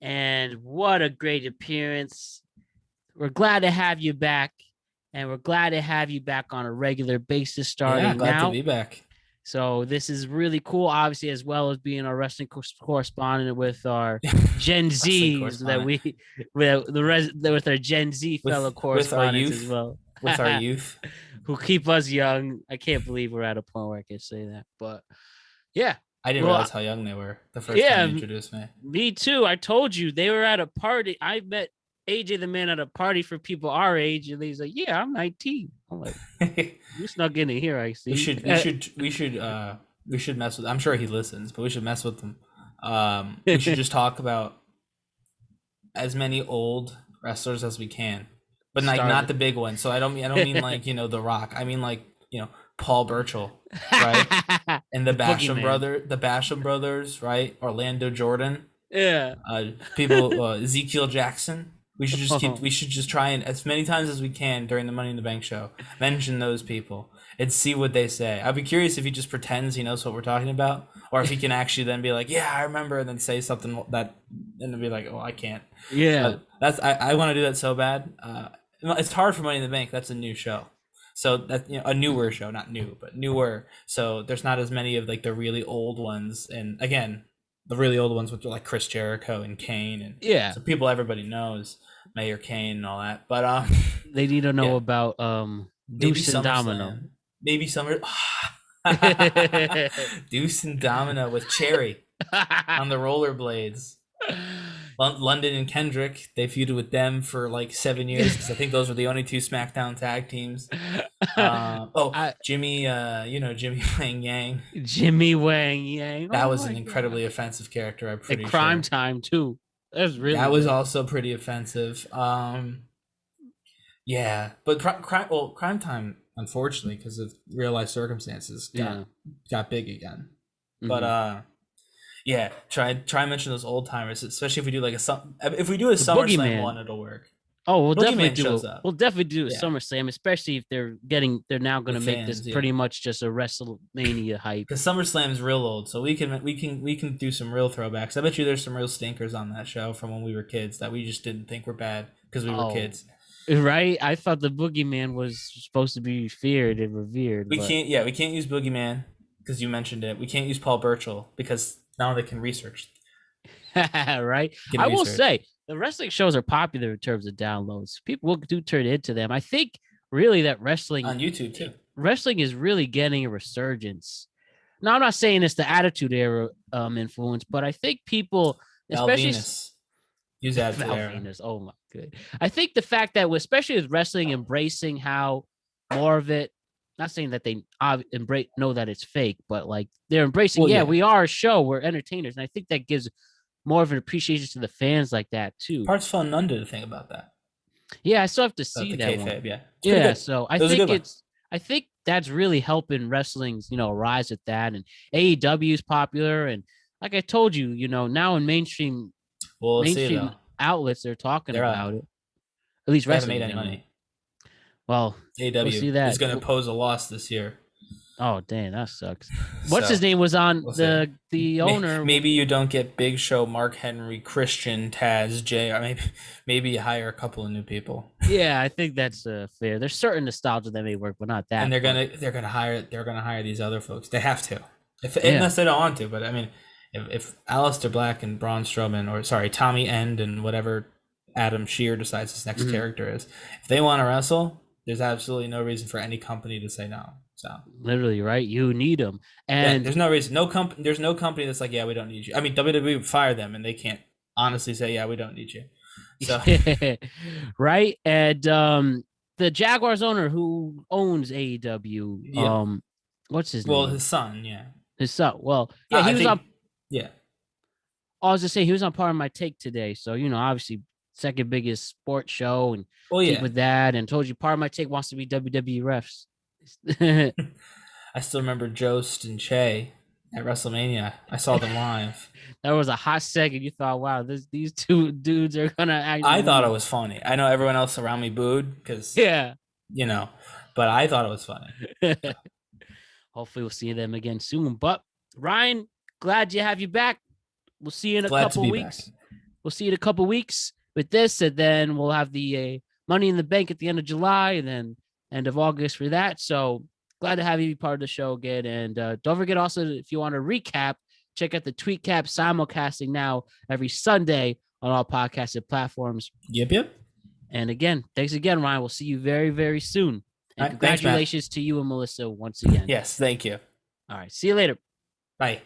And what a great appearance. We're glad to have you back. And we're glad to have you back on a regular basis starting glad now. to be back. So this is really cool, obviously, as well as being our wrestling correspondent with our Gen Zs that we with our Gen Z fellow correspondents as well. With our youth. Who keep us young. I can't believe we're at a point where I can say that. But yeah. I didn't realize how young they were the first time you introduced me. Me too. I told you they were at a party. I met AJ the Man at a party for people our age, and he's like, "Yeah, I'm 19." I'm like, "You snuck in here, I see." We should mess with. I'm sure he listens, but we should mess with him. We should just talk about as many old wrestlers as we can, but like not the big ones. So I don't mean like The Rock. I mean like Paul Burchill, right? And the Basham brothers, right? Orlando Jordan. Yeah. People, Ezekiel Jackson. We should just try and as many times as we can during the Money in the Bank show mention those people and see what they say. I'd be curious if he just pretends he knows what we're talking about, or if he can actually then be like, "Yeah, I remember," and then say something that, and then be like, "Oh, I can't." Yeah, but I want to do that so bad. It's hard for Money in the Bank. That's a new show, so that a newer show, not new, but newer. So there's not as many of like the really old ones, and again, the really old ones with like Chris Jericho and Kane, and so people everybody knows, Mayor Kane and all that. But they need to know about Deuce and Domino. Maybe Summer Deuce and Domino with Cherry on the rollerblades. London and Kendrick, they feuded with them for like 7 years because I think those were the only two SmackDown tag teams. Jimmy, Jimmy Wang Yang. Jimmy Wang Yang. That was an incredibly offensive character. I'm pretty sure. Crime Time too. That was also pretty offensive. Yeah, but Crime Time, unfortunately, because of real life circumstances, got big again. Mm-hmm. But yeah, try and mention those old timers, especially if we do like if we do a SummerSlam one, it'll work. Oh, we'll definitely do it. We'll definitely do a SummerSlam, especially if they're now going to make this pretty much just a WrestleMania hype. Because SummerSlam's real old, so we can do some real throwbacks. I bet you there's some real stinkers on that show from when we were kids that we just didn't think were bad because we were kids. Right? I thought the Boogeyman was supposed to be feared and revered. We can't use Boogeyman because you mentioned it. We can't use Paul Burchill because now they can research. Right? I will say the wrestling shows are popular in terms of downloads. People do turn into them. I think really that wrestling on YouTube too. Wrestling is really getting a resurgence. Now, I'm not saying it's the Attitude Era influence, but I think people, especially use Attitude Era. Oh my god! I think the fact that, especially with wrestling, embracing how more of it. Not saying that they know that it's fake, but like they're embracing. We are a show. We're entertainers, and I think that gives more of an appreciation to the fans like that too. Parts fun none to think about that. Yeah, I still have to see that one. Yeah. Good. So I think that's really helping wrestling's rise at that, and AEW is popular, and like I told you, now in mainstream outlets they're talking about it. At least wrestling haven't made any money. Well, AEW is going to pose a loss this year. Oh, damn, that sucks. What's his name was on the owner? Maybe you don't get Big Show, Mark Henry, Christian, Taz, Jay, or maybe you hire a couple of new people. Yeah, I think that's fair. There's certain nostalgia that may work, but not that. And they're gonna hire these other folks. They have to, unless they don't want to. But I mean, if Aleister Black and Braun Strowman, or Tommy End and whatever Adam Shear decides his next character is, if they want to wrestle, there's absolutely no reason for any company to say no. So literally, right? You need them, and there's no reason. There's no company that's like, yeah, we don't need you. I mean, WWE would fire them, and they can't honestly say, yeah, we don't need you. So right, and the Jaguars owner who owns AEW, what's his name? Well, his son, his son. Well, yeah, he was on. Yeah, I was just saying he was on Part of My Take today, so obviously second biggest sports show, and with that, and told you Part of My Take wants to be WWE refs. I still remember Jost and Che at WrestleMania. I saw them live. That was a hot second. You thought, wow, these two dudes are gonna actually. I thought it was funny. I know everyone else around me booed because, Yeah. but I thought it was funny. So. Hopefully, we'll see them again soon. But Ryan, glad you have you back. We'll see you in a couple weeks. Back. We'll see you in a couple weeks with this, and then we'll have the Money in the Bank at the end of July, and then end of August for that. So glad to have you be part of the show again. And don't forget also, if you want to recap, check out the TweetCap simulcasting now every Sunday on all podcasted platforms. Yep. And again, thanks again, Ryan. We'll see you very, very soon. And congratulations to you and Melissa once again. Yes, thank you. All right. See you later. Bye.